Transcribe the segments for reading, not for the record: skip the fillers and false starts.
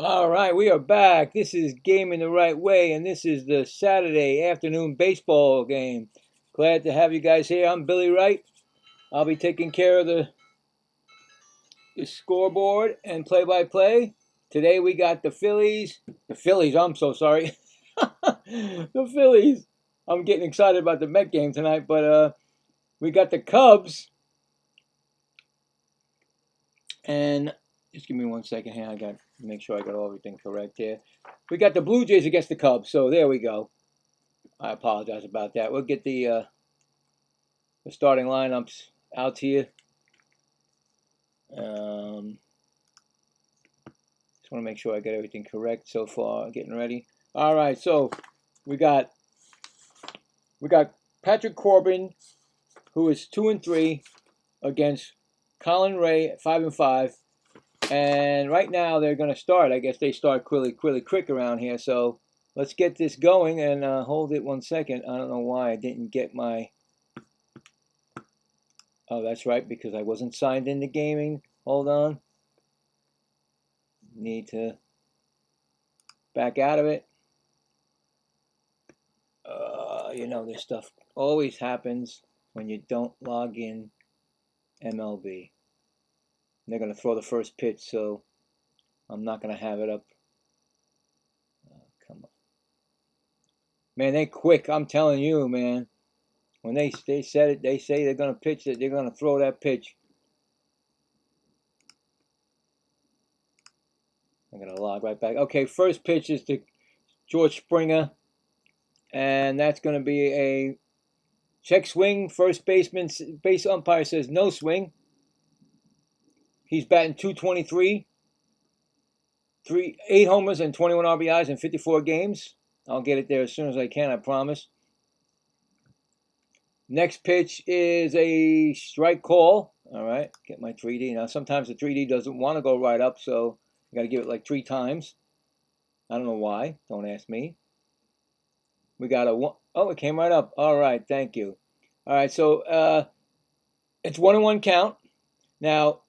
All right, we are back. This is Gaming the Right Way, and this is the Saturday afternoon baseball game. Glad to have you guys here. I'm Billy Wright. I'll be taking care of the scoreboard and play-by-play. Today we got the Phillies. The Phillies, I'm so sorry. The Phillies. I'm getting excited about the Met game tonight, but we got the Cubs. And just give me 1 second here. I got to make sure I got everything correct here. We got the Blue Jays against the Cubs, so there we go. I apologize about that. We'll get the starting lineups out to you. Just want to make sure I get everything correct so far. Getting ready. All right, so we got Patrick Corbin, who is 2-3 against Colin Ray at 5-5. And right now they're going to start. I guess they start really quick around here. So let's get this going and hold it 1 second. I don't know why I didn't get my... Oh, that's right, because I wasn't signed into gaming. Hold on. Need to back out of it. You know, this stuff always happens when you don't log in MLB. They're going to throw the first pitch, so I'm not going to have it up. Come on. Man, they quick. I'm telling you, man. When they said it, they say they're going to pitch it. They're going to throw that pitch. I'm going to log right back. Okay, first pitch is to George Springer. And that's going to be a check swing. First baseman, base umpire says no swing. He's batting .223. 8 homers and 21 RBIs in 54 games. I'll get it there as soon as I can, I promise. Next pitch is a strike call. All right, get my 3D. Now, sometimes the 3D doesn't want to go right up, so I got to give it like 3 times. I don't know why. Don't ask me. We got a one. Oh, it came right up. All right, thank you. All right, so it's 1-1 count. Now,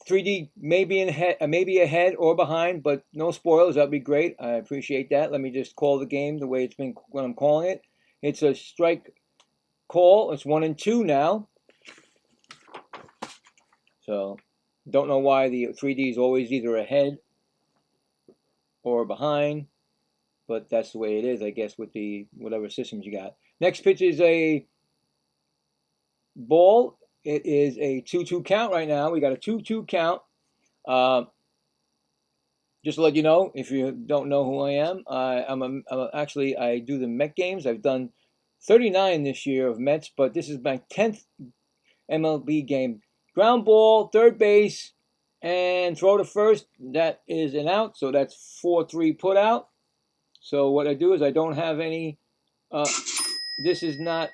3D may be ahead or behind, but no spoilers. That'd be great. I appreciate that. Let me just call the game the way it's been when I'm calling it. It's a strike call. It's 1-2 now. So, don't know why the 3D is always either ahead or behind, but that's the way it is, I guess, with the whatever systems you got. Next pitch is a ball. It is a 2-2 count right now. We got a 2-2 count. Just to let you know, if you don't know who I am, actually I do the Met games. I've done 39 this year of Mets, but this is my 10th MLB game. Ground ball, third base, and throw to first. That is an out, so that's 4-3 put out. So what I do is I don't have any. This is not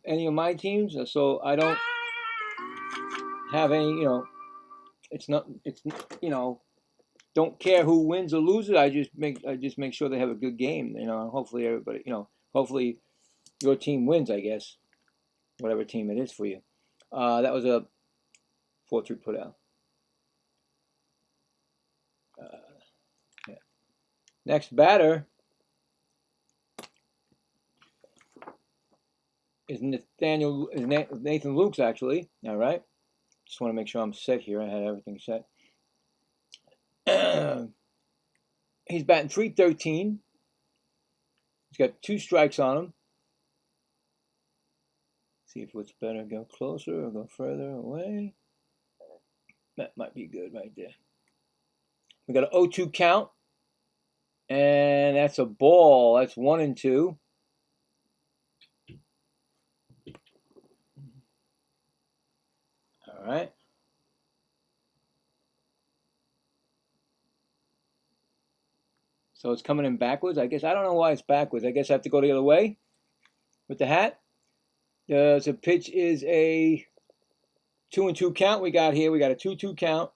any of my teams, so I don't have any. You know, it's not. It's you know. Don't care who wins or loses. I just make sure they have a good game. You know, hopefully everybody. You know, hopefully your team wins. I guess, whatever team it is for you. That was a 4-3 put out. Yeah. Next batter is Nathan Lukes, actually. All right. Just want to make sure I'm set here. I had everything set. He's batting .313. He's got 2 strikes on him. See if what's better, go closer or go further away. That might be good right there. We got an 0-2 count. And that's a ball. That's 1-2. All right. So it's coming in backwards. I guess I don't know why it's backwards. I guess I have to go the other way with the hat. The pitch is a 2-2 count we got here. We got a 2-2 count.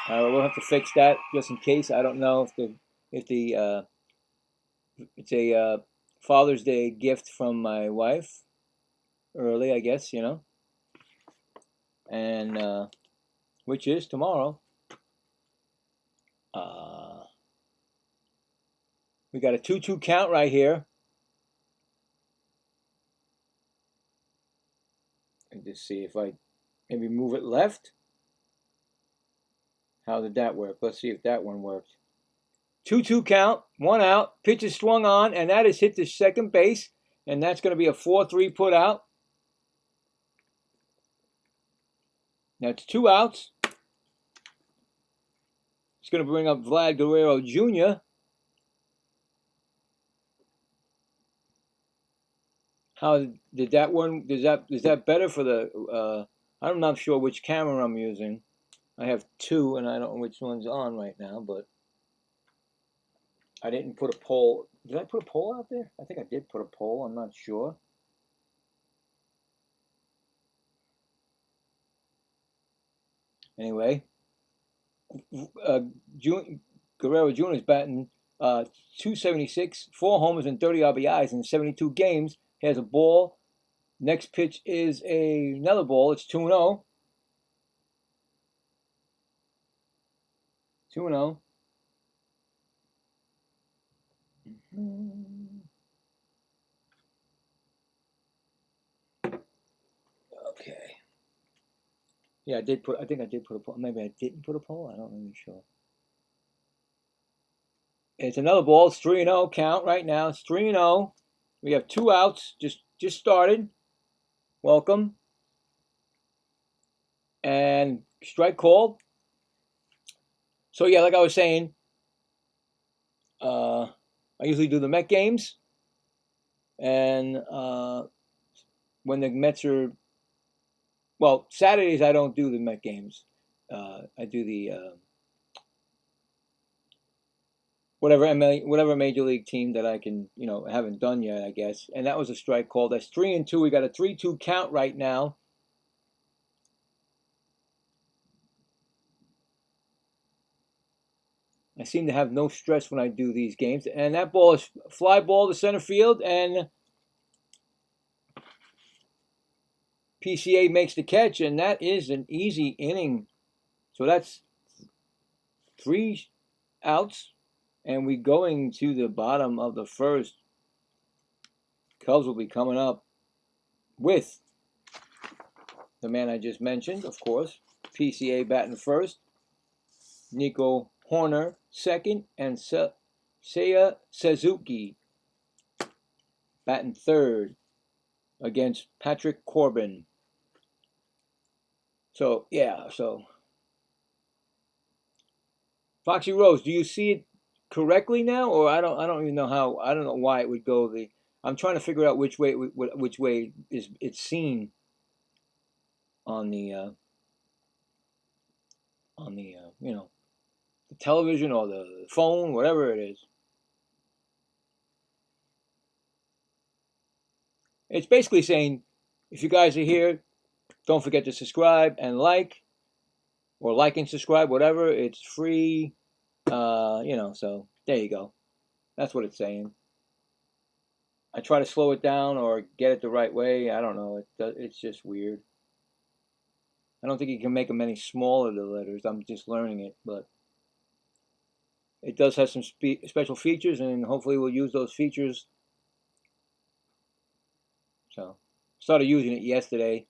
We'll have to fix that just in case. I don't know if it's a Father's Day gift from my wife early, I guess, you know. and which is tomorrow. We got a 2-2 count right here. And just see if I maybe move it left. How did that work? Let's see if that one worked. 2-2 count, 1 out. Pitch is swung on, and that is hit to second base, and that's going to be a 4-3 put out. That's 2 outs. It's going to bring up Vlad Guerrero Jr. How did that one? Is that better for the? I'm not sure which camera I'm using. I have 2, and I don't know which one's on right now, but I didn't put a poll. Did I put a poll out there? I think I did put a poll. I'm not sure. Anyway, Guerrero Jr. is batting .276, 4 homers and 30 RBIs in 72 games. He has a ball. Next pitch is another ball. It's 2-0. 2-0. Okay. Yeah, I think I did put a poll. Maybe I didn't put a poll. I don't really sure. It's another ball. It's 3-0 count right now. It's 3-0. We have 2 outs. Just started. Welcome. And strike called. So yeah, like I was saying, I usually do the Met games, and when the Mets are, well, Saturdays I don't do the Met games. I do the whatever major league team that I can, haven't done yet, I guess. And that was a strike call. That's 3-2. We got a 3-2 count right now. I seem to have no stress when I do these games. And that ball is fly ball to center field, and PCA makes the catch, and that is an easy inning. So that's 3 outs, and we're going to the bottom of the first. Cubs will be coming up with the man I just mentioned, of course. PCA batting first. Nico Horner second, and Seiya Suzuki batting third against Patrick Corbin. So yeah, Foxy Rose, do you see it correctly now, or I don't even know how. I don't know why it would go the. I'm trying to figure out which way is it's seen on the the television or the phone, whatever it is. It's basically saying, if you guys are here, don't forget to subscribe and like, or like and subscribe, whatever. It's free, so there you go. That's what it's saying. I try to slow it down or get it the right way. I don't know. It's just weird. I don't think you can make them any smaller, the letters. I'm just learning it, but it does have some special features, and hopefully we'll use those features. So, started using it yesterday.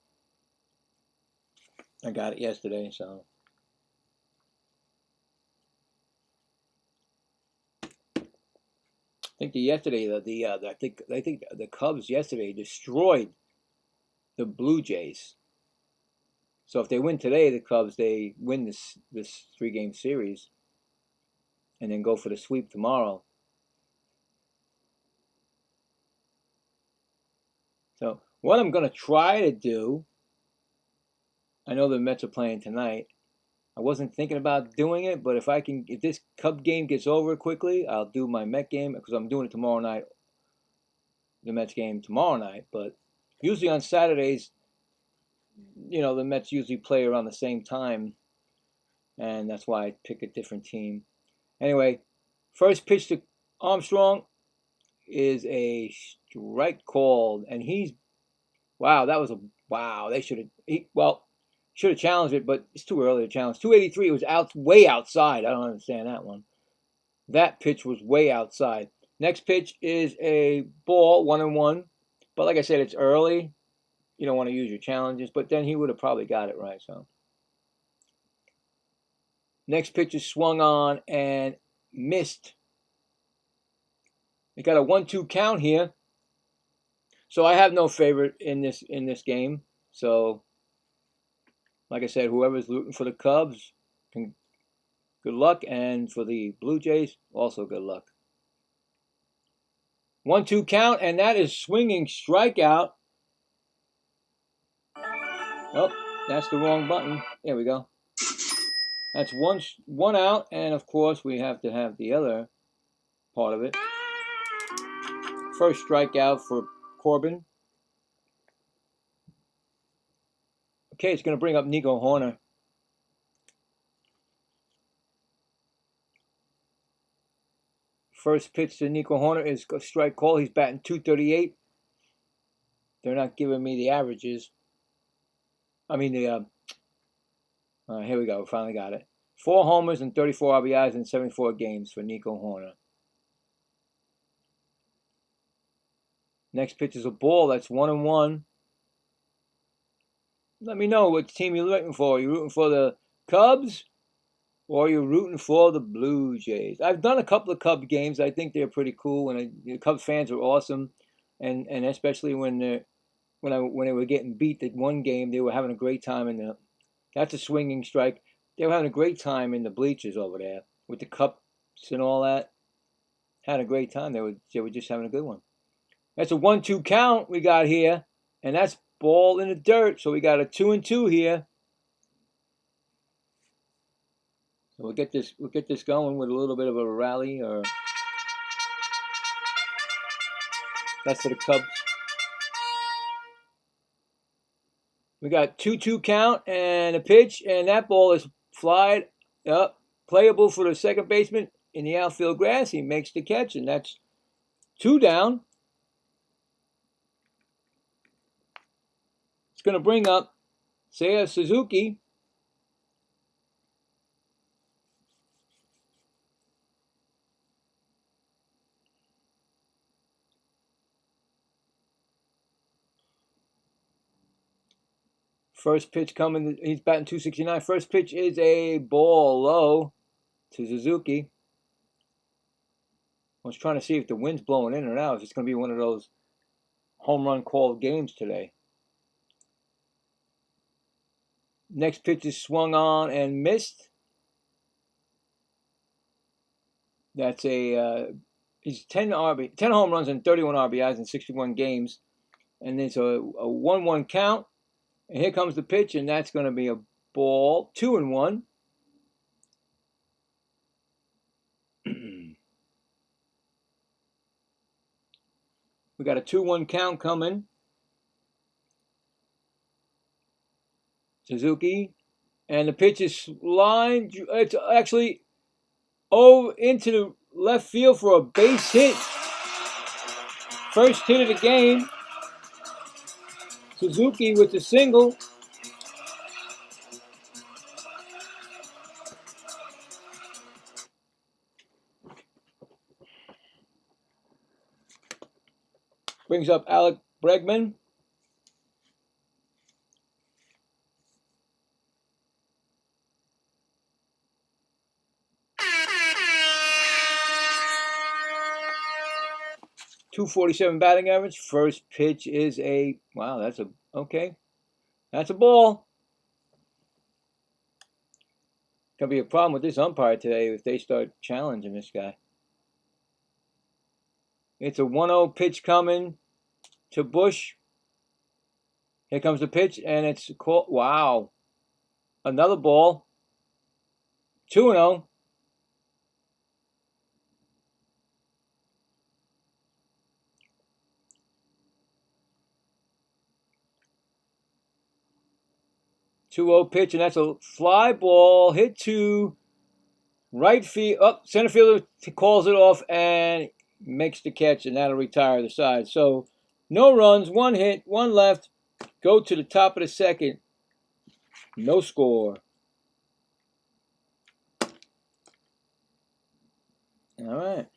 I got it yesterday, so. I think I think the Cubs yesterday destroyed the Blue Jays. So if they win today, the Cubs, they win this 3-game series, and then go for the sweep tomorrow. So what I'm going to try to do, I know the Mets are playing tonight. I wasn't thinking about doing it, but if this Cub game gets over quickly, I'll do my Met game, because I'm doing it tomorrow night, the Mets game tomorrow night. But usually on Saturdays, the Mets usually play around the same time, and that's why I pick a different team. Anyway, first pitch to Armstrong is a strike called, and they should have, Should have challenged it, but it's too early to challenge. 283 was way outside. I don't understand that one. That pitch was way outside. Next pitch is a ball, 1-1. But like I said, it's early. You don't want to use your challenges. But then he would have probably got it right. So next pitch is swung on and missed. We got a 1-2 count here. So I have no favorite in this game. So like I said, whoever's rooting for the Cubs, good luck. And for the Blue Jays, also good luck. 1-2 count, and that is swinging strikeout. Oh, that's the wrong button. There we go. That's one out, and of course we have to have the other part of it. First strikeout for Corbin. Okay, it's going to bring up Nico Horner. First pitch to Nico Horner is a strike call. He's batting .238. They're not giving me the averages. I mean, here we go. Finally got it. 4 homers and 34 RBIs in 74 games for Nico Horner. Next pitch is a ball. That's 1-1. Let me know what team you're rooting for. Are you rooting for the Cubs or are you rooting for the Blue Jays? I've done a couple of Cubs games. I think they're pretty cool, and the Cubs fans are awesome, and especially when they were getting beat that one game, they were having a great time that's a swinging strike. They were having a great time in the bleachers over there with the cups and all that. Had a great time. They were just having a good one. That's a 1-2 count we got here, and that's ball in the dirt. So we got a 2-2 here. So we'll get this going with a little bit of a rally, or that's for the Cubs. We got 2-2 count and a pitch, and that ball is flied up, playable for the second baseman in the outfield grass. He makes the catch, and that's 2 down. It's going to bring up Seiya Suzuki. First pitch coming. He's batting .269. First pitch is a ball low to Suzuki. I was trying to see if the wind's blowing in or out. If it's going to be one of those home run called games today. Next pitch is swung on and missed. That's he's 10 home runs and 31 RBIs in 61 games. And it's a 1-1 count. And here comes the pitch, and that's going to be a ball, 2-1. We got a 2-1 count coming. Suzuki, and the pitch is lined. It's actually over into the left field for a base hit. First hit of the game. Suzuki with the single. Brings up Alec Bregman. .247 batting average. First pitch is that's a ball. Gonna be a problem with this umpire today if they start challenging this guy. It's a 1-0 pitch coming to Bush. Here comes the pitch, and it's called. Wow, another ball. 2-0. Pitch, and that's a fly ball hit to right field. Center fielder calls it off and makes the catch, and that'll retire the side. So no runs, 1 hit, 1 left. Go to the top of the second. No score. All right.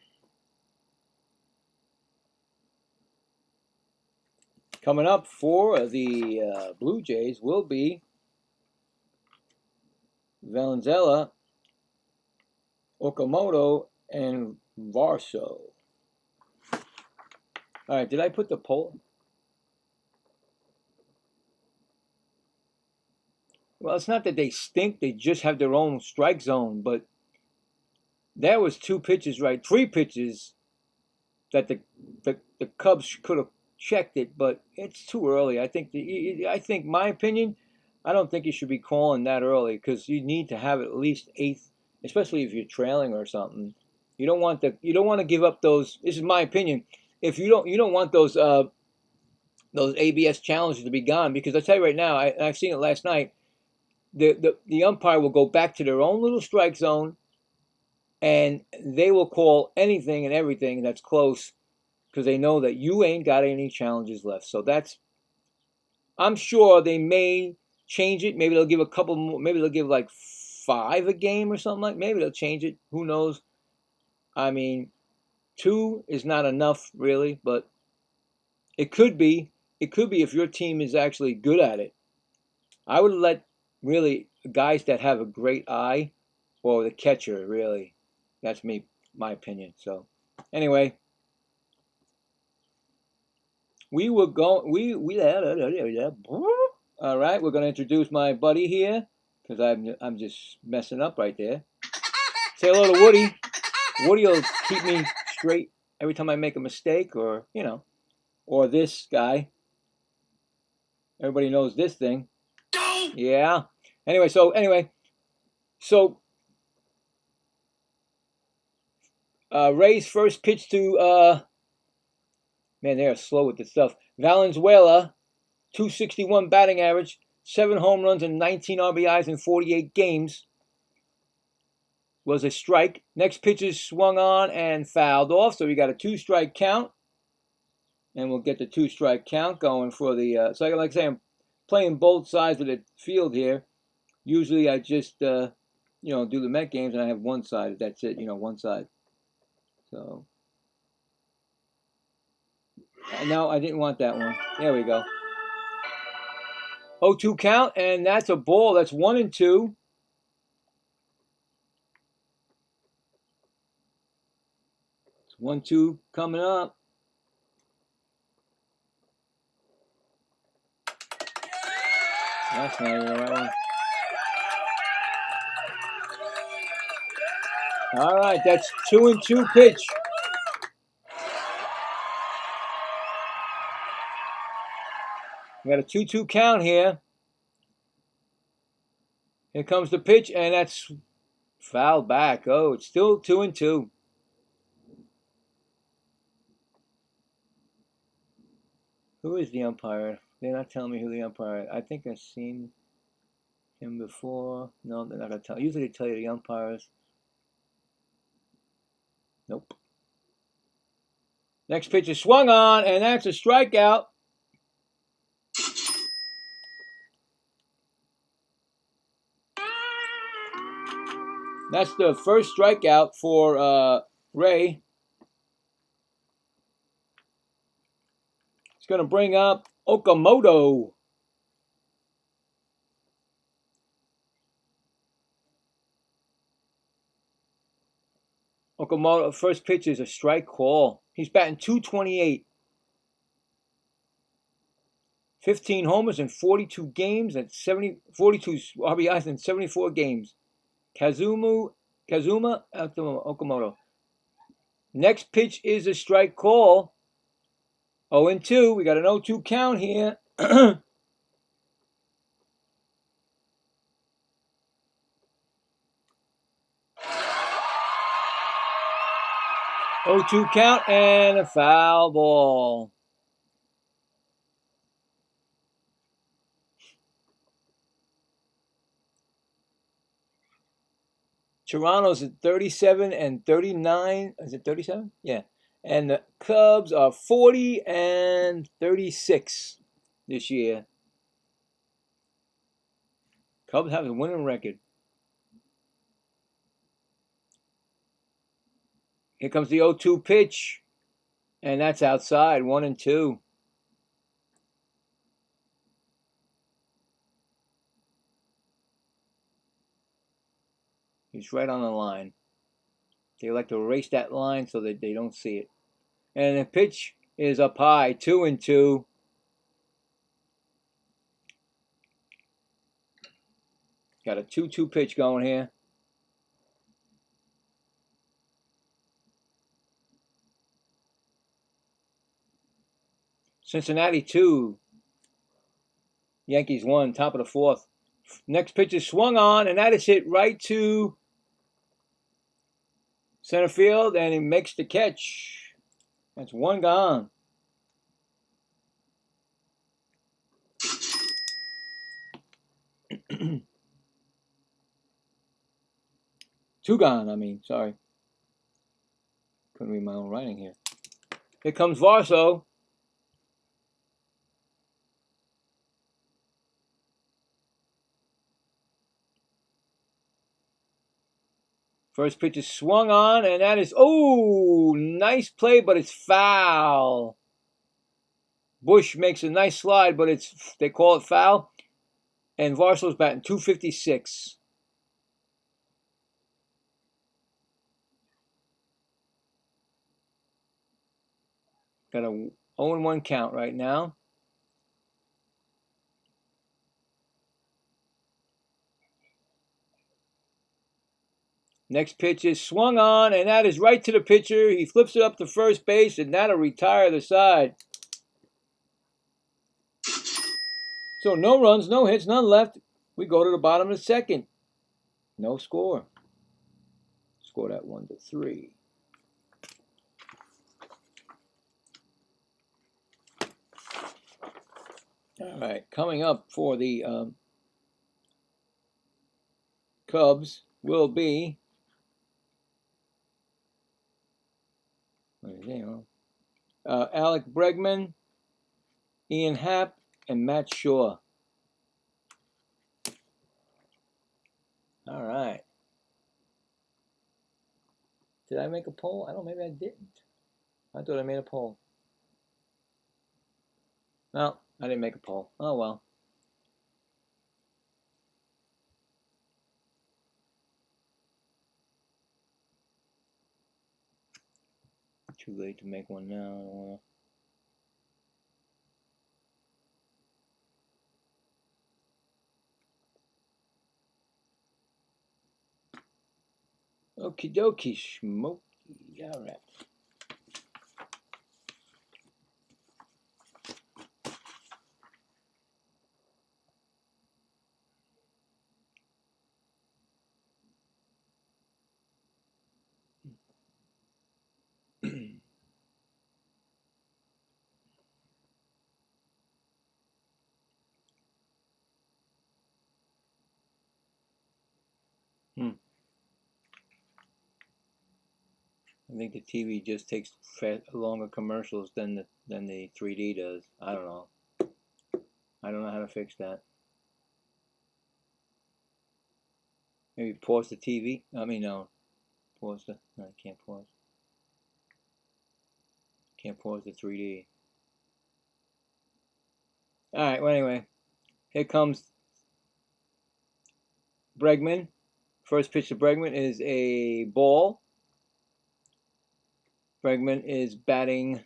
Coming up for the Blue Jays will be Valenzuela, Okamoto, and Varso. All right, did I put the poll? Well, it's not that they stink. They just have their own strike zone. But there was 2 pitches, right? 3 pitches that the Cubs could have checked it, but it's too early. I think my opinion, I don't think you should be calling that early because you need to have at least 8th, especially if you're trailing or something. You don't want to give up those. This is my opinion. If you don't want those ABS challenges to be gone, because I tell you right now, I've seen it last night. The umpire will go back to their own little strike zone, and they will call anything and everything that's close because they know that you ain't got any challenges left. So I'm sure they may change it. Maybe they'll give a couple more. Maybe they'll give like 5 a game or something like. Maybe they'll change it. Who knows? I mean, 2 is not enough really, but it could be. It could be if your team is actually good at it. I would let really guys that have a great eye, or the catcher really. That's my opinion. So anyway, we will go. All right, we're going to introduce my buddy here because I'm just messing up right there. Say hello to Woody. Woody will keep me straight every time I make a mistake, or or this guy. Everybody knows this thing. Yeah. Anyway, so Ray's first pitch to man, they are slow with this stuff. Valenzuela, 261 batting average, 7 home runs and 19 RBIs in 48 games. Was a strike. Next pitch is swung on and fouled off, so we got a 2-strike count. And we'll get the 2-strike count going for the. So like I say, I'm playing both sides of the field here. Usually I just do the Met games and I have one side. That's it, one side. So no, I didn't want that one. There we go. 0-2 count, and that's a ball. That's 1-2. It's 1-2 coming up. That's not even the right one. All right, that's 2-2 pitch. We got a 2-2 count here. Here comes the pitch, and that's fouled back. Oh, it's still 2-2. Who is the umpire? They're not telling me who the umpire is. I think I've seen him before. No, they're not going to tell. Usually they tell you the umpires. Nope. Next pitch is swung on, and that's a strikeout. That's the first strikeout for Ray. It's going to bring up Okamoto. Okamoto, first pitch is a strike call. He's batting .228. 15 homers in 42 games and 42 RBIs in 74 games. Kazuma Okamoto. Next pitch is a strike call. 0-2. We got an 0-2 count here. 0-2 count and a foul ball. Toronto's at 37 and 39. Is it 37? Yeah. And the Cubs are 40 and 36 this year. Cubs have a winning record. Here comes the 0-2 pitch. And that's outside, 1-2. He's right on the line. They like to erase that line so that they don't see it. And the pitch is up high, 2-2. Got a 2-2 pitch going here. Cincinnati 2. Yankees 1, top of the 4th. Next pitch is swung on, and that is hit right to center field, and he makes the catch. That's one gone. Two gone, I mean, sorry. Couldn't read my own writing here. Here comes Varso. First pitch is swung on, and that is, oh, nice play, but it's foul. Bush makes a nice slide, but they call it foul. And Varso's batting .256. Got a 0-1 count right now. Next pitch is swung on, and that is right to the pitcher. He flips it up to first base, and that'll retire the side. So no runs, no hits, none left. We go to the bottom of the second. No score. Score that 1-3. All right, coming up for the Cubs will be Alec Bregman, Ian Happ, and Matt Shaw. All right. Did I make a poll? I don't know, maybe I didn't. I thought I made a poll. No, I didn't make a poll. Oh, well. Too late to make one now. I don't wanna... Okie dokie, smoky. All right. I think the TV just takes longer commercials than the 3D does. I don't know. I don't know how to fix that. Maybe pause the TV. I mean, no. Pause the... No, I can't pause. Can't pause the 3D. Alright, well anyway. Here comes Bregman. First pitch to Bregman is a ball. Bregman is batting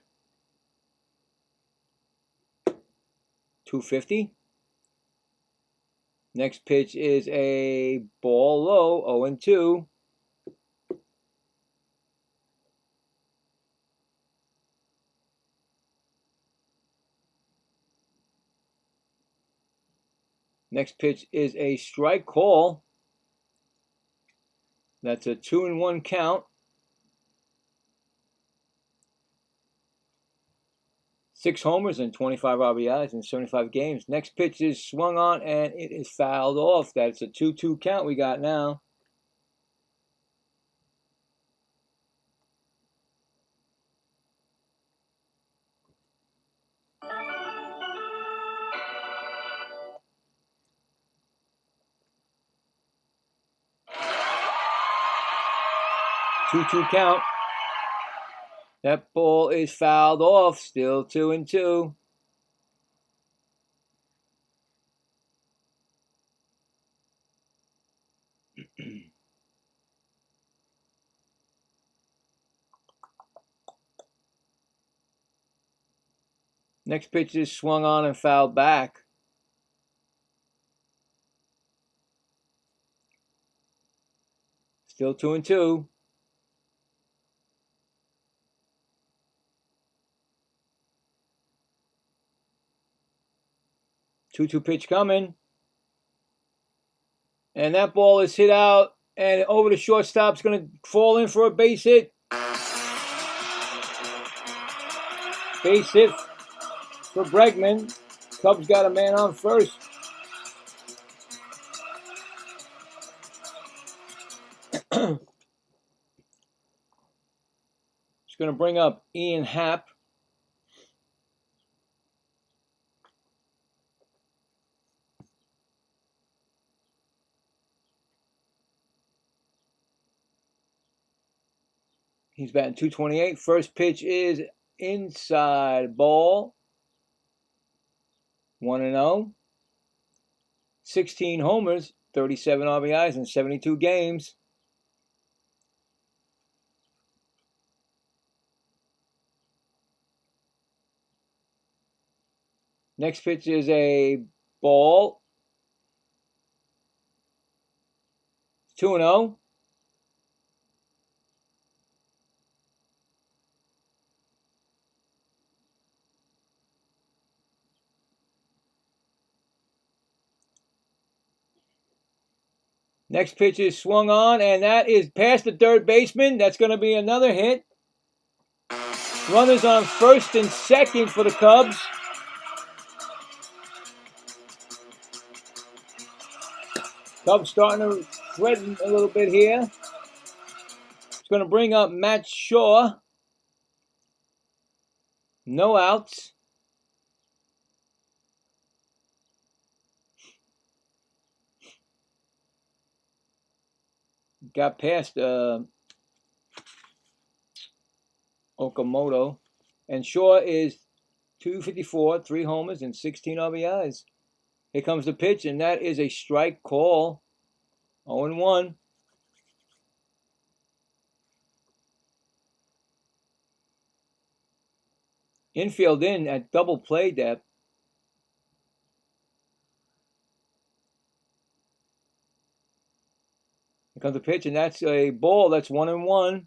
.250. Next pitch is a ball low, 0-2. Next pitch is a strike call. That's a 2-1 count. 6 homers and 25 RBIs in 75 games. Next pitch is swung on, and it is fouled off. That's a 2-2 count we got now. 2-2 count. That ball is fouled off. Still 2-2. Next pitch is swung on and fouled back. Still 2-2. Two-two pitch coming. And that ball is hit out and over the shortstop. It's going to fall in for a base hit. Base hit for Bregman. Cubs got a man on first. It's going to bring up Ian Happ. He's batting .228. First pitch is inside, ball. 1-0. 16 homers, 37 RBIs in 72 games. Next pitch is a ball. 2-0. Next pitch is swung on, and that is past the third baseman. That's going to be another hit. Runners on first and second for the Cubs. Cubs starting to threaten a little bit here. It's going to bring up Matt Shaw. No outs. Got past Okamoto. And Shaw is .254, 3 homers, and 16 RBIs. Here comes the pitch, and that is a strike call. 0-1. Infield in at double play depth. Here comes the pitch, and that's a ball. That's 1-1.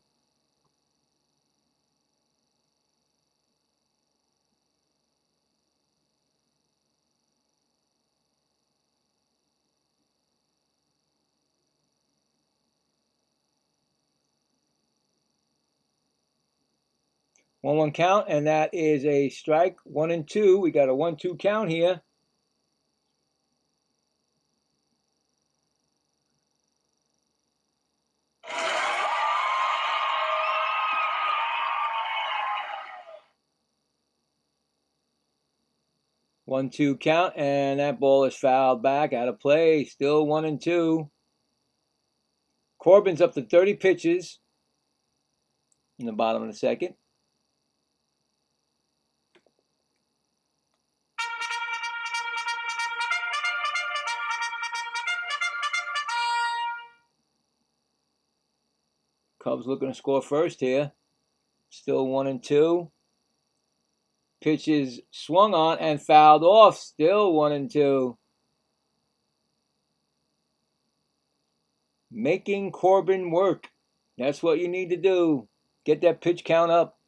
One count, and that is a strike. 1-2. We got a 1-2 count here. One-two count, and that ball is fouled back out of play. Still 1-2. Corbin's up to 30 pitches in the bottom of the second. Cubs looking to score first here. Still 1-2. Pitch is swung on and fouled off. Still 1-2. Making Corbin work. That's what you need to do. Get that pitch count up.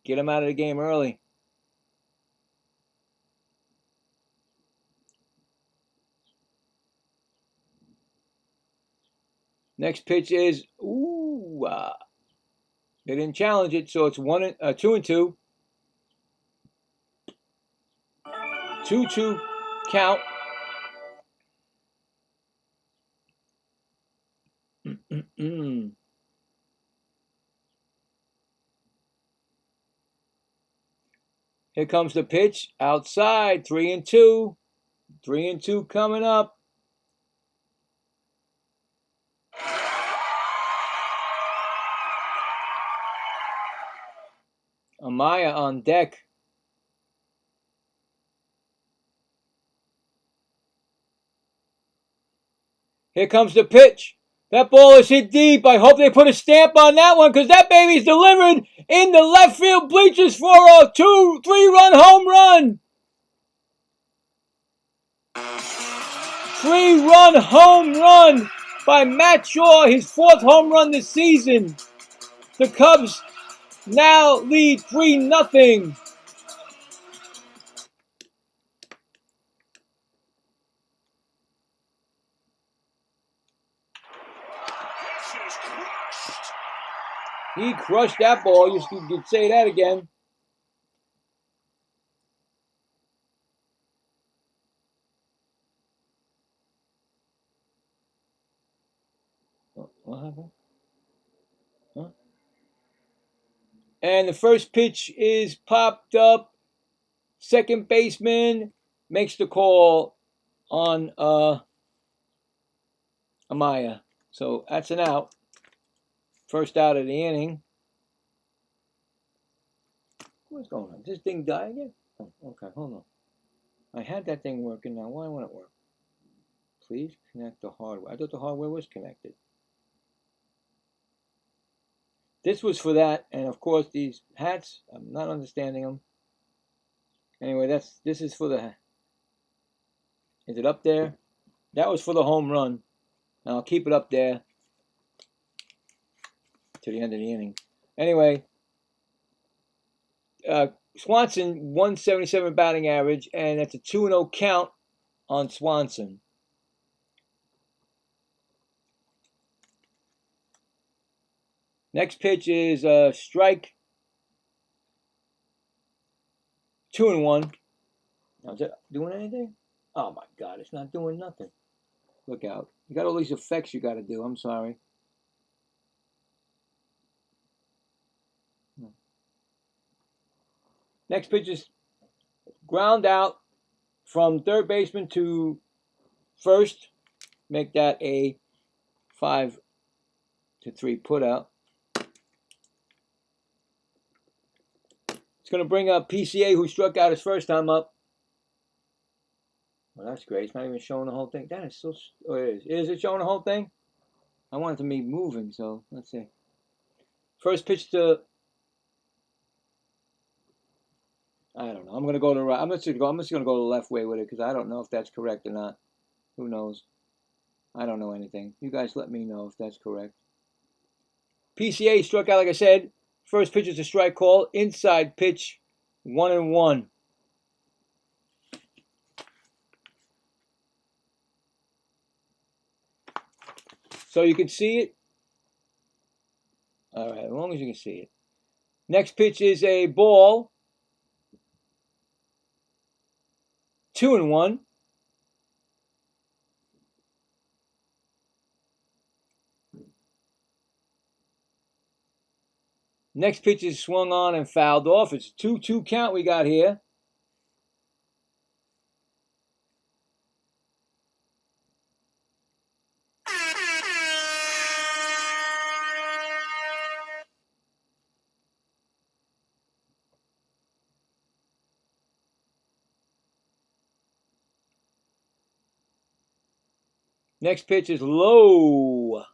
Get him out of the game early. Next pitch is they didn't challenge it, so it's 2-2. 2-2 count. Here comes the pitch outside. 3-2. 3-2 coming up. Amaya on deck. Here comes the pitch. That ball is hit deep. I hope they put a stamp on that one because that baby's delivered in the left field bleachers for a 3-run home run. 3-run home run by Matt Shaw, his 4th home run this season. The Cubs now lead 3-0. He crushed that ball. You could say that again. What happened? Huh? And the first pitch is popped up. Second baseman makes the call on Amaya. So that's an out. First out of the inning. What's going on? Does this thing die again? Oh, okay, hold on. I had that thing working now. Why won't it work? Please connect the hardware. I thought the hardware was connected. This was for that, and of course these hats, I'm not understanding them. Anyway, this is for the. Is it up there? That was for the home run. Now I'll keep it up there to the end of the inning. Anyway, Swanson 177 batting average, and that's a 2-0 count on Swanson. Next pitch is strike. 2-1. Now is it doing anything? Oh my God, it's not doing nothing. Look out. You got all these effects you got to do. I'm sorry. Next pitch is ground out from third baseman to first. Make that a 5-3 put out. It's going to bring up PCA, who struck out his first time up. Well, that's great. It's not even showing the whole thing. That is so... Oh, it is. Is it showing the whole thing? I want it to be moving, so let's see. First pitch to... I don't know. I'm going to go to the right. I'm just going to go the left way with it because I don't know if that's correct or not. Who knows? I don't know anything. You guys let me know if that's correct. PCA struck out, like I said. First pitch is a strike call. Inside pitch, 1-1. So you can see it. All right, as long as you can see it. Next pitch is a ball. 2-1. Next pitch is swung on and fouled off. It's a 2-2 count we got here. Next pitch is low.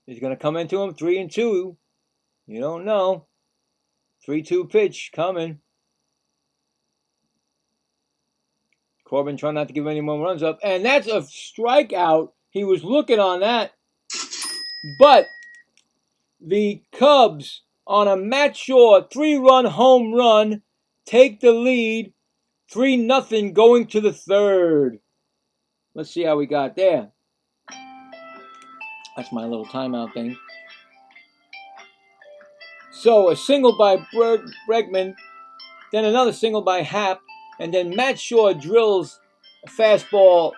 He's going to come into him 3-2. You don't know. 3-2 pitch coming. Corbin trying not to give any more runs up. And that's a strikeout. He was looking on that. But the Cubs, on a Matt Shaw 3-run home run, take the lead. 3-0 going to the third. Let's see how we got there. That's my little timeout thing. So a single by Bregman, then another single by Happ, and then Matt Shaw drills a fastball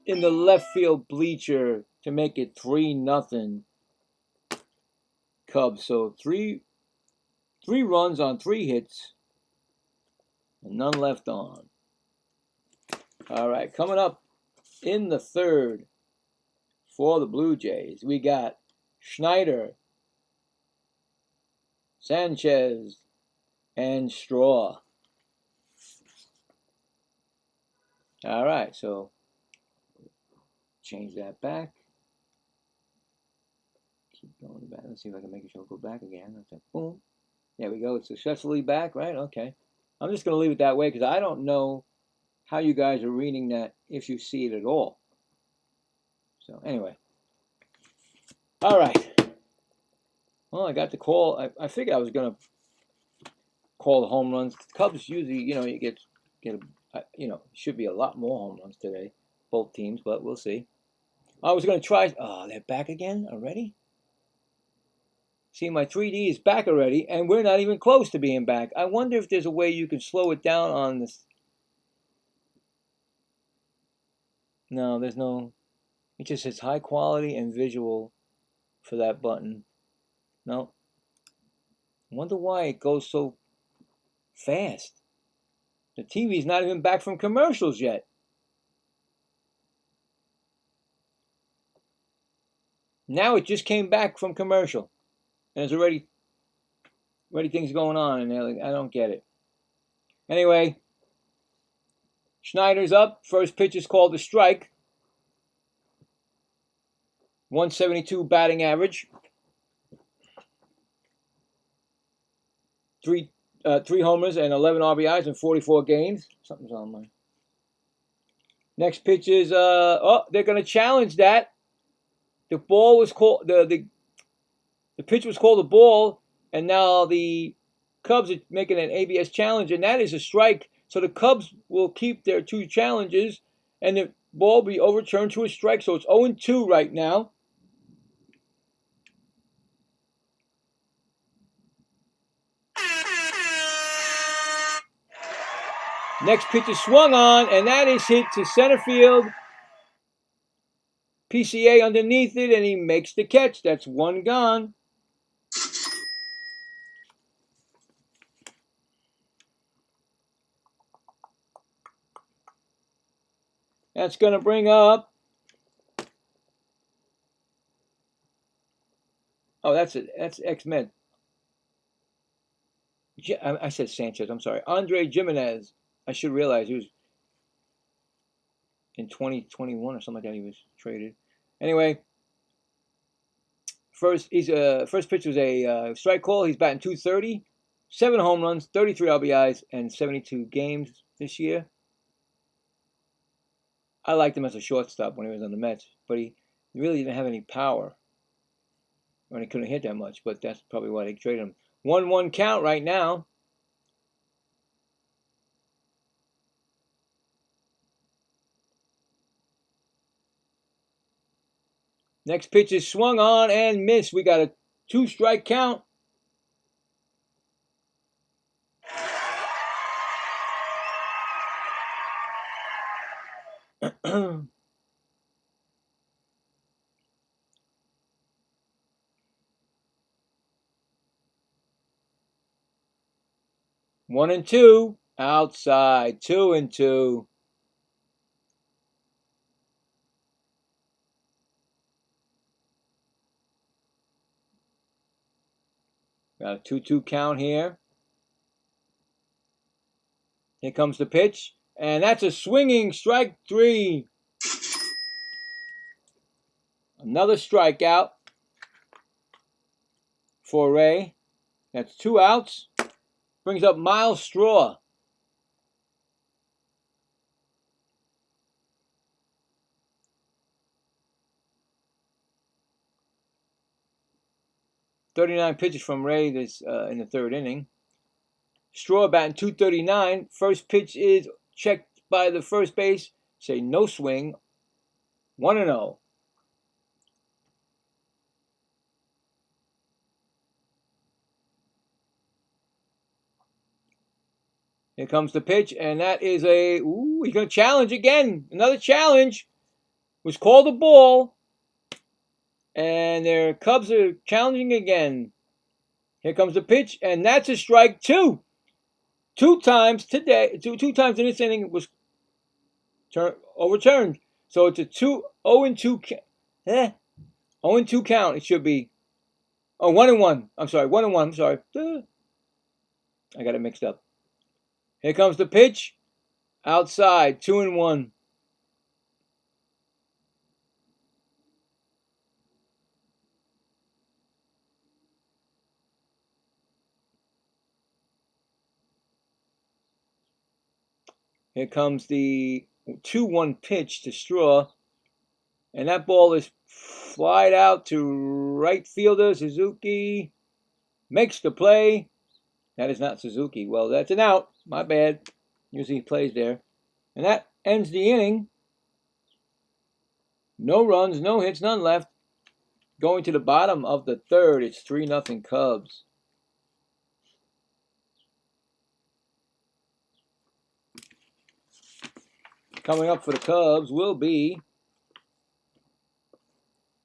in the left field bleacher to make it 3-0 Cubs. So three runs on 3 hits, and none left on. All right, coming up in the third for the Blue Jays, we got Schneider Sanchez, and Straw. All right, so change that back. Keep going back. Let's see if I can make it go back again. Okay. Boom. There we go. It's successfully back, right? Okay. I'm just going to leave it that way because I don't know how you guys are reading that if you see it at all. So anyway. All right. Well, I got the call. I figured I was going to call the home runs. Cubs usually, you get should be a lot more home runs today, both teams, but we'll see. I was going to try. Oh, they're back again already? See, my 3D is back already, and we're not even close to being back. I wonder if there's a way you can slow it down on this. No, there's no. It just says high quality and visual for that button. No. I wonder why it goes so fast. The TV's not even back from commercials yet. Now it just came back from commercial. And there's already things going on in there. Like, I don't get it. Anyway, Schneider's up. First pitch is called a strike. 172 batting average. Three homers and 11 RBIs in 44 games. Something's on mine. Next pitch is they're going to challenge that. The ball was called the pitch was called a ball, and now the Cubs are making an ABS challenge, and that is a strike. So the Cubs will keep their 2 challenges, and the ball will be overturned to a strike. So it's 0-2 right now. Next pitch is swung on, and that is hit to center field. PCA underneath it, and he makes the catch. That's 1 gone. That's going to bring up. Oh, that's it. That's X-Men. I said Sanchez. I'm sorry. Andre Jimenez. I should realize he was in 2021 or something like that. He was traded. Anyway, first pitch was a strike call. He's batting .230, 7 home runs, 33 RBIs, and 72 games this year. I liked him as a shortstop when he was on the Mets, but he really didn't have any power. When he couldn't hit that much, but that's probably why they traded him. 1-1 count right now. Next pitch is swung on and missed. We got a 2-strike count. One and two. Outside. 2-2. Got a 2-2 count here. Here comes the pitch. And that's a swinging strike 3. Another strikeout for Ray. That's 2 outs. Brings up Miles Straw. .39 pitches from Ray this in the 3rd inning. Straw batting .239. First pitch is checked by the first base. Say no swing. 1-0. Here comes the pitch, and that is he's going to challenge again. Another challenge. Was called a ball. And their Cubs are challenging again. Here comes the pitch, and that's a strike 2. 2 times today. Two times in this inning it was overturned. So it's a 0-2 count. It should be. Oh, 1-1. I'm sorry, 1-1. I'm sorry. I got it mixed up. Here comes the pitch. Outside, 2-1. Here comes the 2-1 pitch to Straw. And that ball is flied out to right fielder Suzuki. Makes the play. That is not Suzuki. Well, that's an out. My bad. Usually he plays there. And that ends the inning. No runs, no hits, none left. Going to the bottom of the third, it's 3-0 Cubs. Coming up for the Cubs will be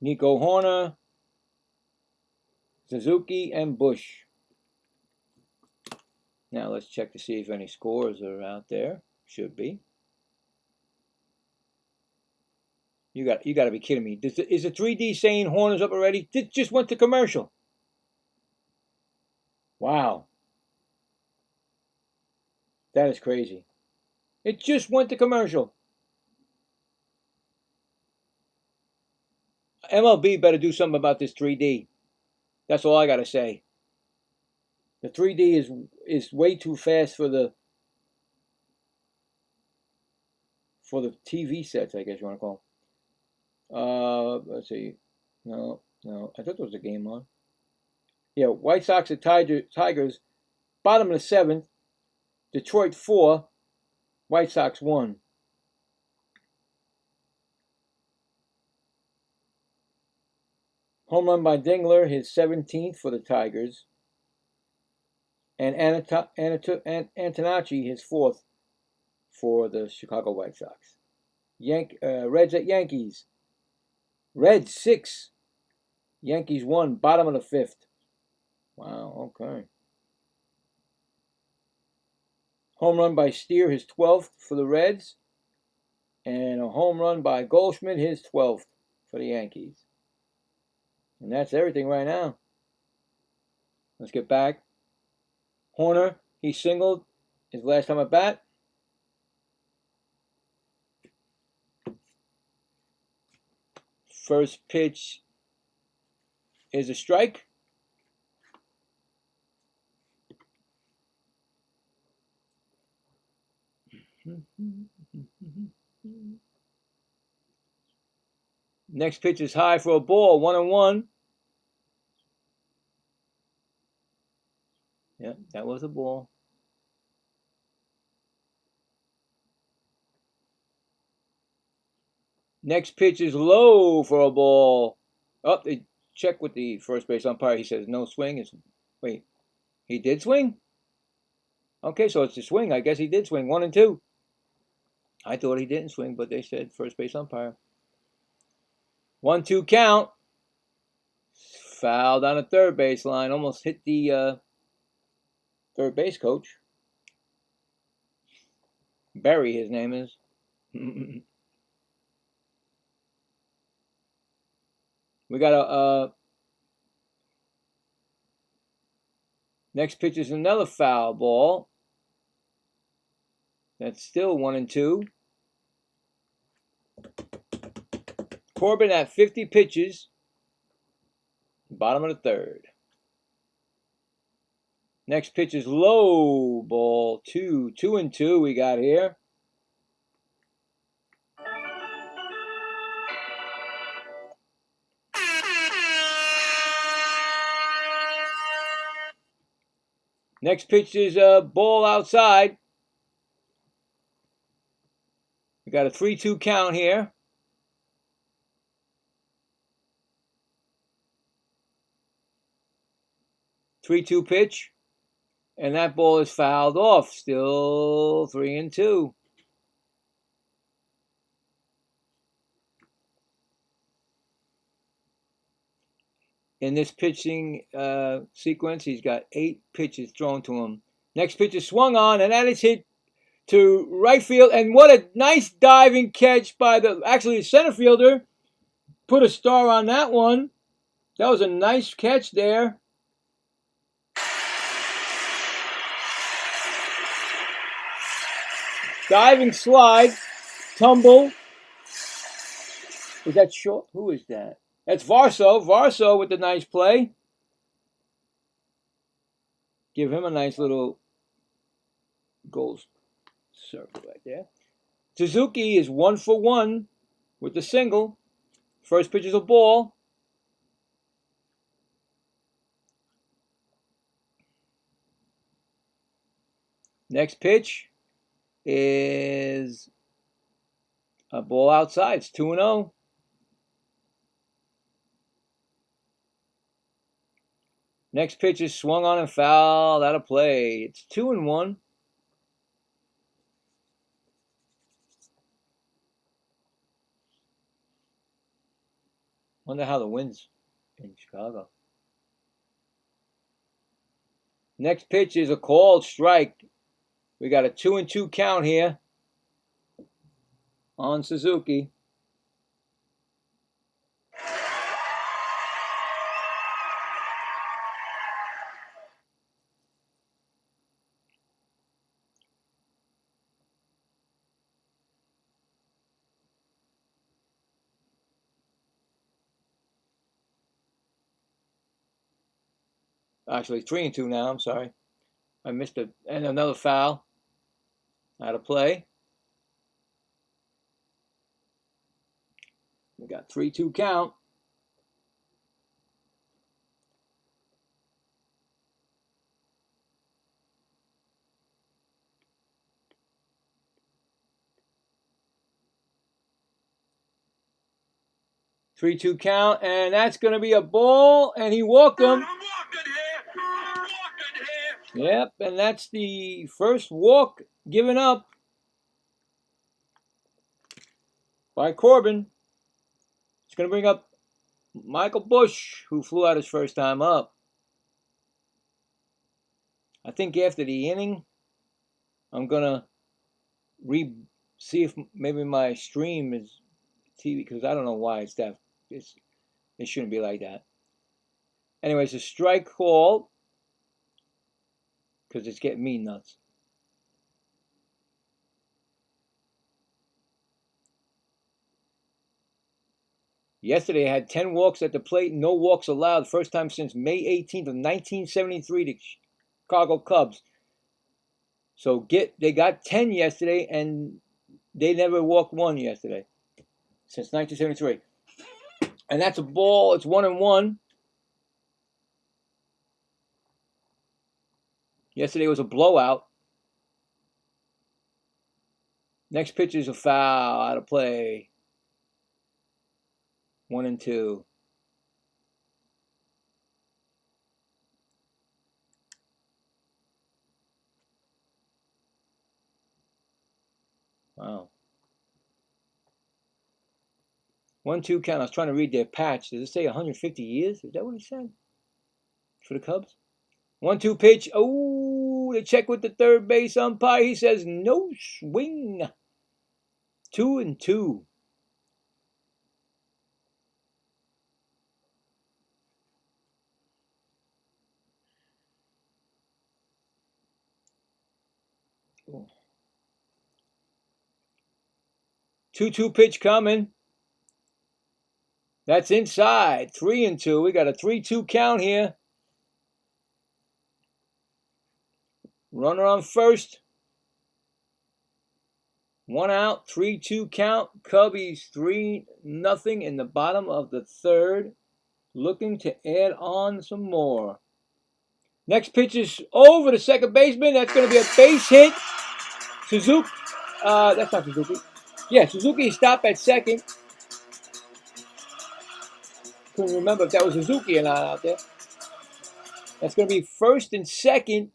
Nico Horner, Suzuki, and Bush. Now let's check to see if any scores are out there. Should be. You got to be kidding me. Is the 3D saying Horner's up already? It just went to commercial. Wow. That is crazy. It just went to commercial. MLB better do something about this 3D. That's all I got to say. The 3D is way too fast for the TV sets, I guess you want to call them. Let's see. No. I thought there was a game on. Yeah, White Sox at Tigers. Bottom of the 7th. Detroit 4. White Sox 1. Home run by Dingler, his 17th for the Tigers. And Antonacci, his 4th for the Chicago White Sox. Reds at Yankees. Reds 6. Yankees 1. Bottom of the 5th. Wow, okay. Home run by Steer, his 12th for the Reds. And a home run by Goldschmidt, his 12th for the Yankees. And that's everything right now. Let's get back. Horner, he singled his last time at bat. First pitch is a strike. Next pitch is high for a ball, 1-1. Yeah, that was a ball. Next pitch is low for a ball. Oh, they check with the first base umpire. He says no swing. Wait, he did swing? Okay, so it's a swing. I guess he did swing. 1-2. I thought he didn't swing, but they said first base umpire. 1-2 count. Fouled on the third base line. Almost hit the third base coach. Barry, his name is. We got a next pitch is another foul ball. That's still 1-2. Corbin at 50 pitches. Bottom of the third. Next pitch is low ball 2. 2-2 we got here. Next pitch is a ball outside. We got a 3-2 count here. Three-two pitch. And that ball is fouled off. Still 3-2. In this pitching sequence, he's got 8 pitches thrown to him. Next pitch is swung on, and that is hit to right field. And what a nice diving catch by the center fielder. Put a star on that one. That was a nice catch there. Diving slide, tumble. Was that short? Who is that? That's Varso. Varso with the nice play. Give him a nice little goal circle right there. Suzuki is 1 for 1 with the single. First pitch is a ball. Next pitch is a ball outside. It's 2-0. Next pitch is swung on and fouled out of play. It's 2-1. Wonder how the wind's in Chicago. Next pitch is a called strike. We got a 2-2 count here on Suzuki. Actually, 3-2 now. I'm sorry. I missed it. And another foul. Out of play. We got 3-2 count. Three-two count, and that's going to be a ball, and he walked him. Yep, and that's the first walk given up by Corbin. It's going to bring up Michael Bush, who flew out his first time up. I think after the inning, I'm going to see if maybe my stream is TV, because I don't know why it's that. It shouldn't be like that. Anyways, a strike call, because it's getting me nuts. Yesterday, I had 10 walks at the plate, no walks allowed. First time since May 18th of 1973, the Chicago Cubs. So they got 10 yesterday, and they never walked one yesterday since 1973. And that's a ball. It's 1-1. Yesterday was a blowout. Next pitch is a foul out of play. 1-2. Wow. 1-2 count. I was trying to read their patch. Does it say 150 years? Is that what it said? For the Cubs? 1-2 pitch. Oh, they check with the third base umpire. He says no swing. 2-2. Oh. 2-2 pitch coming. That's inside. 3-2. We got a 3-2 count here. Runner on first. 1 out. 3-2 count. Cubbies 3-0 in the bottom of the third. Looking to add on some more. Next pitch is over the second baseman. That's going to be a base hit. Suzuki. That's not Suzuki. Yeah, Suzuki stopped at second. Couldn't remember if that was Suzuki or not out there. That's going to be first and second.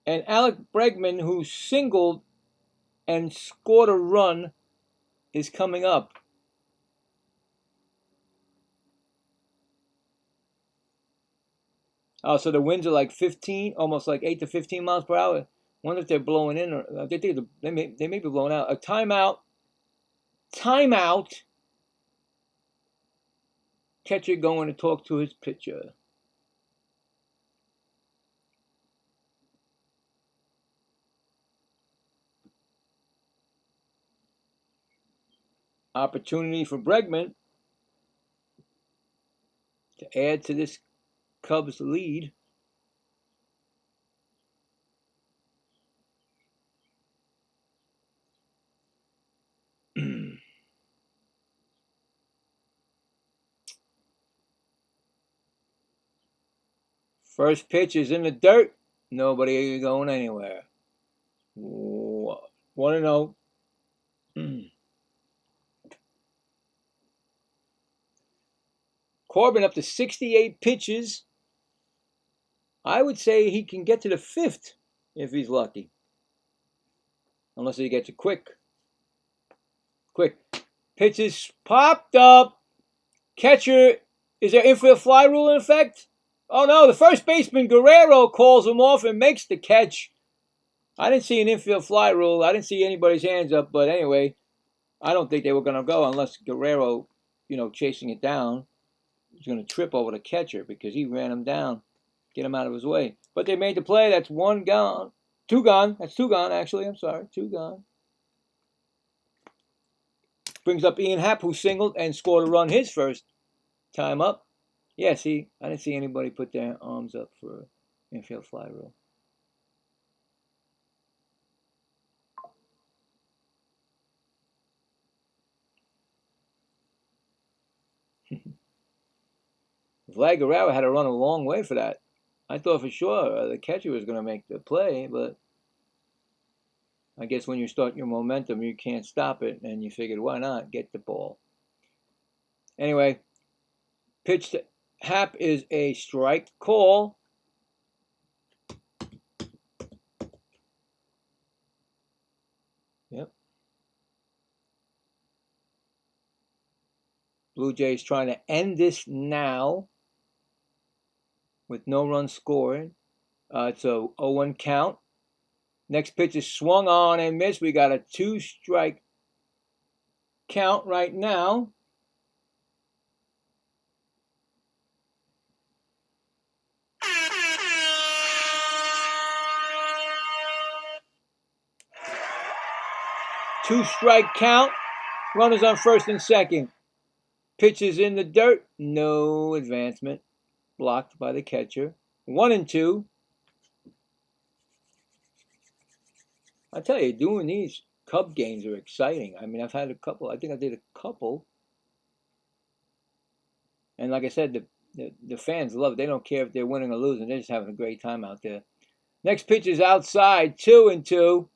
And Alec Bregman, who singled and scored a run, is coming up. Oh, so the winds are like 15, almost like 8 to 15 miles per hour. Wonder if they're blowing in, or they may be blowing out. A timeout. Timeout. Catcher going to talk to his pitcher. Opportunity for Bregman to add to this Cubs lead. First pitch is in the dirt. Nobody going anywhere. 1-0. Corbin up to 68 pitches. I would say he can get to the 5th if he's lucky. Unless he gets it quick. Quick. Pitches popped up. Catcher, is there infield fly rule in effect? Oh no, the first baseman Guerrero calls him off and makes the catch. I didn't see an infield fly rule. I didn't see anybody's hands up, but anyway, I don't think they were going to go unless Guerrero, chasing it down, was going to trip over the catcher because he ran him down, get him out of his way. But they made the play. That's 1 gone. 2 gone. That's 2 gone, actually. I'm sorry. 2 gone. Brings up Ian Happ, who singled and scored a run his first time up. Yeah, see, I didn't see anybody put their arms up for infield fly rule. Vlad Guerrero had to run a long way for that. I thought for sure the catcher was going to make the play, but I guess when you start your momentum, you can't stop it, and you figured, why not get the ball? Anyway, pitch to Happ is a strike call. Yep. Blue Jays trying to end this now with no runs scored. It's a 0-1 count. Next pitch is swung on and missed. We got a 2-strike count right now. Two-strike count. Runners on first and second. Pitch is in the dirt. No advancement. Blocked by the catcher. 1-2. I tell you, doing these Cub games are exciting. I mean, I've had a couple. I think I did a couple. And like I said, the fans love it. They don't care if they're winning or losing. They're just having a great time out there. Next pitch is outside. 2-2.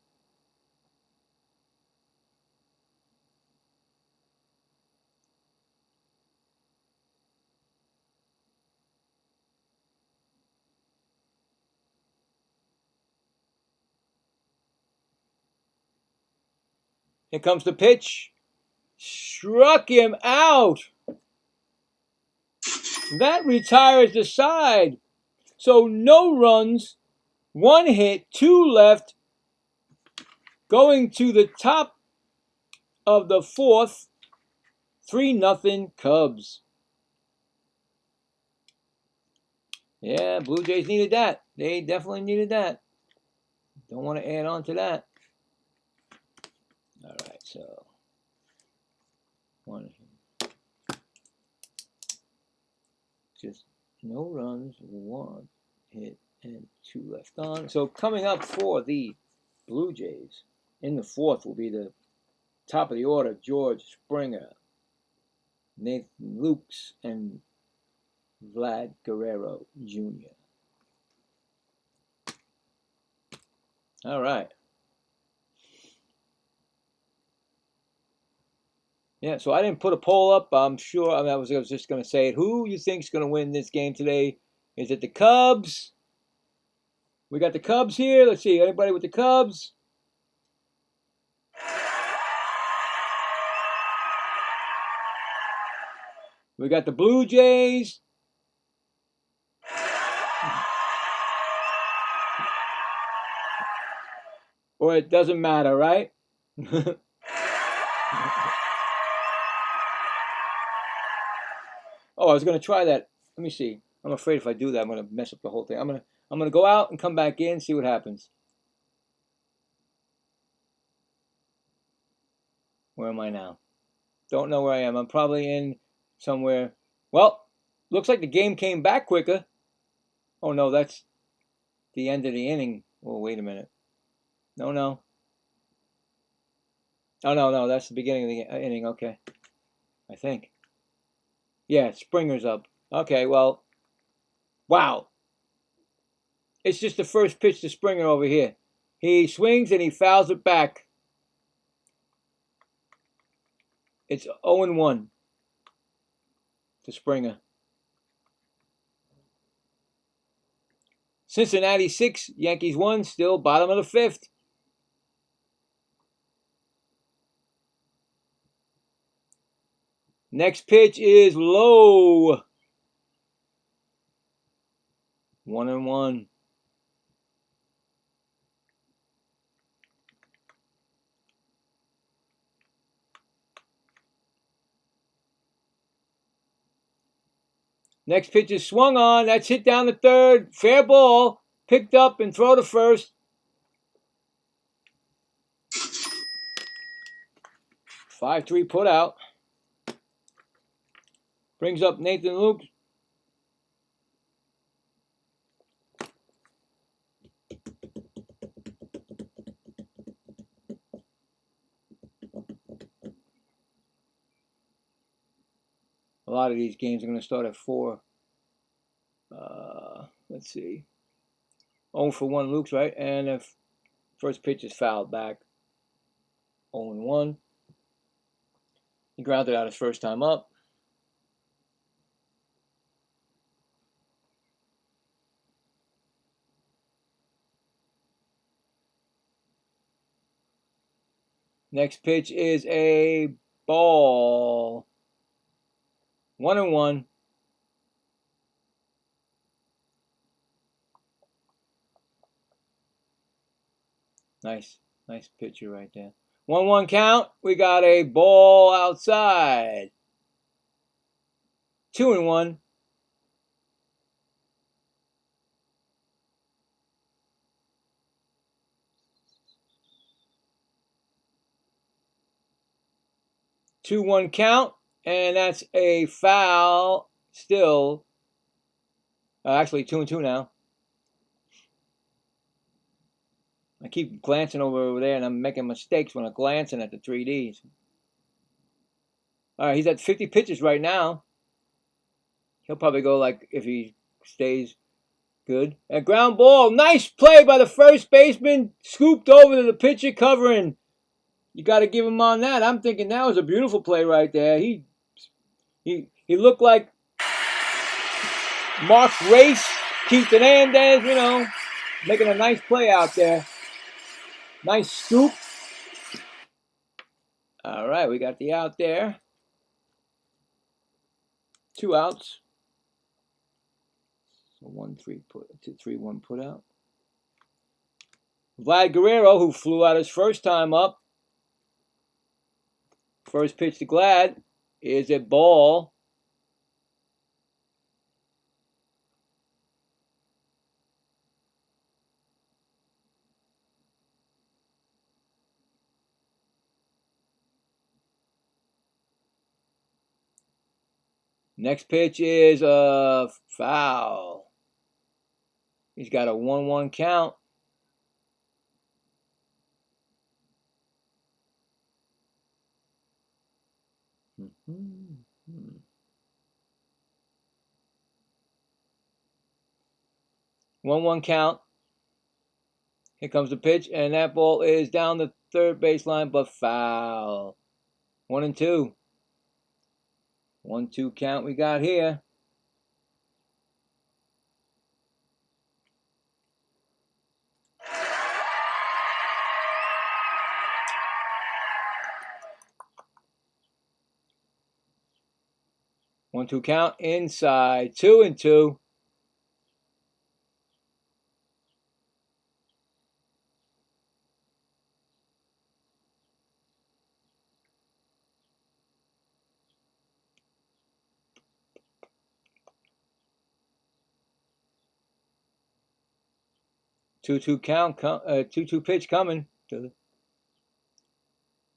Here comes the pitch. Struck him out. That retires the side. So no runs, 1 hit, 2 left. Going to the top of the 4th. 3-0 Cubs. Yeah, Blue Jays needed that. They definitely needed that. Don't want to add on to that. All right, so 1. Just no runs, 1 hit, and 2 left on. So coming up for the Blue Jays in the 4th will be the top of the order, George Springer, Nathan Lukes, and Vlad Guerrero Jr. All right. Yeah, so I didn't put a poll up. I'm sure. I was just going to say it. Who you think's going to win this game today? Is it the Cubs? We got the Cubs here. Let's see. Anybody with the Cubs? We got the Blue Jays. Or it doesn't matter, right? Oh, I was gonna try that. Let me see. I'm afraid if I do that, I'm gonna mess up the whole thing. I'm gonna go out and come back in, see what happens. Where am I now? Don't know where I am. I'm probably in somewhere. Well, looks like the game came back quicker. Oh no, that's the end of the inning. Oh, wait a minute. No, no. Oh no, no, that's the beginning of the inning. Okay, I think. Yeah, Springer's up. Okay, well, wow. It's just the first pitch to Springer over here. He swings and he fouls it back. It's 0-1 to Springer. Cincinnati 6, Yankees 1, still bottom of the fifth. Next pitch is low. 1-1. Next pitch is swung on. That's hit down the third. Fair ball. Picked up and throw to first. 5-3 put out. Brings up Nathan Luke. A lot of these games are going to start at 4. Let's see. 0-1 Luke's, right? And the first pitch is fouled back. 0-1. He grounded out his first time up. Next pitch is a ball. 1-1. Nice pitcher right there. 1-1 count. We got a ball outside. 2-1. Two one count, and that's a foul. Still, actually 2-2 now. I keep glancing over there, and I'm making mistakes when I'm glancing at the 3Ds. All right, he's at 50 pitches right now. He'll probably go like if he stays good. A ground ball. Nice play by the first baseman. Scooped over to the pitcher covering. You got to give him on that. I'm thinking that was a beautiful play right there. He looked like Mark Race, Keith Hernandez, making a nice play out there. Nice scoop. All right, we got the out there. 2 outs. So 1-3 put, 2-3-1 put out. Vlad Guerrero, who flew out his first time up. First pitch to Glad is a ball. Next pitch is a foul. He's got a 1-1 count. Mm-hmm. 1-1 count. Here comes the pitch, and that ball is down the third baseline, but foul. 1-2. 1-2 count we got here. One-two count inside. 2-2. 2-2 count. 2-2 pitch coming.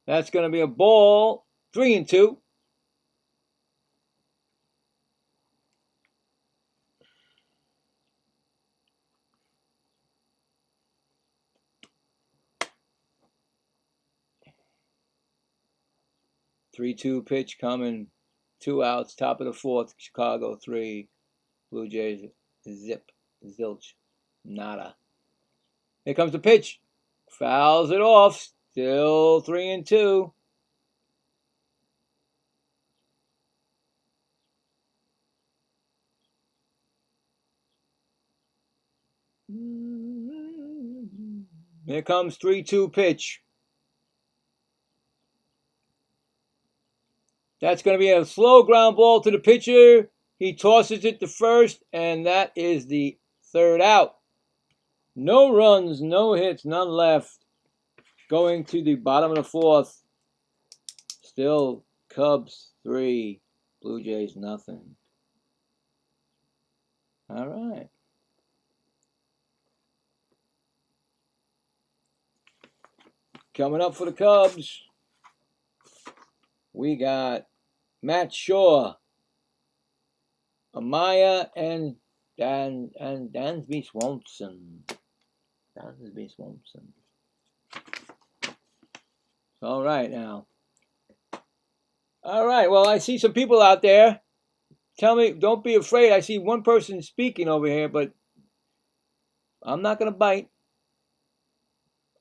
That's going to be a ball. 3-2. Three-two pitch coming. 2 outs. Top of the fourth. Chicago 3. Blue Jays zip. Zilch. Nada. Here comes the pitch. Fouls it off. Still 3-2. Here comes 3-2 pitch. That's going to be a slow ground ball to the pitcher. He tosses it to first, and that is the third out. No runs, no hits, none left. Going to the bottom of the fourth. Still Cubs 3, Blue Jays nothing. All right. Coming up for the Cubs, we got Matt Shaw, Amaya, and Dansby Swanson. Dansby Swanson. All right now. All right. Well, I see some people out there. Tell me, don't be afraid. I see one person speaking over here, but I'm not going to bite.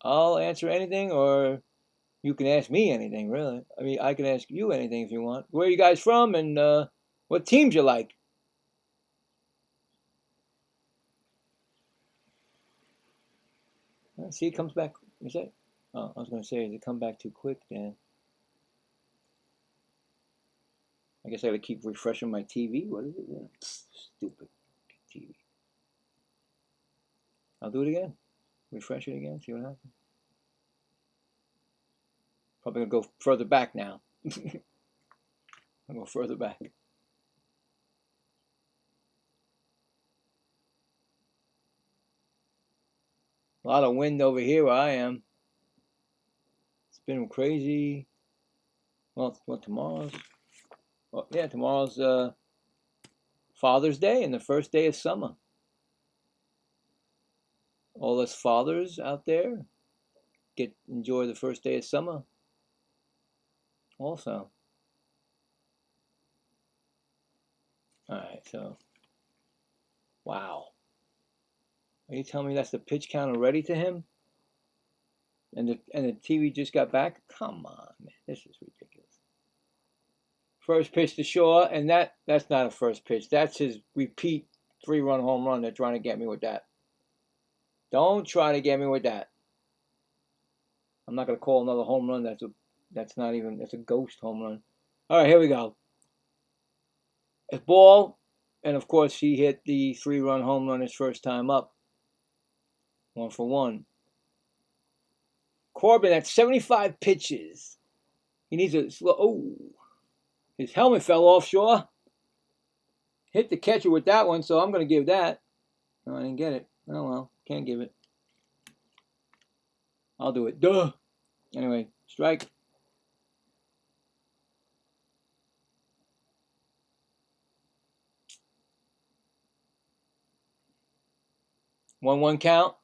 I'll answer anything, or you can ask me anything, really. I mean, I can ask you anything if you want. Where are you guys from, and what teams you like? See, it comes back. Is that? Oh, I was going to say, does it come back too quick, then? I guess I got to keep refreshing my TV. What is it? Yeah. Stupid TV. I'll do it again. Refresh it again, see what happens. Probably going to go further back now. I'll go further back. A lot of wind over here where I am. It's been crazy. Well, tomorrow's? Well, yeah, tomorrow's Father's Day and the first day of summer. All us fathers out there enjoy the first day of summer. Also. All right, so wow. Are you telling me that's the pitch count already to him? And the TV just got back? Come on, man. This is ridiculous. First pitch to Shaw, and that's not a first pitch. That's his repeat 3-run home run. They're trying to get me with that. Don't try to get me with that. I'm not going to call another home run. That's not even, that's a ghost home run. All right, here we go. It's ball, and of course he hit the 3-run home run his first time up. 1 for 1. Corbin at 75 pitches. He needs a slow. Oh, his helmet fell off, Shaw. Hit the catcher with that one, so I'm going to give that. No, I didn't get it. Oh well, can't give it. I'll do it. Duh. Anyway, strike. One count.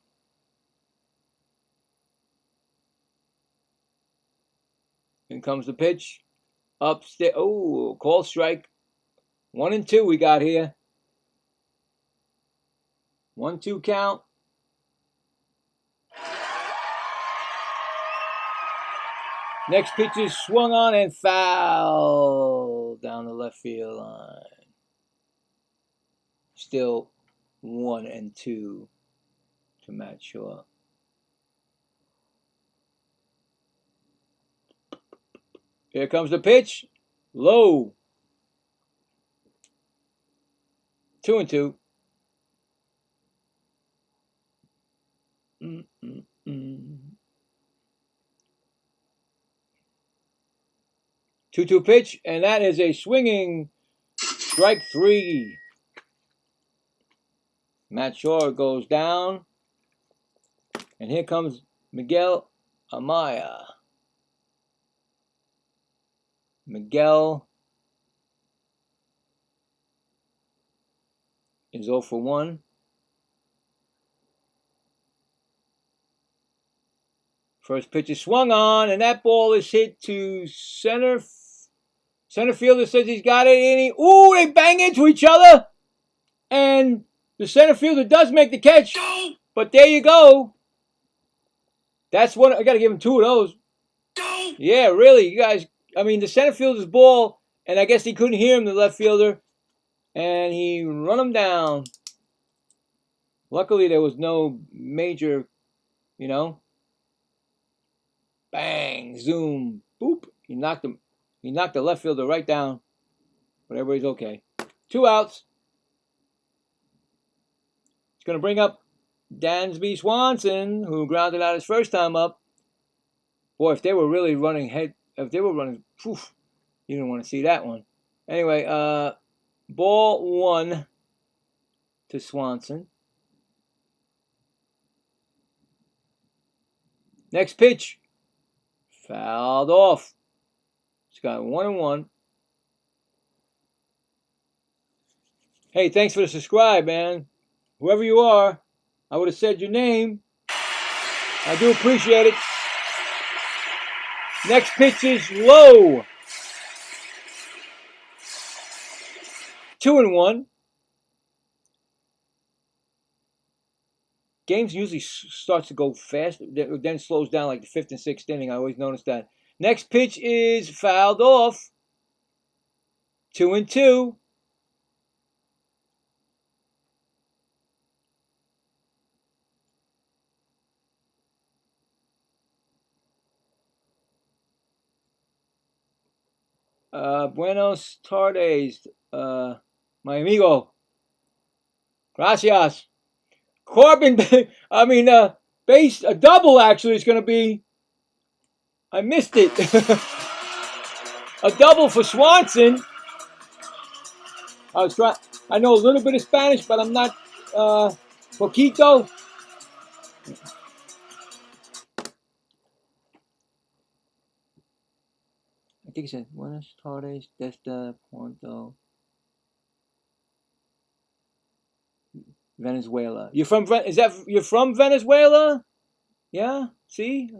In comes the pitch. Upstairs. Oh, call strike. 1-2 we got here. 1-2 count. Next pitch is swung on and foul down the left field line. Still 1-2 to Matt Shaw. Here comes the pitch. Low. 2-2. Two-two pitch, and that is a swinging strike 3. Matt Shaw goes down. And here comes Miguel Amaya. Miguel is 0 for 1. First pitch is swung on, and that ball is hit to center. Center fielder says he's got it, and they bang into each other. And the center fielder does make the catch. But there you go. That's one. I got to give him 2 of those. Yeah, really, you guys. I mean, the center fielder's ball, and I guess he couldn't hear him, the left fielder, and he run him down. Luckily, there was no major, bang, zoom, boop. He knocked him. He knocked the left fielder right down. But everybody's okay. 2 outs. It's going to bring up Dansby Swanson, who grounded out his first time up. Boy, if they were really running you didn't want to see that one. Anyway, ball 1 to Swanson. Next pitch, fouled off. It's got 1-1. Hey, thanks for the subscribe, man. Whoever you are, I would have said your name. I do appreciate it. Next pitch is low. 2-1. Games usually starts to go fast, then slows down like the 5th and 6th inning. I always notice that. Next pitch is fouled off. 2-2. Buenos tardes, my amigo. Gracias. Corbin, base, a double actually is going to be, I missed it. A double for Swanson. I know a little bit of Spanish, but I'm not, poquito. I think he said, Buenos tardes, desde Punto. Venezuela. You're from Venezuela? Yeah. See.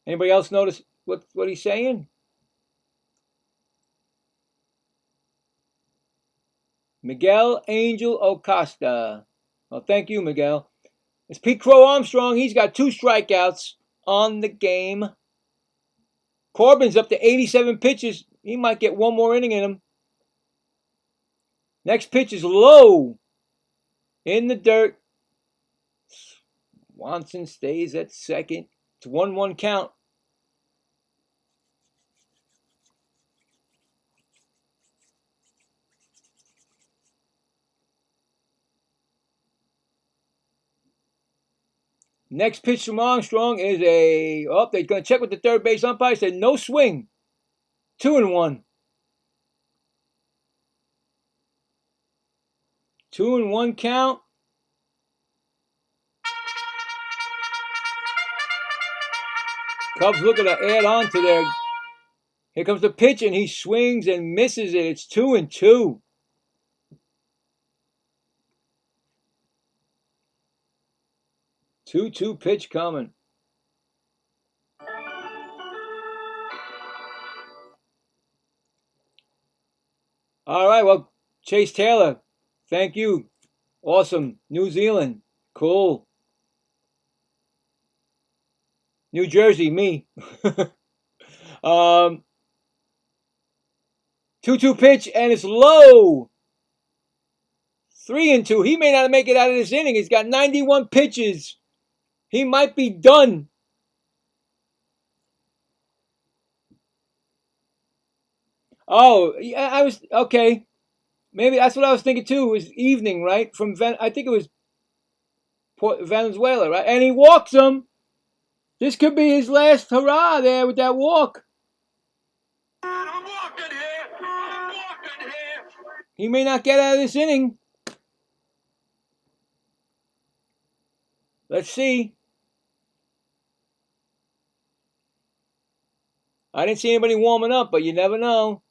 Anybody else notice what he's saying? Miguel Angel Acosta. Well, thank you, Miguel. It's Pete Crow Armstrong. He's got 2 strikeouts on the game. Corbin's up to 87 pitches. He might get 1 more inning in him. Next pitch is low. In the dirt. Swanson stays at second. It's 1-1 count. Next pitch from Armstrong is they're going to check with the third base umpire. Said no swing. 2-1. 2-1 count. Cubs looking to add on to their. Here comes the pitch, and he swings and misses it. It's 2-2. 2-2 pitch coming. All right, well, Chase Taylor, thank you. Awesome. New Zealand. Cool. New Jersey, me. 2-2 pitch, and it's low. 3-2. He may not make it out of this inning. He's got 91 pitches. He might be done. Oh, yeah, I was okay. Maybe that's what I was thinking too. It was evening, right? I think it was Venezuela, right? And he walks him. This could be his last hurrah there with that walk. I'm walking here. He may not get out of this inning. Let's see. I didn't see anybody warming up, but you never know.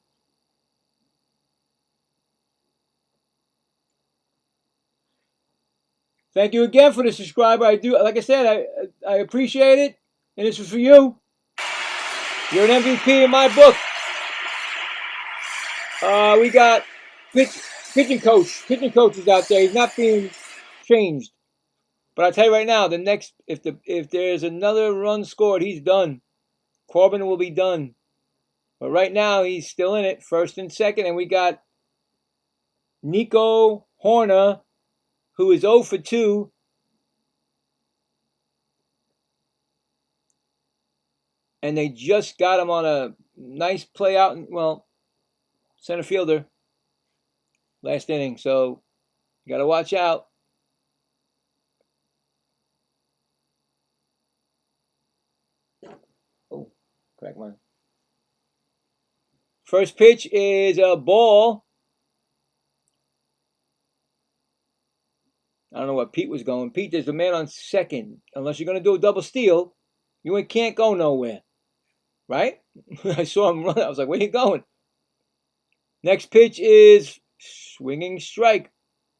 Thank you again for the subscriber. I do, like I said, I appreciate it, and this is for you. You're an MVP in my book. We got pitching coaches out there. He's not being changed, but I tell you right now, the next if there's another run scored, he's done. Corbin will be done, but right now he's still in it, first and second, and we got Nico Horner, who is 0 for 2. And they just got him on a nice play out, well, center fielder last inning. So you got to watch out. Oh, crack mine. First pitch is a ball. I don't know what Pete was going. Pete, there's a man on second. Unless you're going to do a double steal, you can't go nowhere. Right? I saw him run. I was like, where are you going? Next pitch is swinging strike.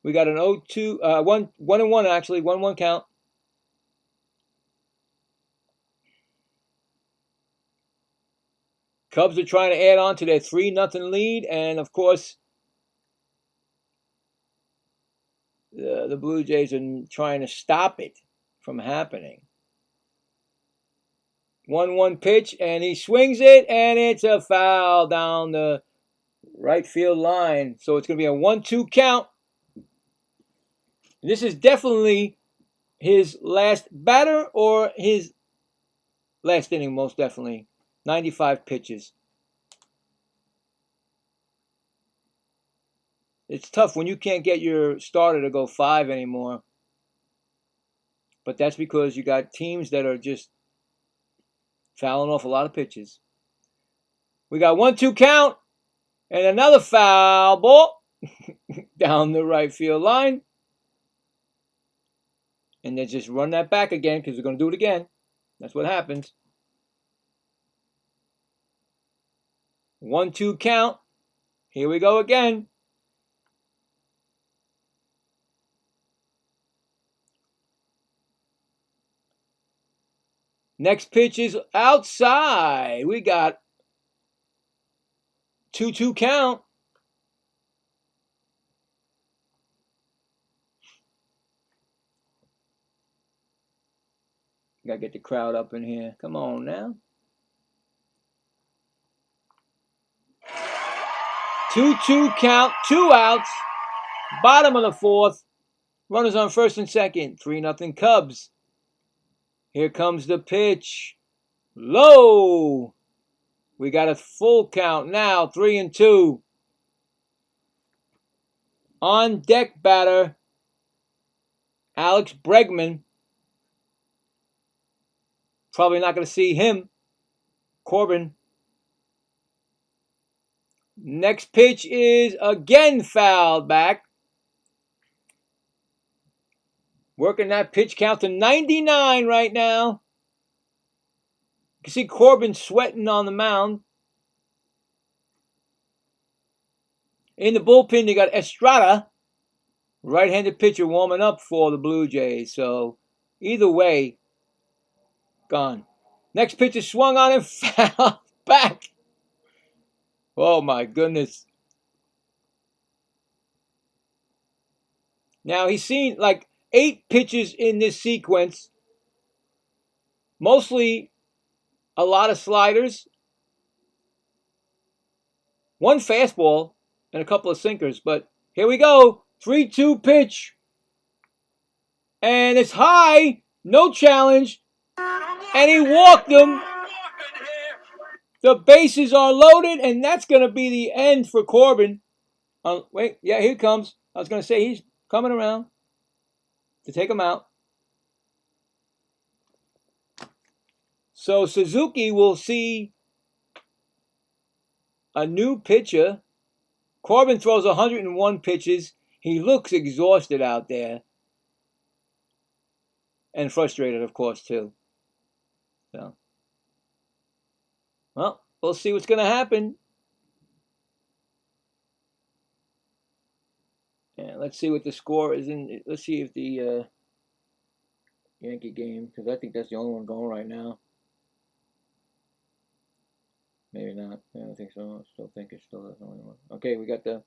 We got an 0-2, 1-1 actually, 1-1 count. Cubs are trying to add on to their 3-0 lead, and of course, the Blue Jays are trying to stop it from happening. 1-1 pitch, and he swings it, and it's a foul down the right field line. So it's going to be a 1-2 count. This is definitely his last batter or his last inning, most definitely. 95 pitches. It's tough when you can't get your starter to go 5 anymore. But that's because you got teams that are just fouling off a lot of pitches. We got 1-2 count and another foul ball down the right field line. And they just run that back again because they're going to do it again. That's what happens. 1-2 count. Here we go again. Next pitch is outside. We got 2-2 count. Gotta get the crowd up in here. Come on now. 2-2 count, 2 outs. Bottom of the 4th. Runners on first and second. 3-0 Cubs. Here comes the pitch. Low. We got a full count now. 3-2. On deck batter, Alex Bregman. Probably not going to see him. Corbin. Next pitch is again fouled back. Working that pitch count to 99 right now. You can see Corbin sweating on the mound. In the bullpen, you got Estrada, right-handed pitcher, warming up for the Blue Jays. So either way, gone. Next pitch is swung on and fouled back. Oh my goodness. Now he's seen like 8 pitches in this sequence. Mostly a lot of sliders. 1 fastball and a couple of sinkers. But here we go. 3-2 pitch. And it's high. No challenge. And he walked him. The bases are loaded, and that's going to be the end for Corbin. Wait, yeah, here he comes. I was going to say he's coming around to take him out. So Suzuki will see a new pitcher. Corbin throws 101 pitches. He looks exhausted out there. and frustrated, of course, too. So, well, we'll see what's going to happen. And let's see what the score is in. Let's see if the Yankee game, because I think that's the only one going right now. Maybe not. I don't think so. I still think it's still the only one. Okay, we got the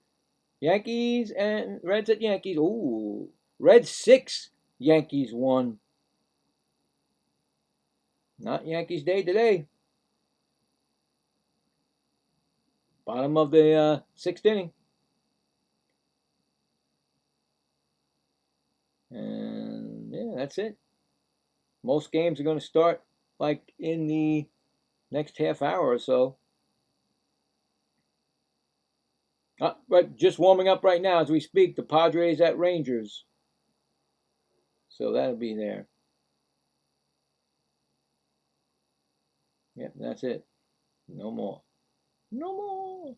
Yankees and Reds at Yankees. Ooh, Reds 6, Yankees 1. Not Yankees Day today. Bottom of the 6th inning. And yeah, that's it. Most games are going to start like in the next half hour or so. Right, just warming up right now as we speak. The Padres at Rangers. So that'll be there. Yep, that's it. No more. No more.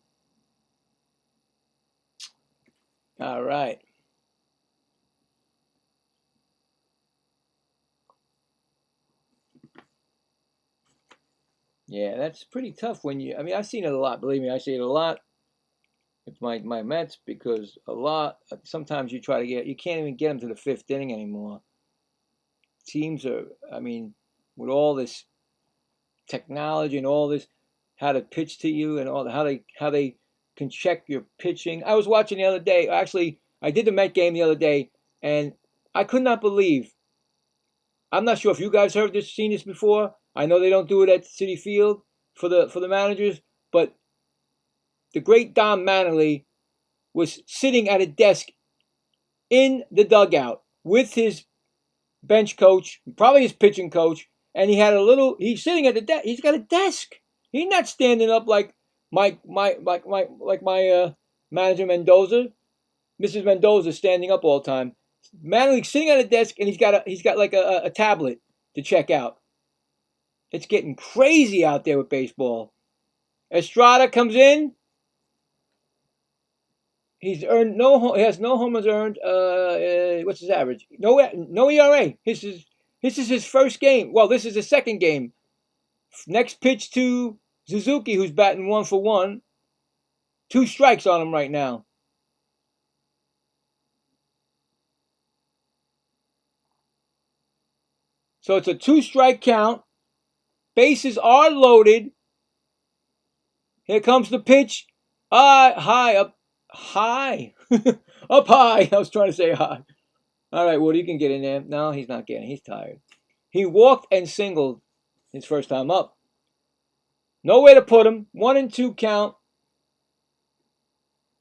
All right. Yeah, that's pretty tough when you. I mean, I've seen it a lot. Believe me, I see it a lot. It's my Mets because a lot. Sometimes you try to you can't even get them to the 5th inning anymore. Teams are. I mean, with all this technology and all this, how to pitch to you and all how they can check your pitching. I was watching the other day. Actually, I did the Met game the other day, and I could not believe. I'm not sure if you guys seen this before. I know they don't do it at Citi Field for the managers, but the great Don Mattingly was sitting at a desk in the dugout with his bench coach, probably his pitching coach, and he's sitting at the desk. He's got a desk. He's not standing up like my manager Mendoza. Mrs. Mendoza standing up all the time. Mattingly's sitting at a desk and he's got like a tablet to check out. It's getting crazy out there with baseball. Estrada comes in. He has no homers earned. What's his average? No ERA. This is his first game. Well, this is his second game. Next pitch to Suzuki, who's batting 1 for 1. 2 strikes on him right now. So it's a 2-strike count. Bases are loaded. Here comes the pitch. Up high. Up high. I was trying to say high. All right, Woody, you can get in there. No, he's not getting. He's tired. He walked and singled his first time up. Nowhere to put him. 1-2 count.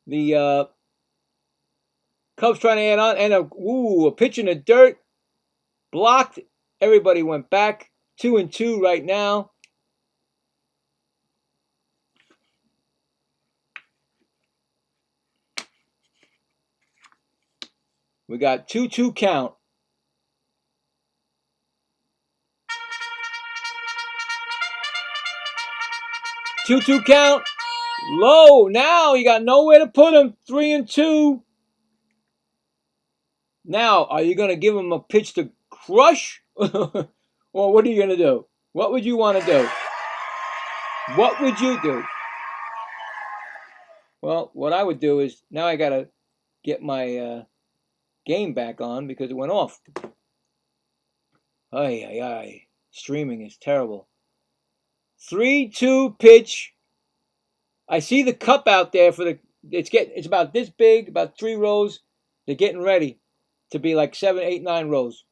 The Cubs trying to add on, and a pitch in the dirt. Blocked. Everybody went back. 2-2 right now. We got 2-2 count. Two count. Low. Now you got nowhere to put him. 3-2. Now, are you going to give him a pitch to crush? Or what are you going to do? What would you want to do? What would you do? Well, what I would do is, now I got to get my game back on because it went off. Ay. Streaming is terrible. 3-2 pitch. I see the cup out there it's about this big, about 3 rows. They're getting ready to be like 7, 8, 9 rows.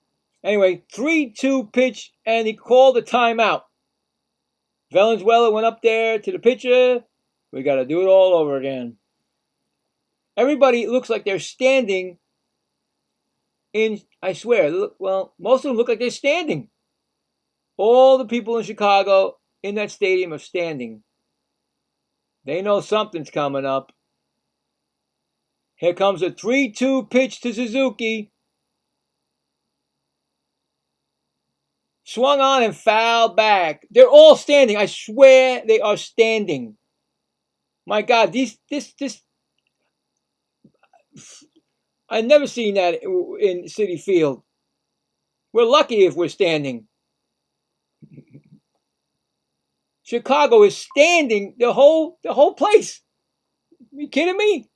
Anyway, 3-2 pitch, and he called a timeout. Valenzuela went up there to the pitcher. We got to do it all over again. Everybody looks like they're standing I swear, most of them look like they're standing. All the people in Chicago in that stadium are standing. They know something's coming up. Here comes a 3-2 pitch to Suzuki. Swung on and fouled back. They're all standing. I swear they are standing. My God, this I've never seen that in Citi Field. We're lucky if we're standing. Chicago is standing the whole place. Are you kidding me?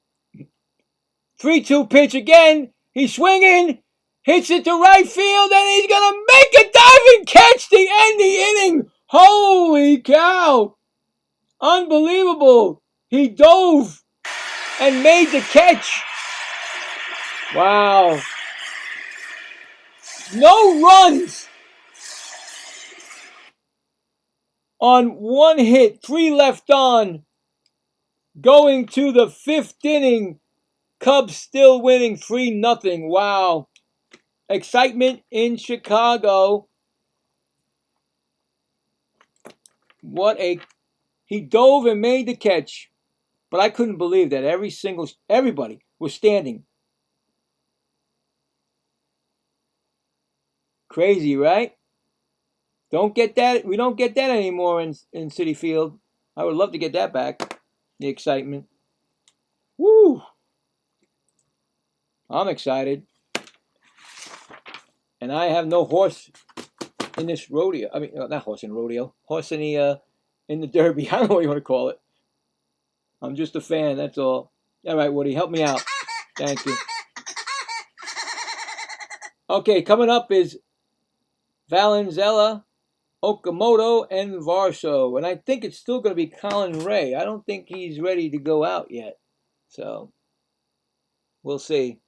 3-2 pitch again. He's swinging. Hits it to right field, and he's going to make a diving catch to end the inning. Holy cow. Unbelievable. He dove and made the catch. Wow. No runs on one hit. 3 left on. Going to the 5th inning. Cubs still winning 3-0. Wow. Excitement in Chicago. He dove and made the catch. But I couldn't believe that everybody was standing. Crazy, right? Don't get that. We don't get that anymore in Citi Field. I would love to get that back. The excitement. Woo! I'm excited. And I have no horse in this rodeo. I mean, not horse in rodeo. Horse in the derby. I don't know what you want to call it. I'm just a fan, that's all. All right, Woody, help me out. Thank you. Okay, coming up is Valenzuela, Okamoto, and Varso. And I think it's still going to be Colin Ray. I don't think he's ready to go out yet. So, we'll see.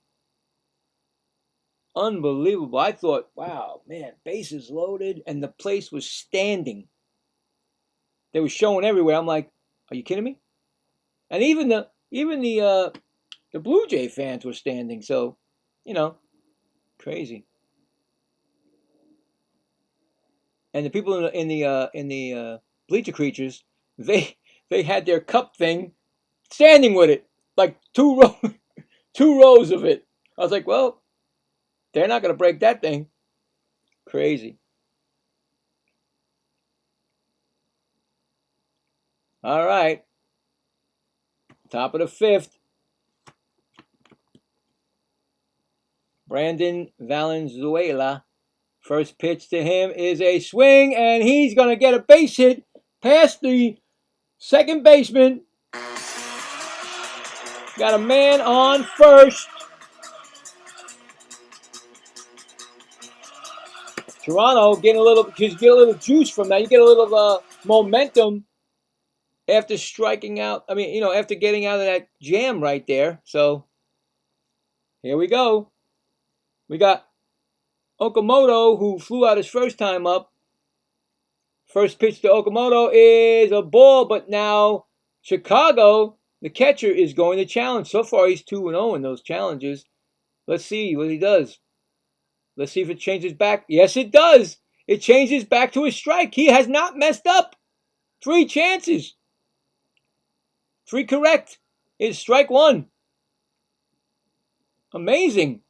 Unbelievable. I thought, wow, man, bases loaded, and the place was standing. They were showing everywhere. I'm like, are you kidding me? And even the Blue Jay fans were standing. So, crazy. And the people in the bleacher creatures, they had their cup thing standing with it, like two rows of it. I was like, well, they're not going to break that thing. Crazy. All right. Top of the 5th. Brandon Valenzuela. First pitch to him is a swing, and he's going to get a base hit past the second baseman. Got a man on first. Toronto getting a little juice from that. You get a little momentum after striking out. I mean, after getting out of that jam right there. So here we go. We got Okamoto, who flew out his first time up. First pitch to Okamoto is a ball, but now Chicago, the catcher, is going to challenge. So far, he's 2-0 in those challenges. Let's see what he does. Let's see if it changes back. Yes, it does. It changes back to a strike. He has not messed up. 3 chances. 3 correct. It's strike 1. Amazing.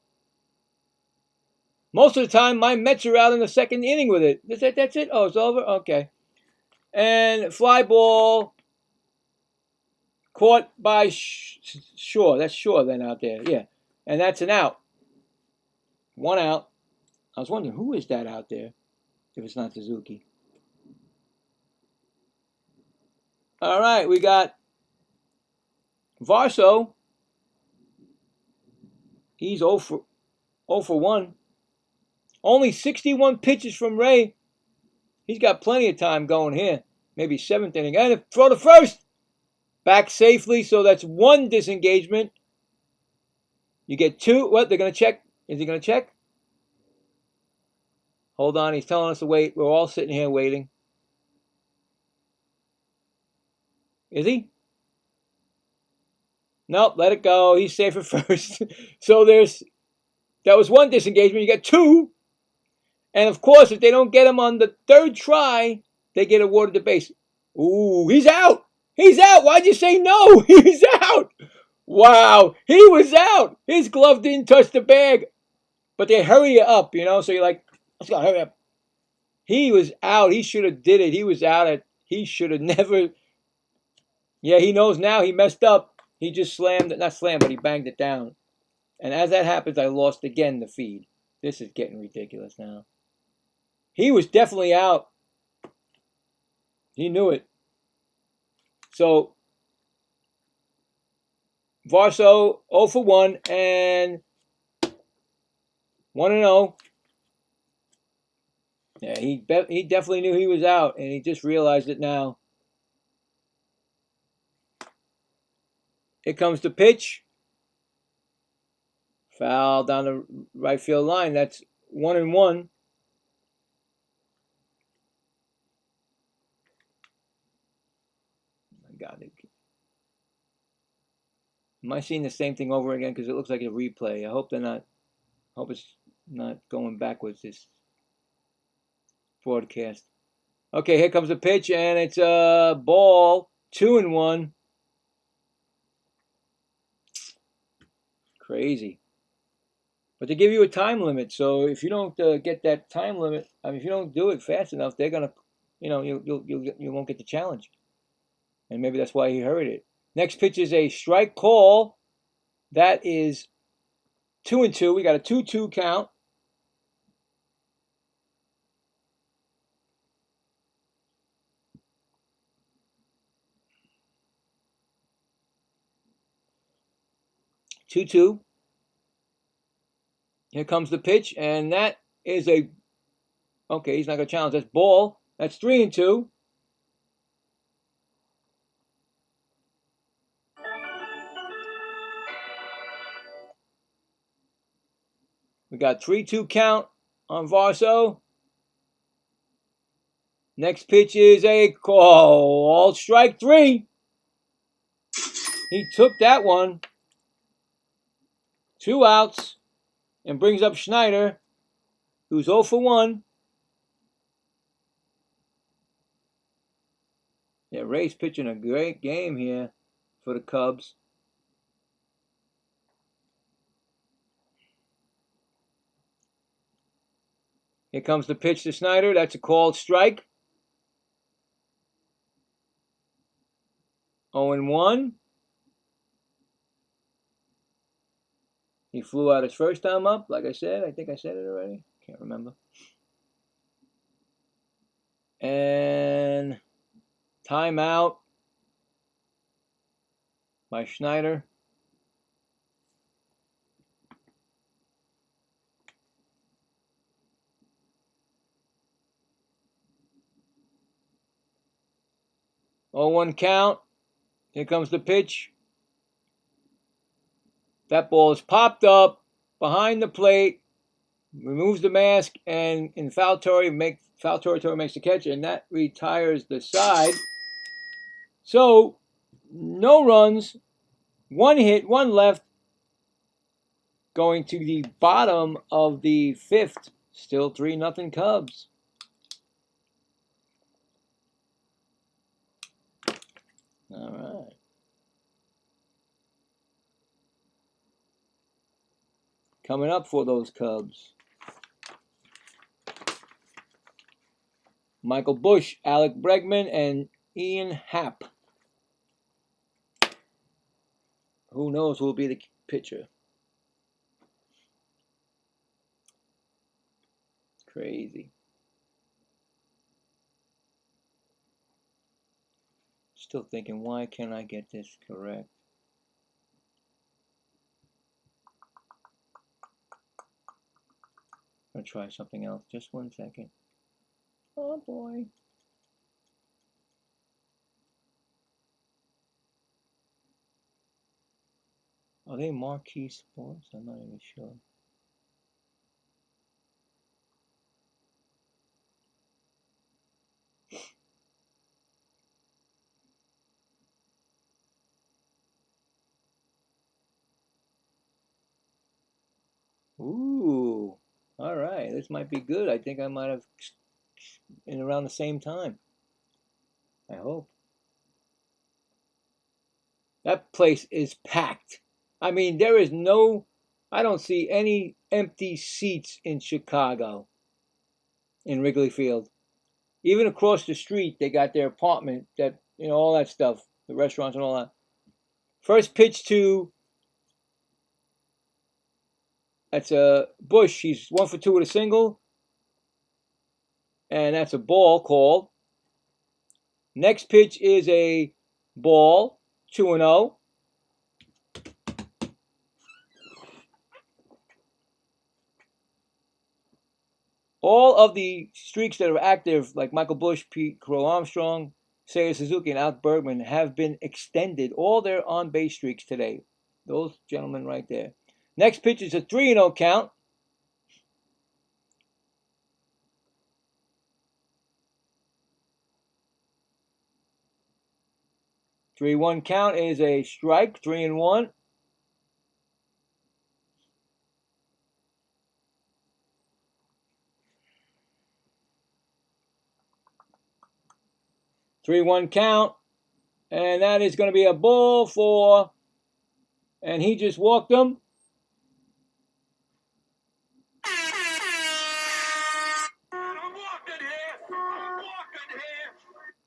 Most of the time, my Mets are out in the 2nd inning with it. That's it? Oh, it's over? Okay. And fly ball caught by Shaw. That's Shaw then out there. Yeah. And that's an out. 1 out. I was wondering, who is that out there if it's not Suzuki? All right, we got Varso. He's 0 for 1. Only 61 pitches from Ray. He's got plenty of time going here. Maybe 7th inning. And throw to first. Back safely, so that's 1 disengagement. You get 2. What? They're going to check. Is he going to check? Hold on. He's telling us to wait. We're all sitting here waiting. Is he? Nope. Let it go. He's safe at first. So that was 1 disengagement. You got 2. And of course, if they don't get him on the 3rd try, they get awarded the base. Ooh, he's out. He's out. Why'd you say no? He's out. Wow. He was out. His glove didn't touch the bag. But they hurry you up, so you're like, let's go, hurry up. He was out. He should have did it. He was out. He should have never. Yeah, he knows now he messed up. He just not slammed, but he banged it down. And as that happens, I lost again the feed. This is getting ridiculous now. He was definitely out. He knew it. So, Varso 0 for 1 and 1-0. Yeah, he definitely knew he was out, and he just realized it now. Here comes the pitch. Foul down the right field line. That's 1-1. God, am I seeing the same thing over again? Because it looks like a replay. I hope they're not. Hope it's not going backwards. This broadcast. Okay, here comes the pitch, and it's a ball. 2-1. Crazy. But they give you a time limit, so if you don't get that time limit, I mean, if you don't do it fast enough, they're gonna, you won't get the challenge. And maybe that's why he hurried it. Next pitch is a strike call. That is 2-2. We got a 2-2 count. Two. Here comes the pitch, and that is a. Okay, he's not gonna challenge. That's ball. That's 3-2. We got 3-2 count on Varso. Next pitch is a call. Strike 3. He took that one. 2 outs and brings up Schneider, who's 0 for 1. Yeah, Ray's pitching a great game here for the Cubs. Here comes the pitch to Snyder. That's a called strike. 0-1. He flew out his first time up, like I said. I think I said it already. Can't remember. And timeout by Schneider. Oh, 1 count. Here comes the pitch. That ball is popped up behind the plate, removes the mask, and in foul territory makes the catch, and that retires the side. So, no runs, 1 hit, 1 left, going to the bottom of the 5th. Still 3-0 Cubs. All right. Coming up for those Cubs: Michael Bush, Alec Bregman, and Ian Happ. Who knows who will be the pitcher? Crazy. Still thinking, why can't I get this correct? I'm going to try something else. Just 1 second. Oh, boy. Are they Marquee Sports? I'm not even sure. Ooh. All right. This might be good. I think I might have in around the same time. I hope. That place is packed. I mean, there is I don't see any empty seats in Chicago, in Wrigley Field. Even across the street, they got their apartment, all that stuff, the restaurants and all that. First pitch to That's a Bush. He's 1 for 2 with a single. And that's a ball called. Next pitch is a ball, 2-0. All of the streaks that are active, like Michael Bush, Pete Crow Armstrong, Seiya Suzuki, and Alec Bergman, have been extended. All their on-base streaks today. Those gentlemen right there. Next pitch is a 3-0 count. Three-one count is a strike, 3-1. Three-one count, and that is going to be a ball for, and he just walked him.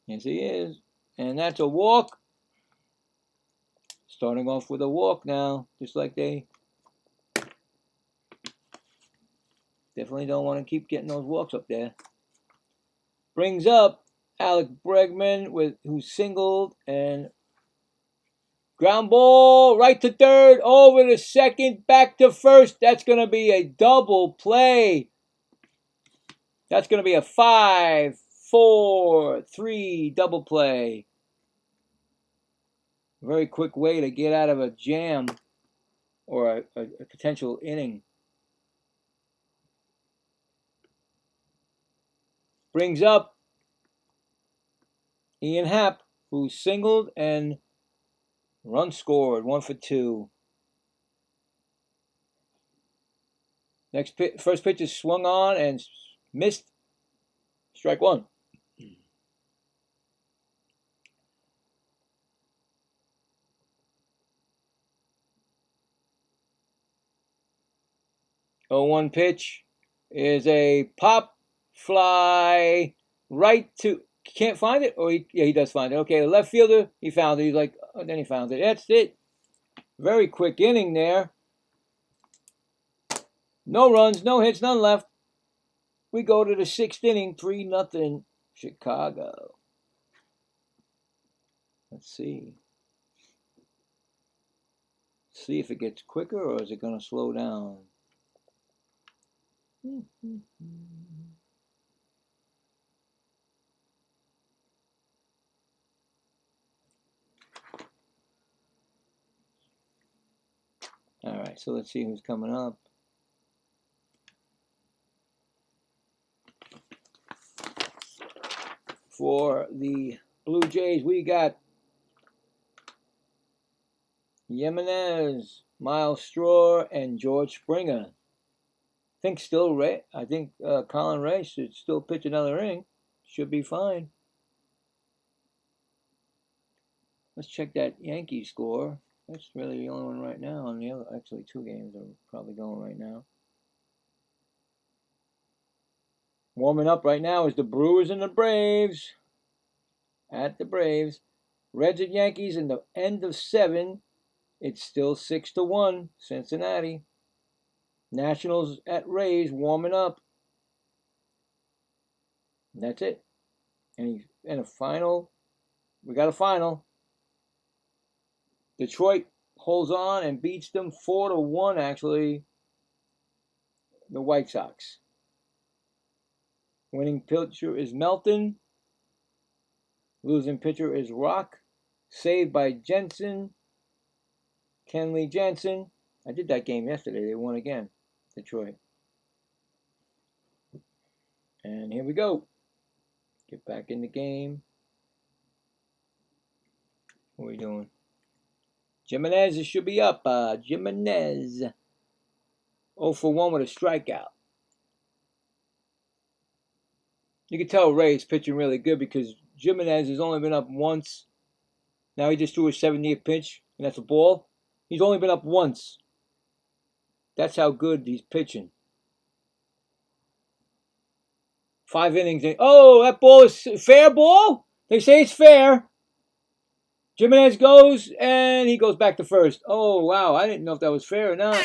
Yes, he is, and that's a walk. Starting off with a walk now, just like they definitely don't want to keep getting those walks up there. Brings up Alec Bregman, who singled, and ground ball right to third, over to second, back to first. That's going to be a double play. That's going to be a 5-4-3 double play. Very quick way to get out of a jam or a potential inning. Brings up Ian Happ, who singled and run scored, 1 for 2. First pitch is swung on and missed. Strike one. Oh, 1 pitch is a pop fly right to, can't find it? Oh, he does find it. Okay, the left fielder, he found it. He's like, oh, then he found it. That's it. Very quick inning there. No runs, no hits, none left. We go to the 6th inning, 3-0 Chicago. Let's see. See if it gets quicker or is it going to slow down? All right, so let's see who's coming up. For the Blue Jays, we got Jimenez, Miles Straw, and George Springer. I think Colin Ray should still pitch another inning. Should be fine. Let's check that Yankee score. That's really the only one right now. And the other, actually, 2 games are probably going right now. Warming up right now is the Brewers and the Braves. At the Braves. Reds at Yankees in the end of 7. It's still 6-1, Cincinnati. Nationals at Rays, warming up. And that's it. And a final. We got a final. Detroit holds on and beats them 4-1, actually. The White Sox. Winning pitcher is Melton. Losing pitcher is Rock. Saved by Jensen. Kenley Jensen. I did that game yesterday. They won again. Detroit. And here we go. Get back in the game. What are we doing? Jimenez should be up. Jimenez. 0 for 1 with a strikeout. You can tell Ray's pitching really good because Jimenez has only been up once. Now he just threw a 70th pitch, and that's a ball. He's only been up once. That's how good he's pitching. 5 innings. Oh, that ball is fair ball? They say it's fair. Jimenez goes, and he goes back to first. Oh, wow. I didn't know if that was fair or not.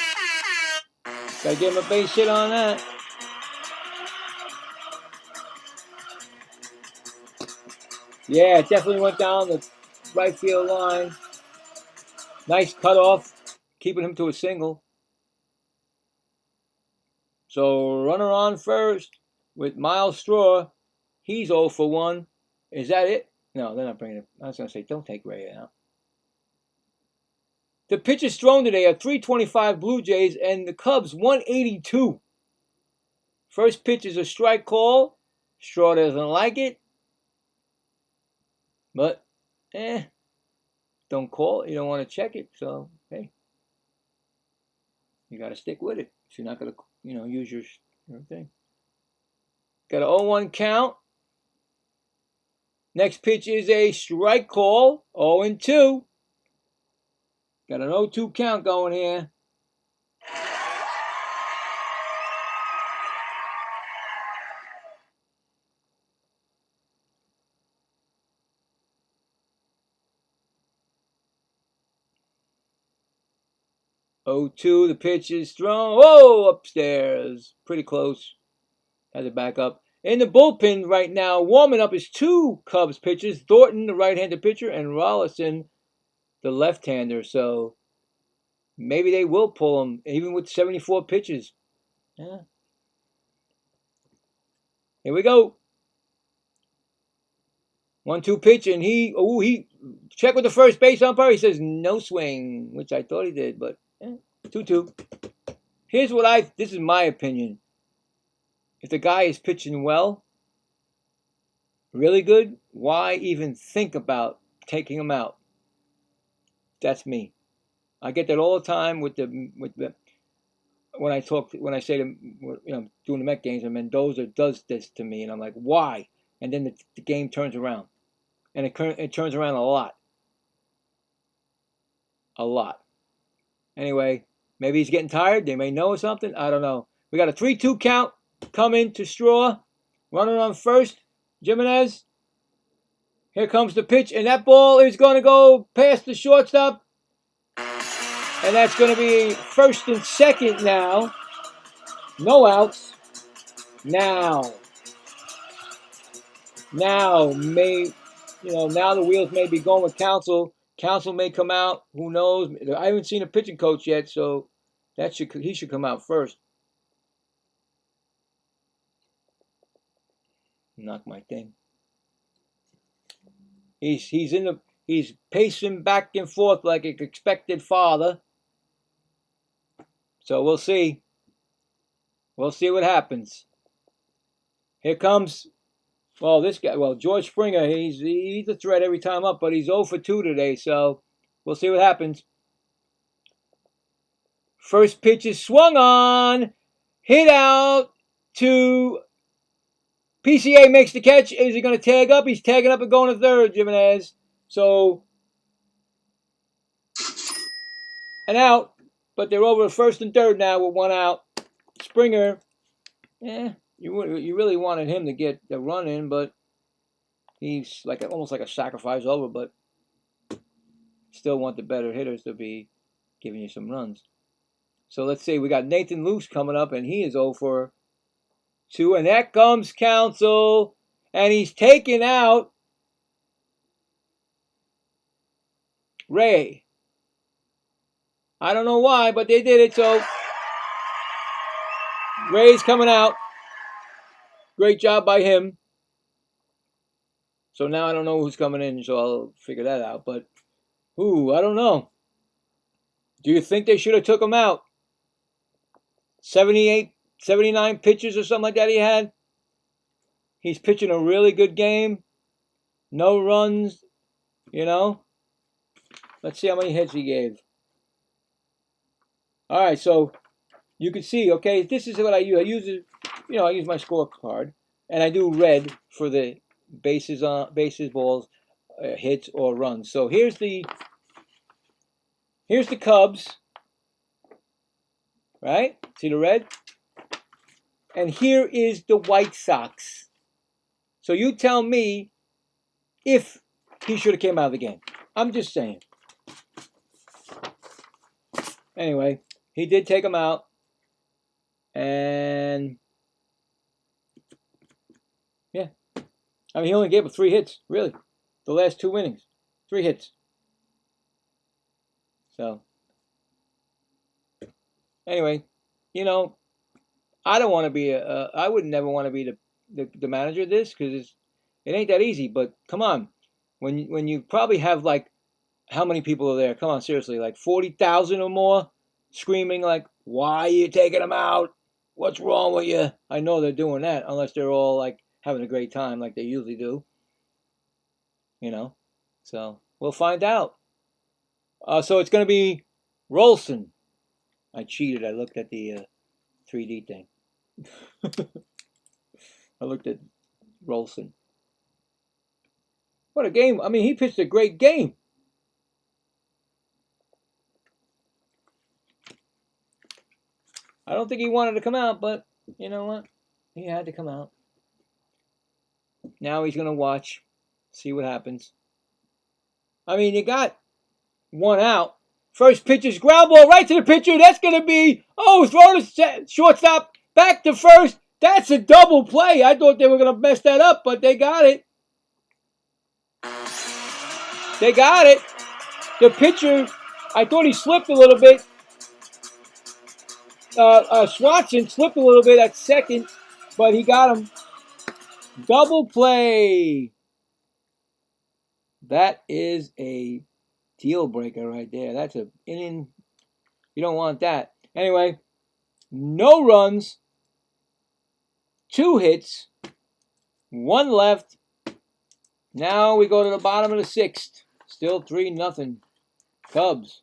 Gotta give him a base hit on that. Yeah, it definitely went down the right field line. Nice cutoff, keeping him to a single. So runner on first with Miles Straw. He's 0 for 1. Is that it? No, they're not bringing it. I was going to say, don't take Ray out. The pitches thrown today are 325 Blue Jays and the Cubs 182. First pitch is a strike call. Straw doesn't like it. But, don't call it. You don't want to check it. So, hey, you got to stick with it. So you're not going to, use your thing. Got an 0-1 count. Next pitch is a strike call. 0-2. Got an 0-2 count going here. The pitch is thrown. Whoa, upstairs. Pretty close. Has it back up. In the bullpen right now, warming up is 2 Cubs pitchers. Thornton, the right-handed pitcher, and Rollison, the left-hander. So maybe they will pull him, even with 74 pitches. Yeah. Here we go. 1-2 pitch, and he checked with the first base umpire. He says no swing, which I thought he did, but 2-2. Here's this is my opinion. If the guy is pitching well, really good, why even think about taking him out? That's me. I get that all the time with the when I say to doing the Met games, and Mendoza does this to me, and I'm like, why? And then the game turns around, and it turns around a lot. Anyway, maybe he's getting tired. They may know something. I don't know. We got a 3-2 count coming to Straw. Runner on first. Jimenez. Here comes the pitch, and that ball is going to go past the shortstop. And that's going to be first and second now. No outs. Now the wheels may be going with Counsell. Counsell may come out. Who knows? I haven't seen a pitching coach yet, so he should come out first. Knock my thing. He's pacing back and forth like an expected father. So we'll see. We'll see what happens. Here comes this guy. Well, George Springer, he's a threat every time up, but he's 0 for 2 today, so we'll see what happens. First pitch is swung on. Hit out to PCA, makes the catch. Is he going to tag up? He's tagging up and going to third, Jimenez. So, an out, but they're over to first and third now with 1 out. Springer, you really wanted him to get the run in, but he's almost like a sacrifice over, but still want the better hitters to be giving you some runs. So let's see, we got Nathan Luce coming up, and he is 0 for 2, and that comes Counsell, and he's taken out Ray. I don't know why, but they did it, so Ray's coming out. Great job by him. So now I don't know who's coming in, so I'll figure that out. But, I don't know. Do you think they should have took him out? 78, 79 pitches or something like that he had. He's pitching a really good game. No runs, Let's see how many hits he gave. All right, so you can see, okay, this is what I use. I use my scorecard, and I do red for the bases, balls, hits, or runs. So here's the Cubs, right? See the red? And here is the White Sox. So you tell me if he should have came out of the game. I'm just saying. Anyway, he did take him out. And yeah, I mean, he only gave up 3 hits, really. The last 2 innings, 3 hits. So anyway, you know, I don't want to be I would never want to be the manager of this because it ain't that easy. But come on, when you probably have like how many people are there? Come on, seriously, like 40,000 or more, screaming like, "Why are you taking them out? What's wrong with you?" I know they're doing that unless they're all like having a great time like they usually do, you know. So we'll find out. So it's going to be Rolson. I cheated. I looked at the 3D thing. I looked at Rolson. What a game. I mean, he pitched a great game. I don't think he wanted to come out, but you know what? He had to come out. Now he's going to watch, see what happens. I mean, you got 1 out. First pitch is ground ball right to the pitcher. That's going to be, throw to shortstop, back to first. That's a double play. I thought they were going to mess that up, but they got it. They got it. The pitcher, I thought he slipped a little bit. Swanson slipped a little bit at second, but he got him. Double play. That is a deal breaker right there. That's a inning. You don't want that. Anyway, no runs, 2 hits, 1 left. Now we go to the bottom of the 6th. Still 3-0. Cubs.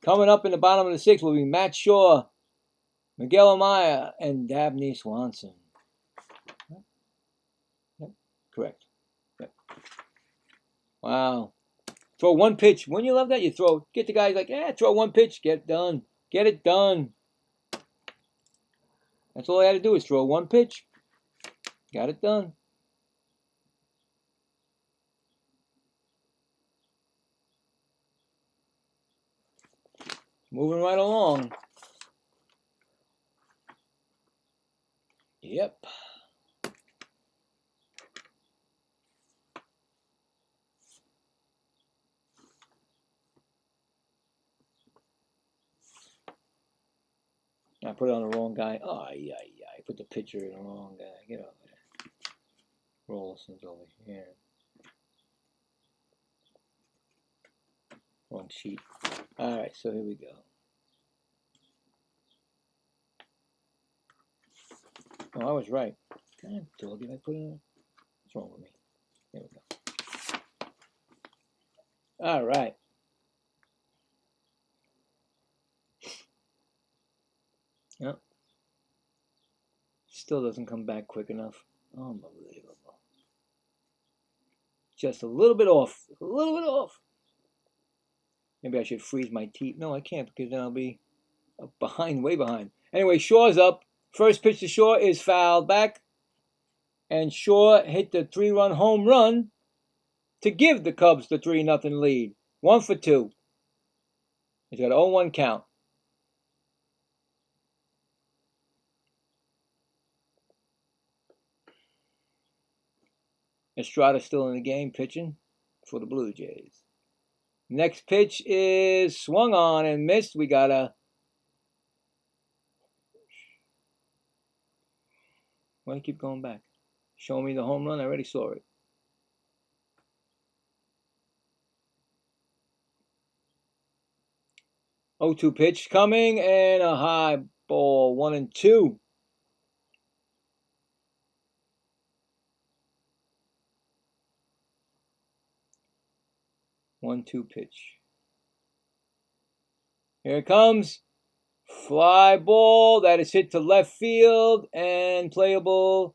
Coming up in the bottom of the 6th will be Matt Shaw, Miguel Amaya, and Dabney Swanson. Yep. Correct. Yep. Wow. Throw 1 pitch. When you love that, you get the guys like, throw 1 pitch, get it done. Get it done. That's all I had to do is throw 1 pitch. Got it done. Moving right along. Yep. I put it on the wrong guy. Oh, yeah. I put the pitcher in the wrong guy. Get over there. Rolson's over here. Wrong sheet. All right, so here we go. Oh, I was right. God, dog, did I put it in? What's wrong with me? There we go. All right. Yep. Still doesn't come back quick enough. Unbelievable. Just a little bit off. A little bit off. Maybe I should freeze my teeth. No, I can't because then I'll be behind, way behind. Anyway, Shaw's up. First pitch to Shaw is fouled back. And Shaw hit the 3-run home run to give the Cubs the 3-0 lead. 1 for 2. He's got an 0-1 count. Estrada's still in the game pitching for the Blue Jays. Next pitch is swung on and missed. We got a... Why do you keep going back? Show me the home run. I already saw it. Oh, 2 pitch coming and a high ball. 1-2. 1-2 pitch. Here it comes. Fly ball. That is hit to left field and playable.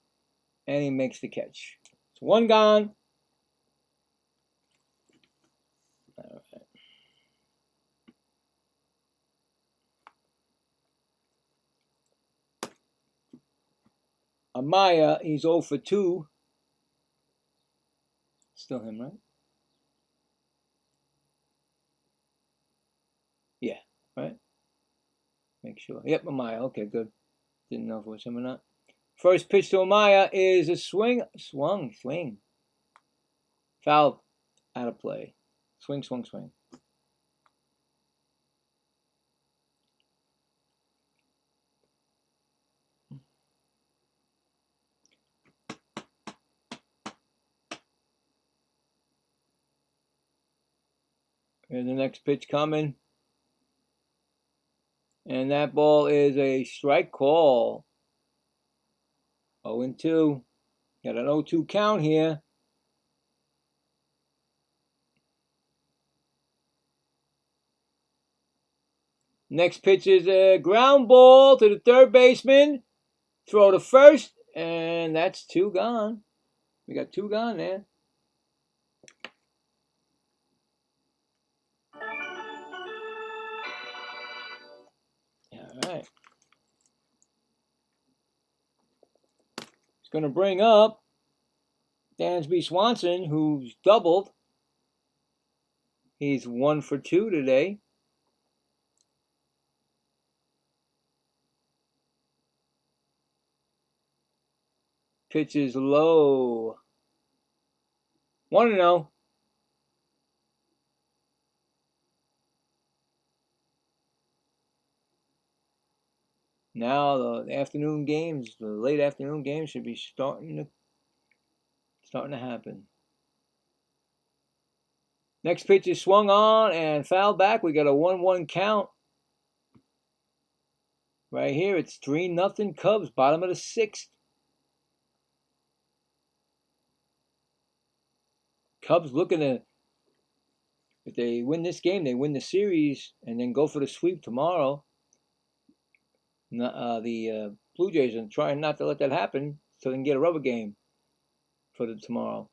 And he makes the catch. It's 1 gone. All right. Amaya, he's 0 for 2. Still him, right? Yeah, right? Make sure. Yep, Amaya. Okay, good. Didn't know if it was him or not. First pitch to Amaya is a swing. Swing. Foul, out of play. Swing. Here's the next pitch coming. And that ball is a strike call. 0-2. Got an 0-2 count here. Next pitch is a ground ball to the third baseman. Throw to first, and that's 2 gone. We got 2 gone there. All right. It's going to bring up Dansby Swanson, who's doubled. He's 1 for 2 today. Pitch is low. 1-0. Now the afternoon games, the late afternoon games, should be starting to happen. Next pitch is swung on and fouled back. We got a 1-1 count. Right here, it's 3-0 Cubs, bottom of the 6th. Cubs looking to, if they win this game, they win the series and then go for the sweep tomorrow. The Blue Jays are trying not to let that happen so they can get a rubber game for tomorrow.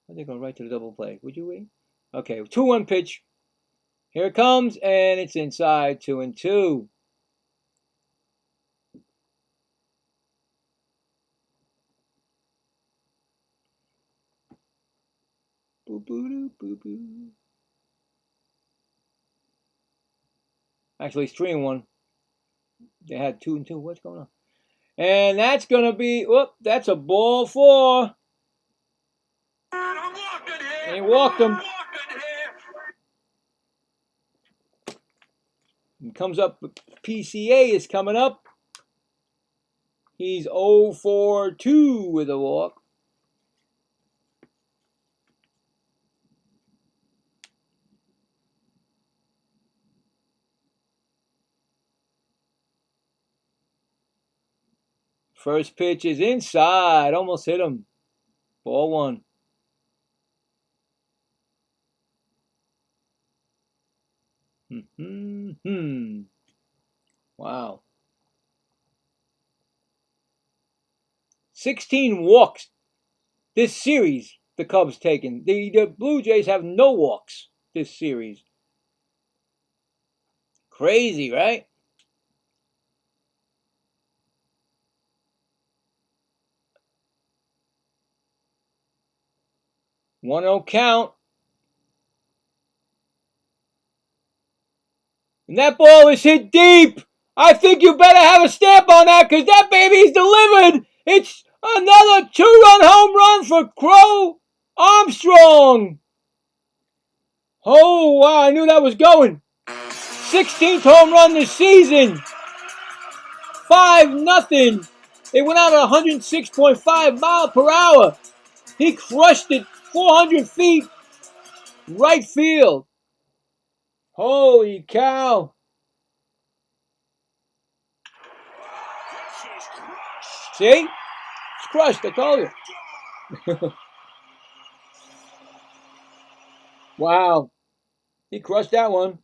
I think I'll right to the double play. Would you wait? Okay, 2-1 pitch. Here it comes, and it's inside. 2-2. Boo. Actually, it's 3-1. They had 2-2. What's going on? And that's going to be, whoop, that's a ball 4. And he walked him. And comes up, PCA is coming up. He's 0 for 2 with a walk. First pitch is inside. Almost hit him. Ball 1. Wow. 16 walks this series the Cubs taken. The Blue Jays have no walks this series. Crazy, right? One 0 count. And that ball is hit deep. I think you better have a stamp on that because that baby's delivered. It's another 2-run home run for Crow Armstrong. Oh, wow, I knew that was going. 16th home run this season. 5-0. It went out at 106.5 miles per hour. He crushed it 400 feet right field. Holy cow. See? It's crushed, I told you. Wow. He crushed that one.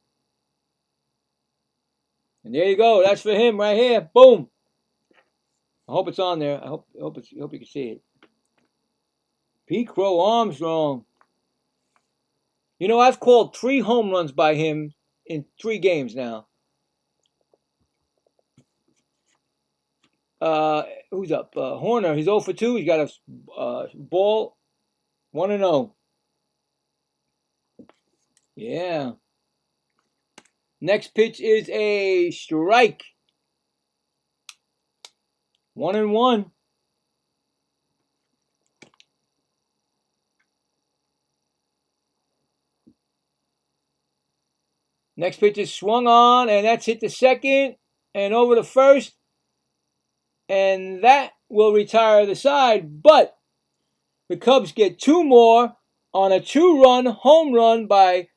And there you go. That's for him right here. Boom. I hope it's on there. I hope you can see it. Pete Crow Armstrong. You know, I've called 3 home runs by him in 3 games now. Who's up? Horner. He's 0 for 2. He's got a ball. 1-0. Yeah. Next pitch is a strike. 1-1. Next pitch is swung on, and that's hit to second and over to first. And that will retire the side. But the Cubs get 2 more on a 2-run home run by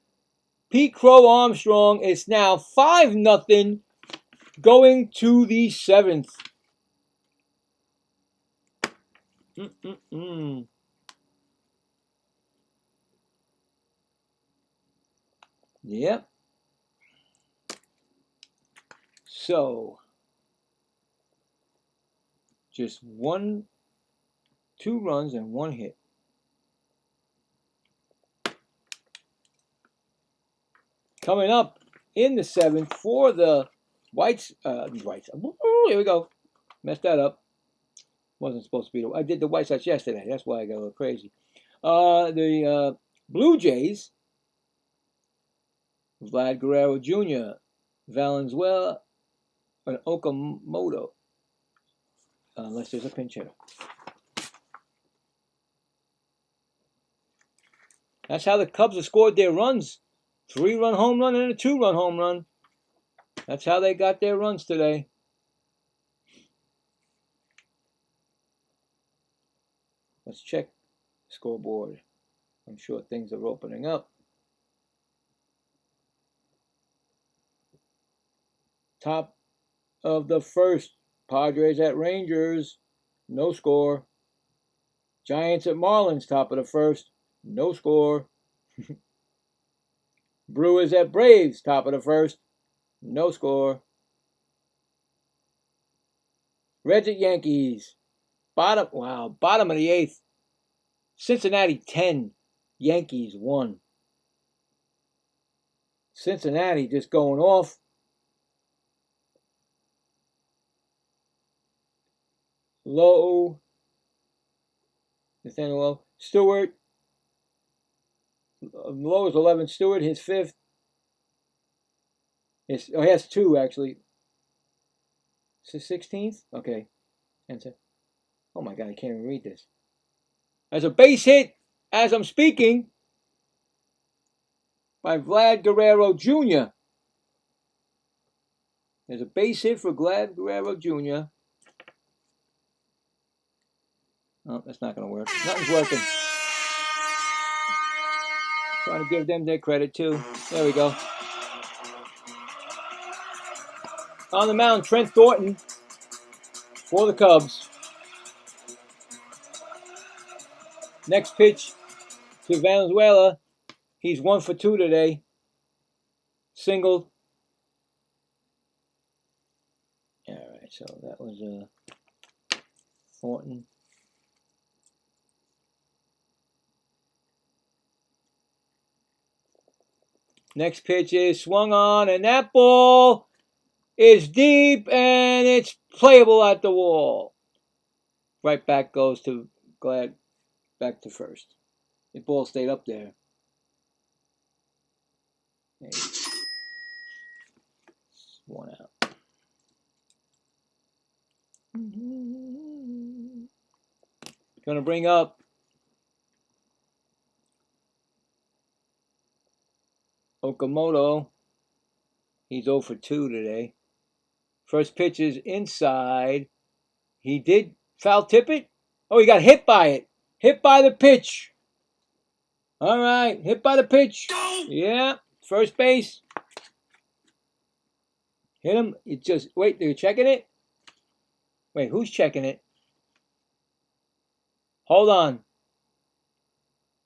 Pete Crow Armstrong. It's now 5-0 going to the 7th. Yep. So, just 2 runs and 1 hit. Coming up in the 7th for the Whites. Here we go. Messed that up. Wasn't supposed to be. I did the White Sox yesterday. That's why I got a little crazy. The Blue Jays. Vlad Guerrero Jr., Valenzuela, and Okamoto. Unless there's a pinch hitter. That's how the Cubs have scored their runs. 3-run home run and a 2-run home run. That's how they got their runs today. Let's check scoreboard. I'm sure things are opening up. Top of the first, Padres at Rangers, no score. Giants at Marlins, top of the first, no score. Brewers at Braves, top of the first, no score. Reds at Yankees, bottom of the 8th. Cincinnati 10, Yankees 1. Cincinnati just going off. Low, Nathaniel Lowe. Stewart, Lowe is 11. Stewart, his 5th. He has 2 actually. It's his 16th? Okay. Oh my God, I can't even read this. There's a base hit as I'm speaking by Vlad Guerrero Jr. There's a base hit for Vlad Guerrero Jr. Oh, that's not going to work. Nothing's working. Trying to give them their credit too. There we go. On the mound, Trent Thornton for the Cubs. Next pitch to Valenzuela. He's 1 for 2 today. Single. All right, so that was Thornton. Next pitch is swung on, and that ball is deep, and it's playable at the wall. Right back goes to Glad, back to first. The ball stayed up there. Maybe. 1 out. Going to bring up Okamoto. He's 0 for 2 today. First pitch is inside. He did foul tip it. Oh, he got hit by it. Hit by the pitch. All right, hit by the pitch. Yeah, first base. Hit him. It just, wait, they're checking it? Wait, who's checking it? Hold on.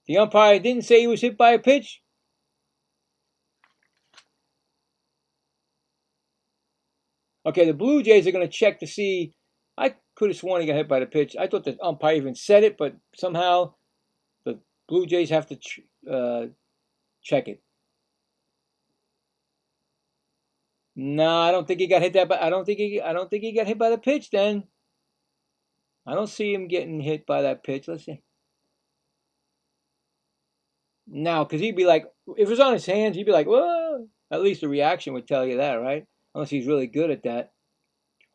The umpire didn't say he was hit by a pitch? Okay, the Blue Jays are going to check to see. I could have sworn he got hit by the pitch. I thought the umpire even said it, but somehow the Blue Jays have to check it. No, I don't think he got hit that. But I don't think he got hit by the pitch. Then I don't see him getting hit by that pitch. Let's see. No, because he'd be like, if it was on his hands, he'd be like, whoa. At least the reaction would tell you that, right? Unless he's really good at that,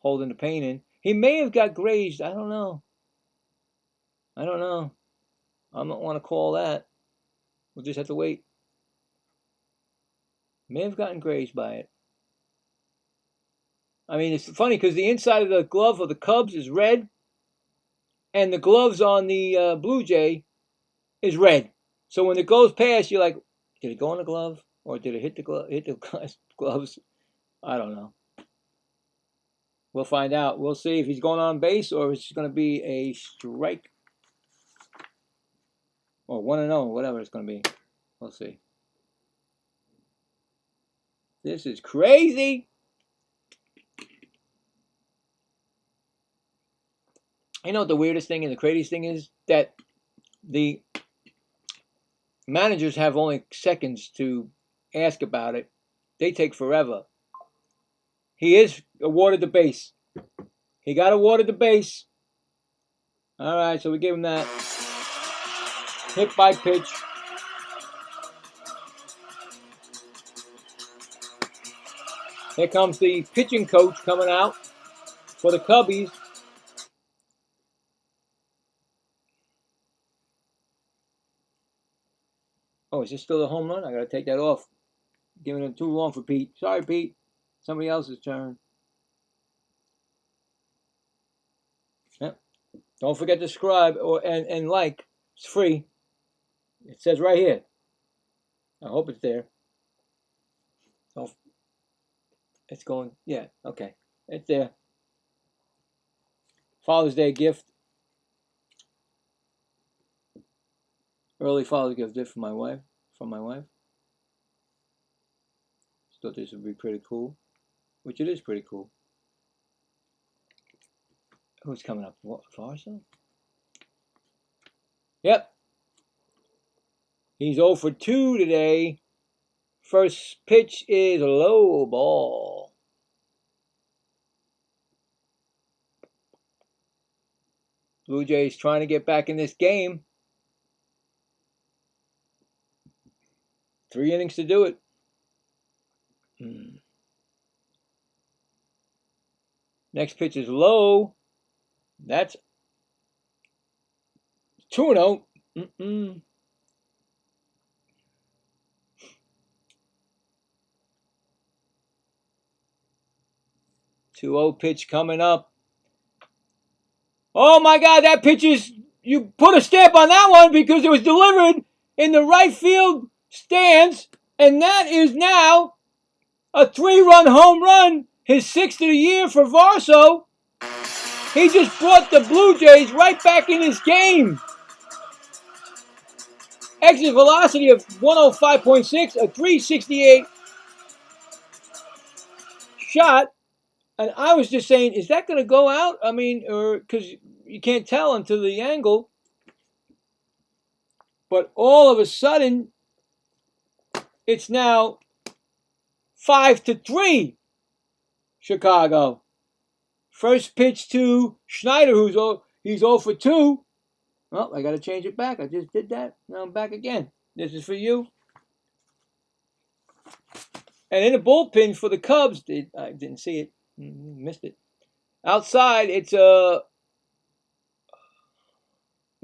holding the paint in. He may have got grazed. I don't know. I don't know. I don't want to call that. We'll just have to wait. May have gotten grazed by it. I mean, it's funny because the inside of the glove of the Cubs is red, and the gloves on the Blue Jay is red. So when it goes past, you're like, did it go on the glove, or did it hit the gloves? I don't know. We'll find out. We'll see if he's going on base or it's going to be a strike. Or 1-0, whatever it's going to be. We'll see. This is crazy. You know what the weirdest thing and the craziest thing is? That the managers have only seconds to ask about it. They take forever. He is awarded the base. He got awarded the base. All right, so we give him that. Hit by pitch. Here comes the pitching coach coming out for the Cubbies. Oh, is this still a home run? I got to take that off. Giving it too long for Pete. Sorry, Pete. Somebody else's turn. Yep. Don't forget to subscribe and like. It's free. It says right here. I hope it's there. Oh, it's going. Yeah, okay. It's there. Father's Day gift. Early Father's Day gift from my wife. Thought this would be pretty cool. Which it is pretty cool. Who's coming up? What, Varso? Yep. He's 0 for 2 today. First pitch is a low ball. Blue Jays trying to get back in this game. 3 innings to do it. Next pitch is low. That's 2-0. 2-0 pitch coming up. Oh my God, that pitch is, you put a stamp on that one because it was delivered in the right field stands, and that is now a 3-run home run, his 6th of the year for Varso. He just brought the Blue Jays right back in this game. Exit velocity of 105.6, a 368 shot. And I was just saying, is that going to go out? I mean, or because you can't tell until the angle. But all of a sudden, it's now 5-3, Chicago. First pitch to Schneider, he's 0 for 2. Well, I got to change it back. I just did that. Now I'm back again. This is for you. And in the bullpen for the Cubs, I didn't see it. Missed it. Outside, it's a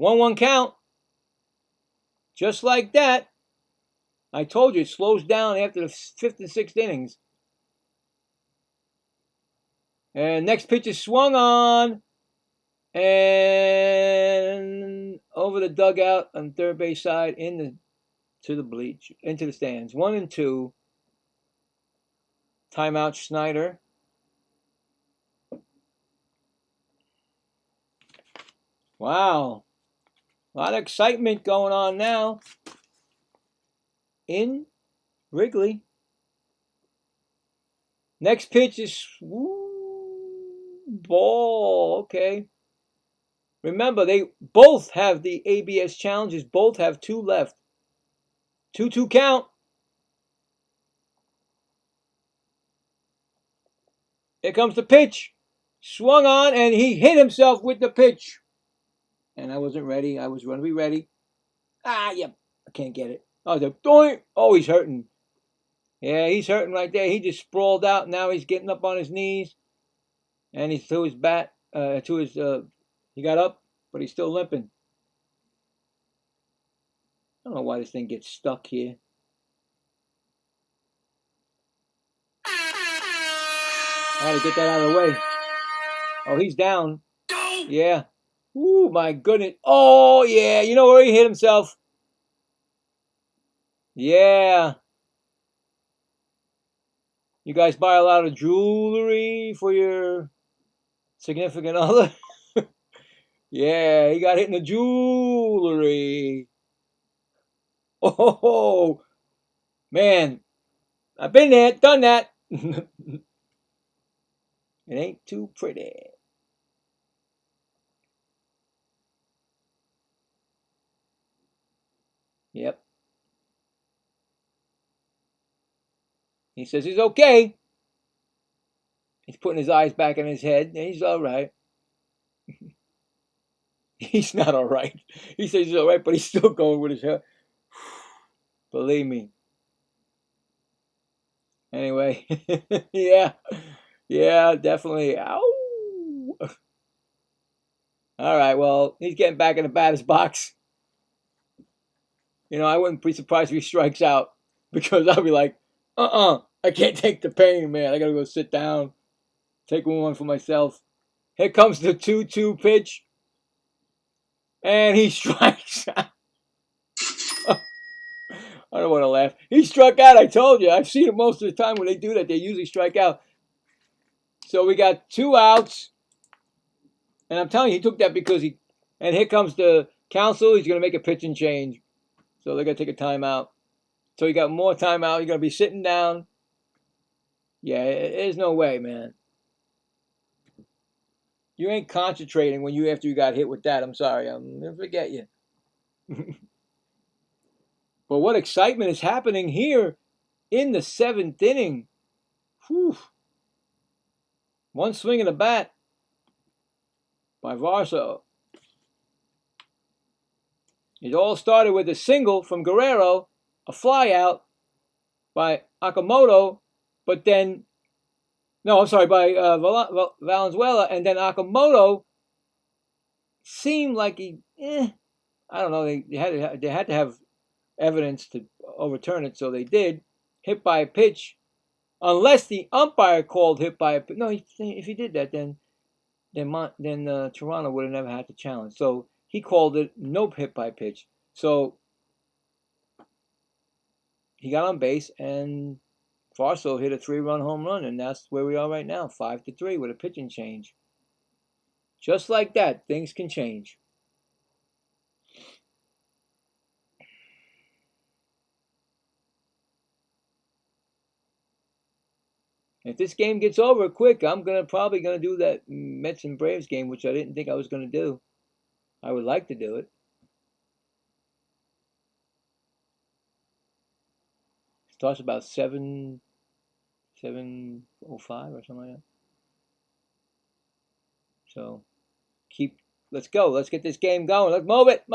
1-1 count. Just like that. I told you it slows down after the 5th and 6th innings. And next pitch is swung on. And over the dugout on third base side into the bleach, into the stands. 1-2. Timeout Schneider. Wow. A lot of excitement going on now in Wrigley. Next pitch is ball. Okay. Remember, they both have the ABS challenges. Both have 2 left. 2-2 count. Here comes the pitch. Swung on, and he hit himself with the pitch. And I wasn't ready. I was going to be ready. Yep. I can't get it. Oh, he's hurting. Yeah, he's hurting right there. He just sprawled out. Now he's getting up on his knees, and he's to his bat. He got up, but he's still limping. I don't know why this thing gets stuck here. I had to get that out of the way. Oh, he's down. Yeah. Ooh, my goodness. Oh, yeah. You know where he hit himself? Yeah. You guys buy a lot of jewelry for your significant other? Yeah, he got hit in the jewelry. Oh, man. I've been there, done that. It ain't too pretty. Yep. He says he's okay. He's putting his eyes back in his head, and he's all right. He's not all right. He says he's all right, but he's still going with his hair. Believe me. Anyway, yeah, yeah, definitely. Ow. All right, well, he's getting back in the batter's box. I wouldn't be surprised if he strikes out because I'll be like, I can't take the pain, man. I gotta go sit down, take one for myself. Here comes the 2-2 pitch, and he strikes out. I don't want to laugh. He struck out, I told you. I've seen it most of the time when they do that. They usually strike out. So we got 2 outs. And I'm telling you, he took that because and here comes the counsel. He's going to make a pitching change. So they're going to take a timeout. So you got more timeout. You're going to be sitting down. Yeah, there's no way, man. You ain't concentrating after you got hit with that. I'm sorry. I'm going to forget you. But what excitement is happening here in the 7th inning. Whew. One swing of the bat by Varso. It all started with a single from Guerrero, a fly out by Akamoto, but then, no, I'm sorry, by Valenzuela, and then Akamoto seemed like I don't know, they had to have evidence to overturn it, so they did. Hit by a pitch, unless the umpire called hit by a pitch. No, if he did that, then Toronto would have never had to challenge. So he called it no hit by pitch. So he got on base, and Farso hit a 3-run home run, and that's where we are right now, 5-3 with a pitching change. Just like that, things can change. If this game gets over quick, I'm probably gonna do that Mets and Braves game, which I didn't think I was gonna do. I would like to do it. It starts about 7:05 or something like that. So let's go. Let's get this game going. Let's move it.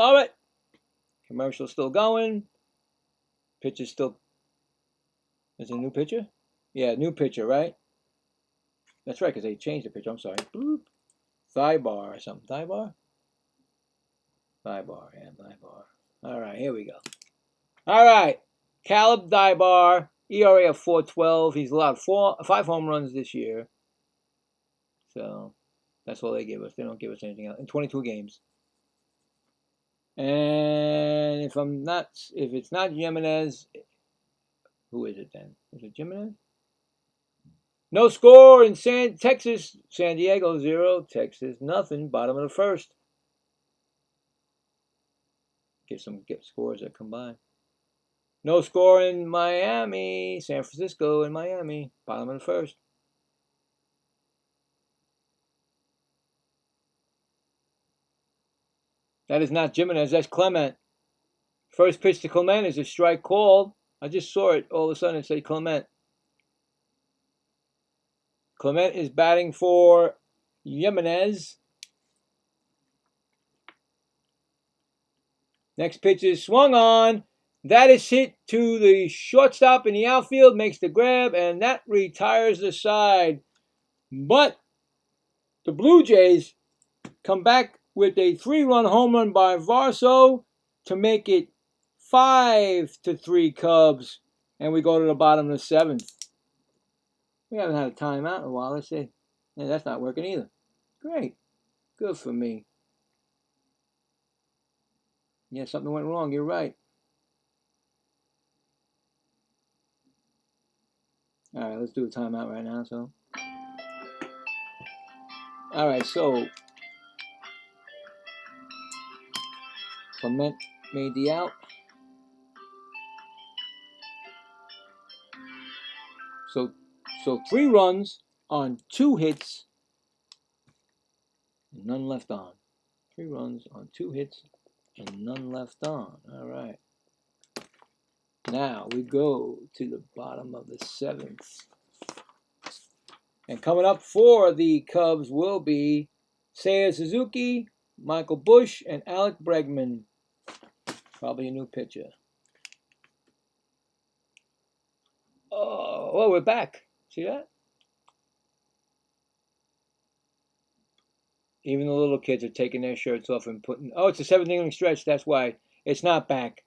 Commercial's still going. Pitcher's still. Is it a new pitcher? Yeah, new pitcher, right? That's right, because they changed the pitcher. I'm sorry. Boop. Thigh bar or something. Thigh bar? Thigh bar. Yeah, thigh bar. All right, here we go. All right. Caleb Daibar, ERA of 4.12. He's allowed 5 home runs this year. So that's all they give us. They don't give us anything else in 22 games. And if it's not Jimenez, who is it then? Is it Jimenez? No score in Texas. San Diego 0. Texas nothing. Bottom of the first. Get scores that come by. No score in Miami. San Francisco and Miami. Bottom of the first. That is not Jimenez. That's Clement. First pitch to Clement is a strike called. I just saw it. All of a sudden it said Clement. Clement is batting for Jimenez. Next pitch is swung on. That is hit to the shortstop in the outfield, makes the grab, and that retires the side. But the Blue Jays come back with a 3-run home run by Varso to make it 5-3 Cubs, and we go to the bottom of the 7th. We haven't had a timeout in a while. Let's see. Yeah, that's not working either. Great. Good for me. Yeah, something went wrong. You're right. All right, let's do a timeout right now. So, all right, so Clement made the out. So 3 runs on 2 hits, and none left on. 3 runs on 2 hits, and none left on. All right. Now we go to the bottom of the 7th. And coming up for the Cubs will be Seiya Suzuki, Michael Busch, and Alec Bregman. Probably a new pitcher. Oh, well, we're back. See that? Even the little kids are taking their shirts off and putting... Oh, it's a 7th inning stretch. That's why. It's not back.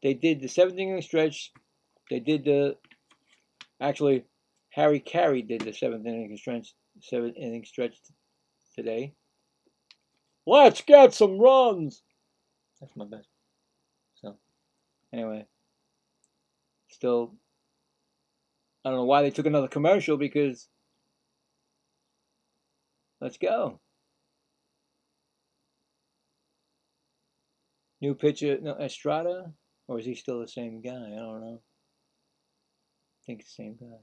They did the 7th inning stretch. They did the... Actually, Harry Carey did the 7th inning stretch today. Let's get some runs. That's my best. So, anyway. Still, I don't know why they took another commercial because... Let's go. New pitcher, no, Estrada? Or is he still the same guy? I don't know. I think it's the same guy.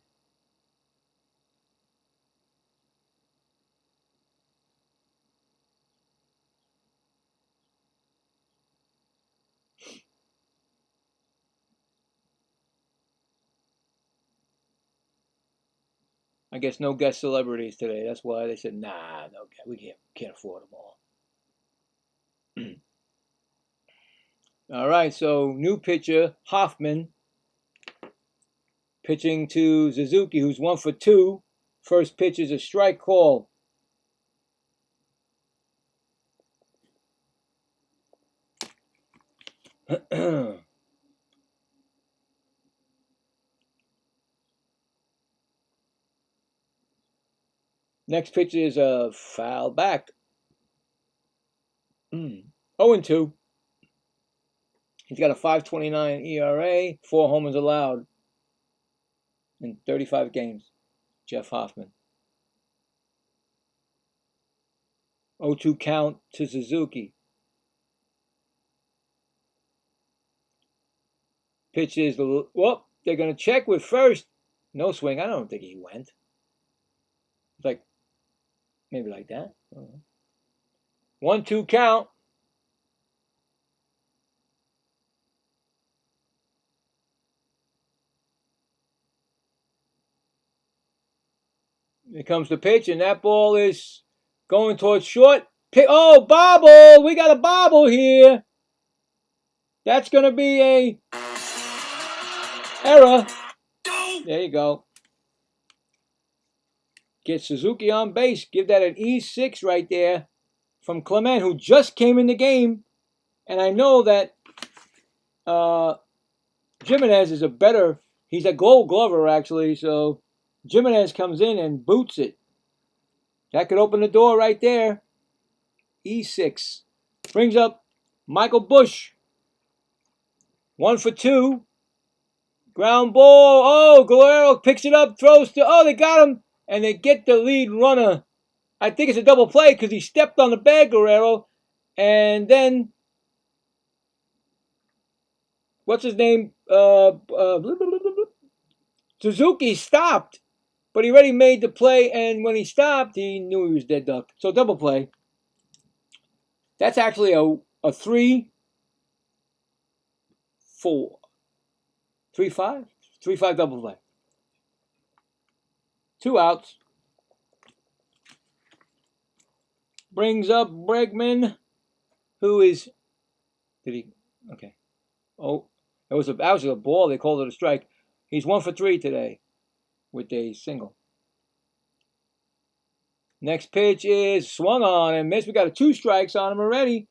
I guess no guest celebrities today. That's why they said, nah, no, we can't afford them all. All right, so new pitcher, Hoffman, pitching to Suzuki, who's 1 for 2. First pitch is a strike call. Next pitch is a foul back. 0-2. He's got a 5.29 ERA, 4 homers allowed in 35 games. Jeff Hoffman. 0-2 count to Suzuki. Pitch is the... Well, they're going to check with first. No swing. I don't think he went. It's like... Maybe like that. 1-2 count. Here comes the pitch, and that ball is going towards short. Oh, bobble! We got a bobble here. That's going to be a error. There you go. Get Suzuki on base. Give that an E6 right there from Clement, who just came in the game. And I know that Jimenez is a better... He's a gold glover, actually, so... Jimenez comes in and boots it. That could open the door right there. E6. Brings up Michael Busch. 1 for 2. Ground ball. Oh, Guerrero picks it up, throws to... Oh, they got him. And they get the lead runner. I think it's a double play because he stepped on the bag, Guerrero. And then... What's his name? Suzuki stopped. But he already made the play, and when he stopped, he knew he was dead duck. So double play. That's actually a 3-4. 3-5? 3-5 double play. 2 outs. Brings up Bregman, who is... Did he... Okay. Oh, That was a ball. They called it a strike. He's 1 for 3 today with a single. Next pitch is swung on and missed. We got 2 strikes on him already.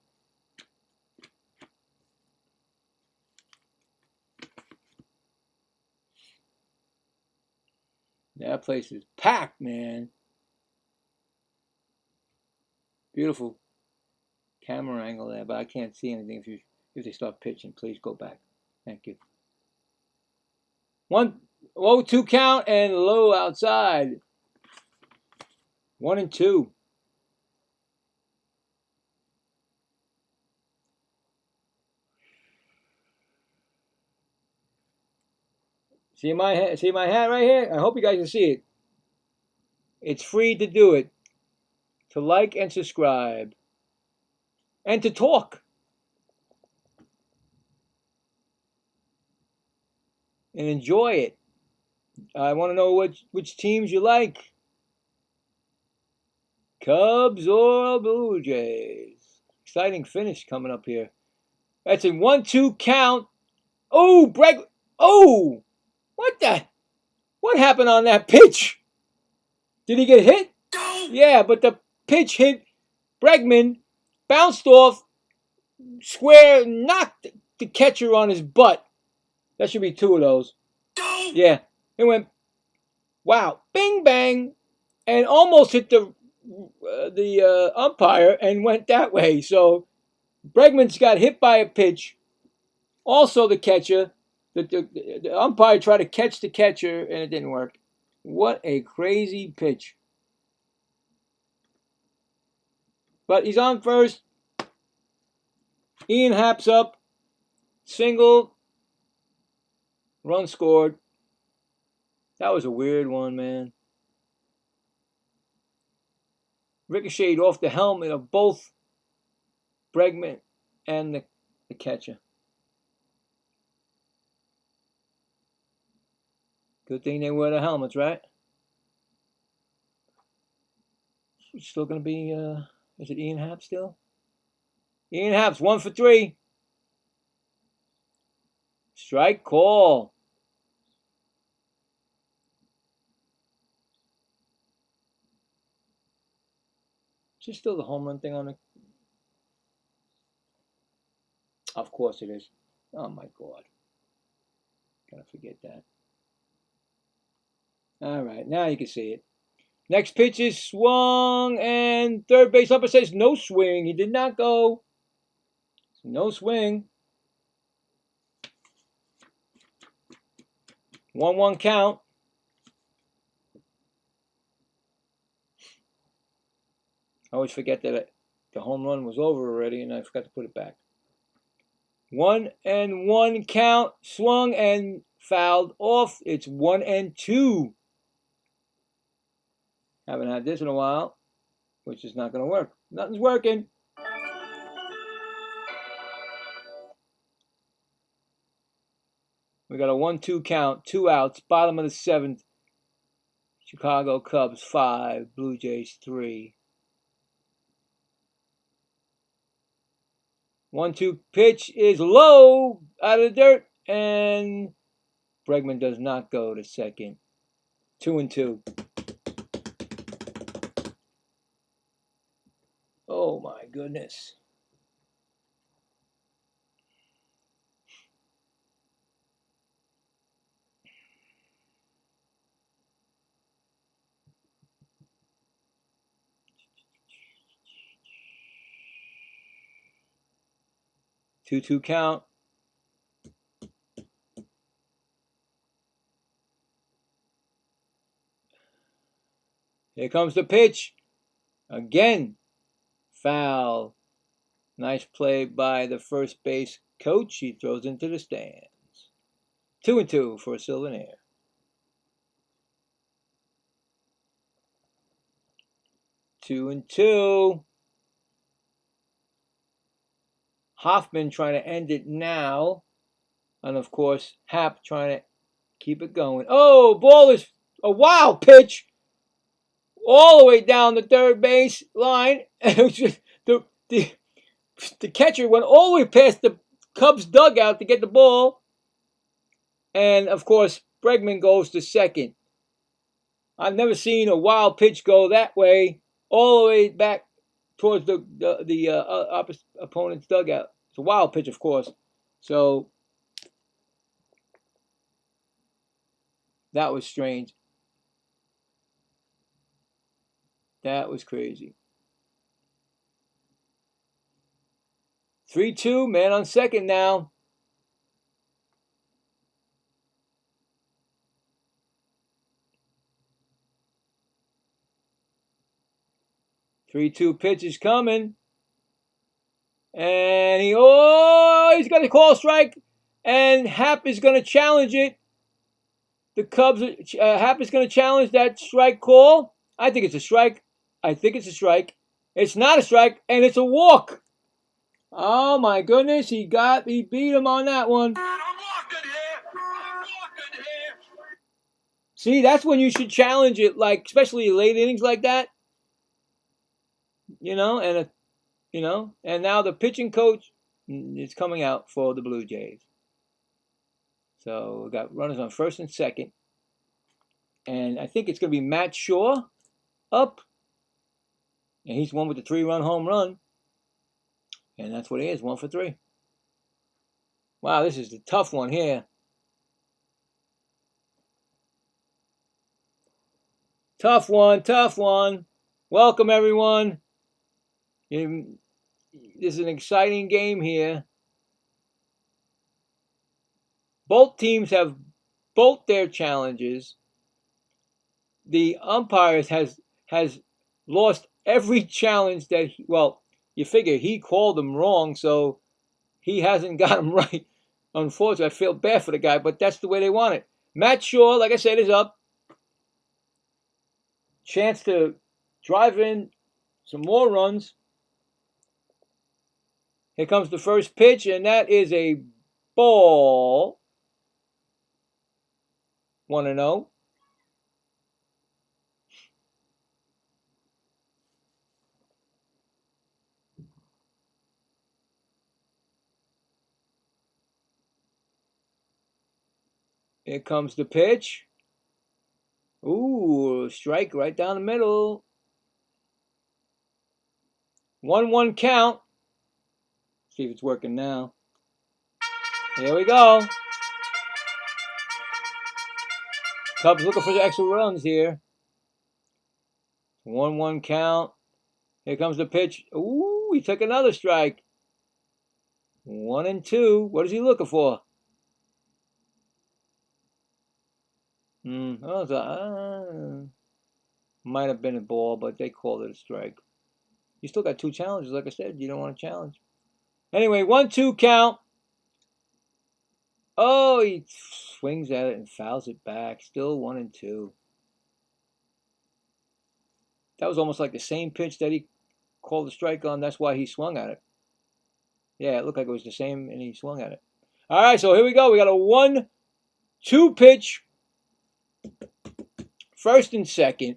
That place is packed, man. Beautiful camera angle there, but I can't see anything if they start pitching. Please go back. Thank you. 1-0-2 count and low outside. 1-2. See my hat right here? I hope you guys can see it. It's free to do it. To like and subscribe. And to talk. And enjoy it. I want to know which teams you like. Cubs or Blue Jays. Exciting finish coming up here. That's a 1-2 count. Oh, Bregman. Oh! What happened on that pitch? Did he get hit? Yeah, but the pitch hit Bregman, bounced off, square, knocked the catcher on his butt. That should be 2 of those. Yeah, it went, wow, bing bang, and almost hit the umpire and went that way. So Bregman's got hit by a pitch. Also the catcher. The umpire tried to catch the catcher, and it didn't work. What a crazy pitch. But he's on first. Ian Happ's up. Single. Run scored. That was a weird one, man. Ricocheted off the helmet of both Bregman and the catcher. Good thing they wear the helmets, right? It's still going to be, is it Ian Happ still? Ian Happ's 1 for 3. Strike call. Is this still the home run thing on it? Of course it is. Oh my God. Gotta forget that. All right, now you can see it. Next pitch is swung, and third base ump says no swing. He did not go. No swing. 1-1 count. I always forget that the home run was over already, and I forgot to put it back. 1-1 count. Swung and fouled off. It's 1-2. Haven't had this in a while, which is not going to work. Nothing's working. We got a 1-2 count, 2 outs, bottom of the 7th. Chicago Cubs 5, Blue Jays 3. 1-2 pitch is low out of the dirt, and Bregman does not go to second. 2-2. Oh my goodness. Two count. Here comes the pitch. Again. Foul. Nice play by the first base coach. He throws into the stands. 2-2 for Sylvanair. Two and two. Hoffman trying to end it now. And of course, Happ trying to keep it going. Oh, ball is a wild pitch. All the way down the third base line. The catcher went all the way past the Cubs dugout to get the ball. And, of course, Bregman goes to second. I've never seen a wild pitch go that way, all the way back towards the opponent's dugout. It's a wild pitch, of course. So that was strange. That was crazy. 3-2, man on second now. Three-two pitch is coming. And he's got to call a strike. And Happ is going to challenge it. The Cubs, Happ is going to challenge that strike call. I think it's a strike. It's not a strike, and it's a walk. Oh my goodness, he beat him on that one. See, that's when you should challenge it, like especially late innings like that. And now the pitching coach is coming out for the Blue Jays. So we got runners on first and second. And I think it's going to be Matt Shaw up. And he's one with the 3-run home run. And that's what he is, 1 for 3. Wow, this is the tough one here. Tough one. Welcome, everyone. This is an exciting game here. Both teams have both their challenges. The umpires has lost every challenge that you figure he called them wrong, so he hasn't got them right. Unfortunately, I feel bad for the guy, but that's the way they want it. Matt Shaw, like I said, is up. Chance to drive in some more runs. Here comes the first pitch, and that is a ball. 1-0. Here comes the pitch. Ooh, strike right down the middle. 1-1 count. See if it's working now. Here we go. Cubs looking for the extra runs here. 1-1 count. Here comes the pitch. Ooh, he took another strike. 1-2. What is he looking for? Might have been a ball, but they called it a strike. You still got 2 challenges, like I said. You don't want to challenge. Anyway, 1-2 count. Oh, he swings at it and fouls it back. Still 1-2. That was almost like the same pitch that he called the strike on. That's why he swung at it. Yeah, it looked like it was the same, and he swung at it. All right, so here we go. We got a 1-2 pitch. First and second.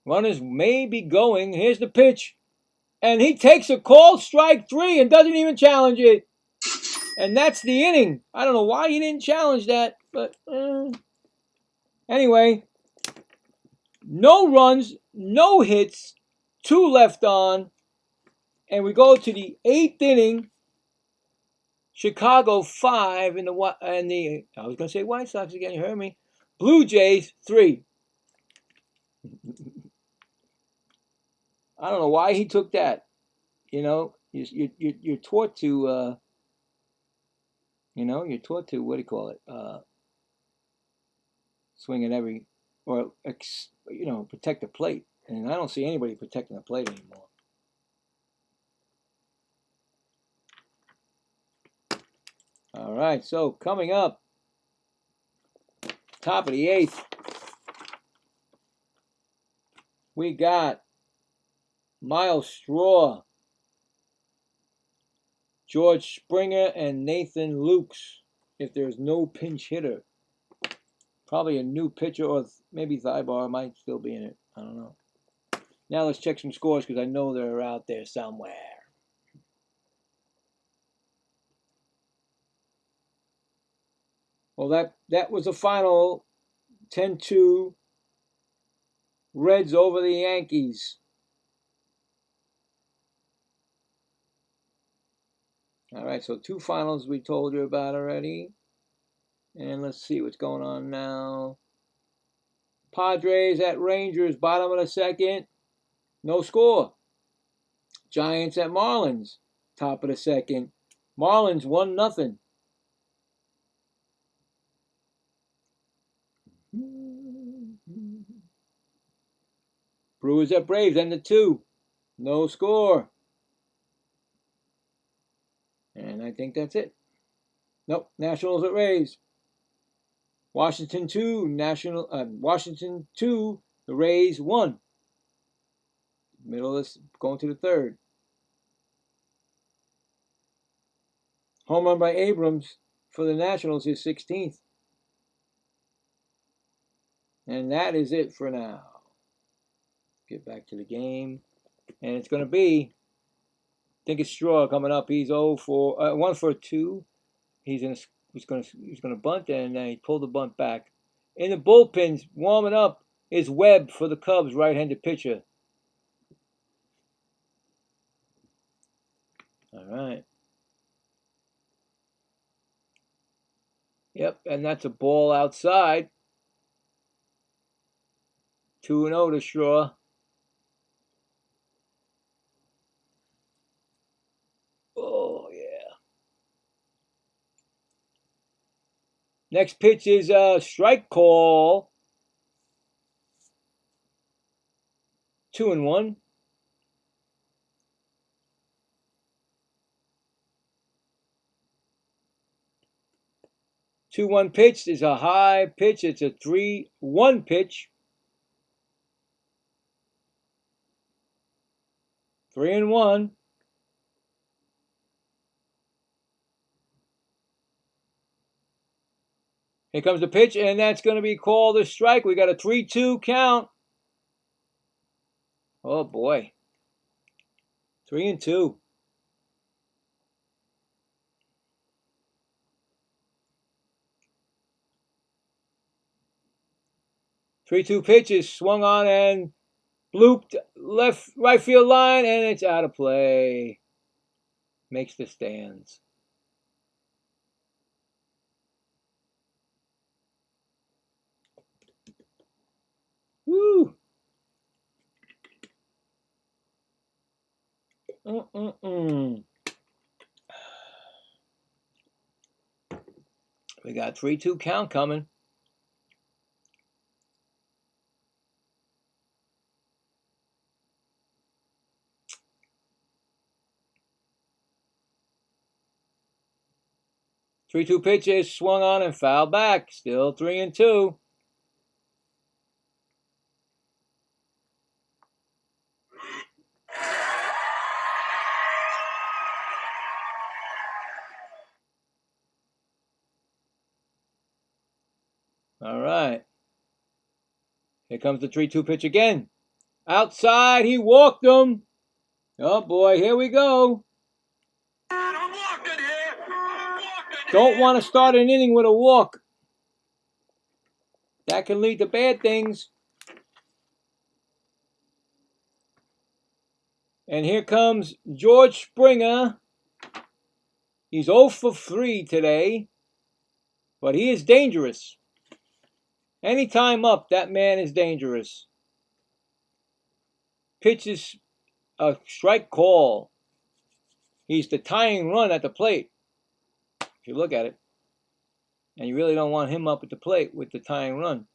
Runners may be going. Here's the pitch. And he takes a called strike 3 and doesn't even challenge it. And that's the inning. I don't know why he didn't challenge that, but anyway. No runs, no hits, 2 left on. And we go to the 8th inning. Chicago 5 I was going to say White Sox again, you heard me. Blue Jays 3. I don't know why he took that. You're taught to you're taught to, what do you call it? Swing at every, or protect the plate. And I don't see anybody protecting the plate anymore. All right, so coming up, top of the 8th, we got Miles Straw, George Springer, and Nathan Lukes. If there's no pinch hitter, probably a new pitcher, or maybe Thybar might still be in it. I don't know. Now let's check some scores because I know they're out there somewhere. Well, that was the final. 10-2 Reds over the Yankees. All right, so 2 finals we told you about already. And let's see what's going on now. Padres at Rangers, bottom of the second. No score. Giants at Marlins, top of the second. Marlins 1-0. Brewers at Braves, end of 2. No score. And I think that's it. Nope, Nationals at Rays. Washington 2, Washington 2, the Rays 1. Middle of this, going to the third. Home run by Abrams for the Nationals, his 16th. And that is it for now. Get back to the game. And it's going to be, I think it's Straw coming up. He's 1 for 2. He's going to bunt, and he pulled the bunt back. In the bullpens, warming up, is Webb for the Cubs, right-handed pitcher. All right. Yep, and that's a ball outside. 2-0 to Straw. Oh, yeah. Next pitch is a strike call. 2-1. 2-1 pitch is a high pitch. It's a 3-1 pitch. 3-1. Here comes the pitch, and that's going to be called a strike. We got a 3-2 count. Oh, boy. 3-2. Three-two pitch is swung on and blooped right field line, and it's out of play. Makes the stands. Woo! We got 3-2 count coming. Three-two pitch is swung on and fouled back. Still 3-2. All right. Here comes the 3-2 pitch again. Outside, he walked him. Oh boy, here we go. Don't want to start an inning with a walk. That can lead to bad things. And here comes George Springer. He's 0 for 3 today, but he is dangerous. Anytime up, that man is dangerous. Pitches a strike call. He's the tying run at the plate, if you look at it. And you really don't want him up at the plate with the tying run.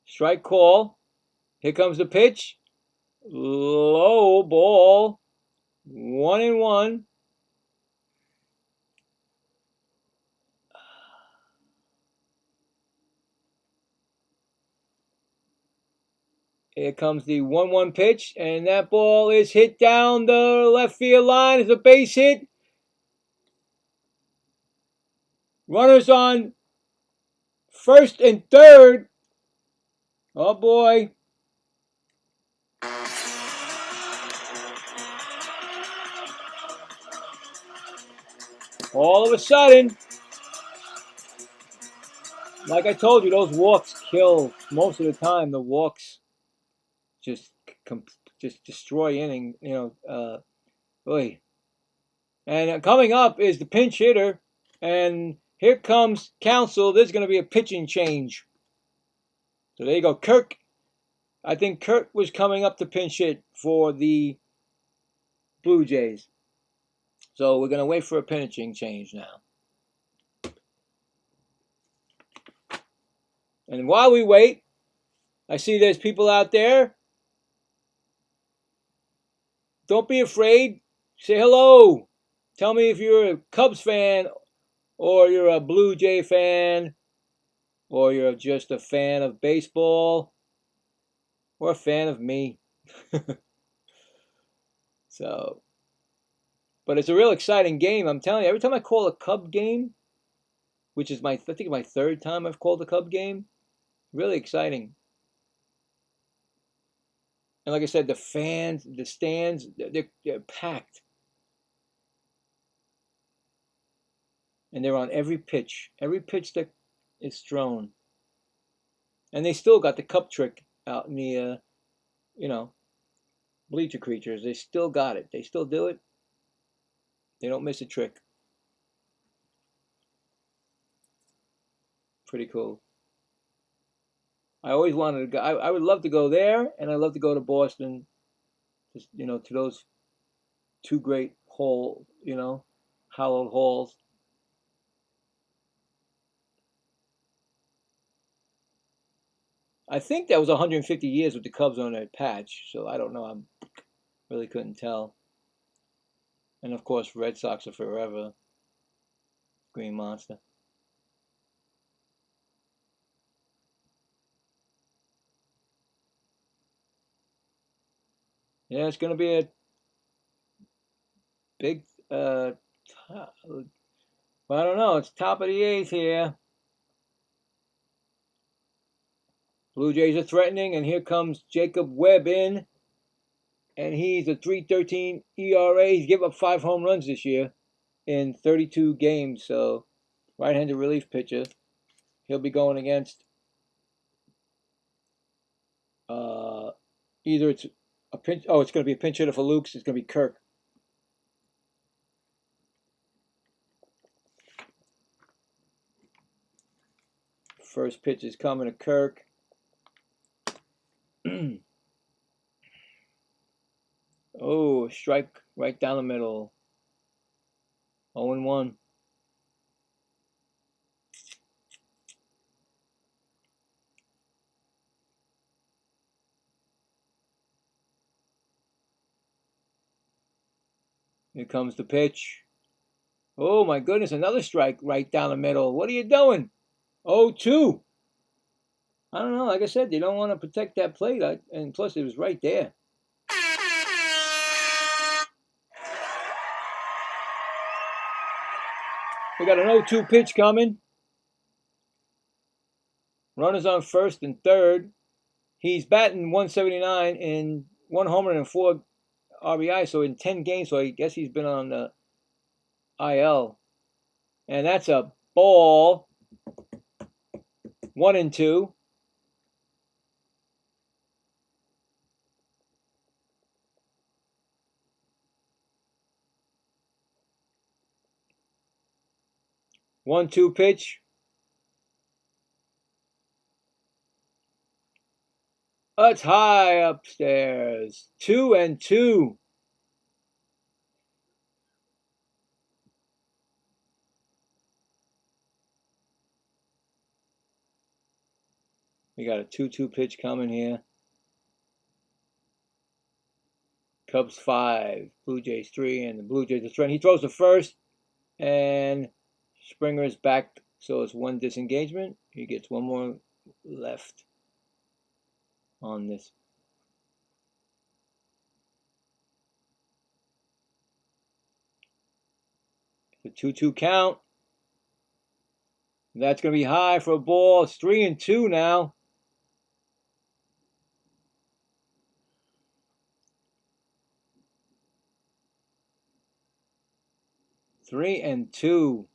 Strike call. Here comes the pitch. Low ball. 1-1. Here comes the 1-1 pitch, and that ball is hit down the left field line. It's a base hit. Runners on first and third. Oh boy. All of a sudden, like I told you, those walks kill most of the time. The walks just just destroy inning. Oy. And coming up is the pinch hitter, and here comes Counsell. There's going to be a pitching change. So there you go, Kirk. I think Kirk was coming up to pinch hit for the Blue Jays. So we're going to wait for a pitching change now. And while we wait, I see there's people out there. Don't be afraid. Say hello. Tell me if you're a Cubs fan or you're a Blue Jay fan or you're just a fan of baseball or a fan of me. So, but it's a real exciting game. I'm telling you, every time I call a Cub game, which is I think my third time I've called a Cub game, really exciting. And like I said, the fans, the stands, they're packed. And they're on every pitch that is thrown. And they still got the cup trick out in the, bleacher creatures. They still got it. They still do it. They don't miss a trick. Pretty cool. I always wanted to go. I would love to go there, and I'd love to go to Boston. Just, to those two great hallowed halls. I think that was 150 years with the Cubs on that patch, so I don't know. I really couldn't tell. And of course, Red Sox are forever. Green Monster. Yeah, it's going to be a big, I don't know. It's top of the eighth here. Blue Jays are threatening, and here comes Jacob Webb in. And he's a 3.13 ERA. He's given up 5 home runs this year in 32 games. So, right-handed relief pitcher. He'll be going against either it's a pinch. Oh, it's going to be a pinch hitter for Luke's. It's going to be Kirk. First pitch is coming to Kirk. Oh, strike right down the middle. 0-1. Here comes the pitch. Oh my goodness, another strike right down the middle. What are you doing? 0-2. I don't know. Like I said, you don't want to protect that plate. And plus, it was right there. We got an 0-2 pitch coming. Runners on first and third. He's batting 179 in 1 homer and 4 RBI. So in 10 games, so I guess he's been on the IL. And that's a ball. 1-2. 1-2 pitch. It's high upstairs. 2-2. We got a 2-2 pitch coming here. Cubs 5, Blue Jays 3, and the Blue Jays are threatening. He throws the first, and Springer is back, so it's 1 disengagement. He gets 1 more left on this. The 2-2 count. That's going to be high for a ball. It's 3-2 now. 3-2.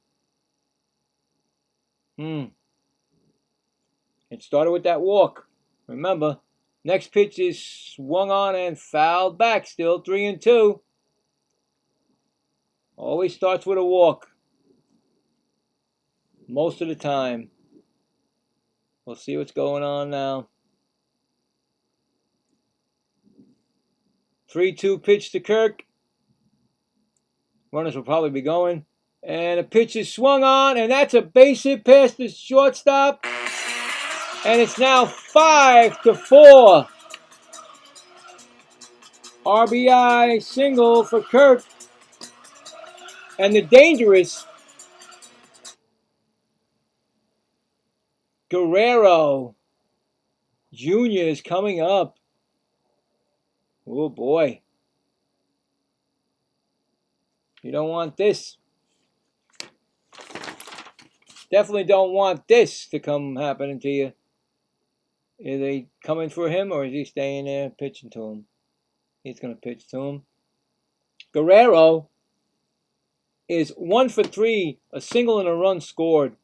It started with that walk. Remember, next pitch is swung on and fouled back. Still 3-2. Always starts with a walk. Most of the time. We'll see what's going on now. 3-2 pitch to Kirk. Runners will probably be going. And a pitch is swung on, and that's a base hit past the shortstop. And it's now 5-4. RBI single for Kirk. And the dangerous Guerrero Jr. is coming up. Oh boy. You don't want this. Definitely don't want this to come happening to you. Are they coming for him, or is he staying there pitching to him? He's going to pitch to him. Guerrero is 1 for 3, a single and a run scored.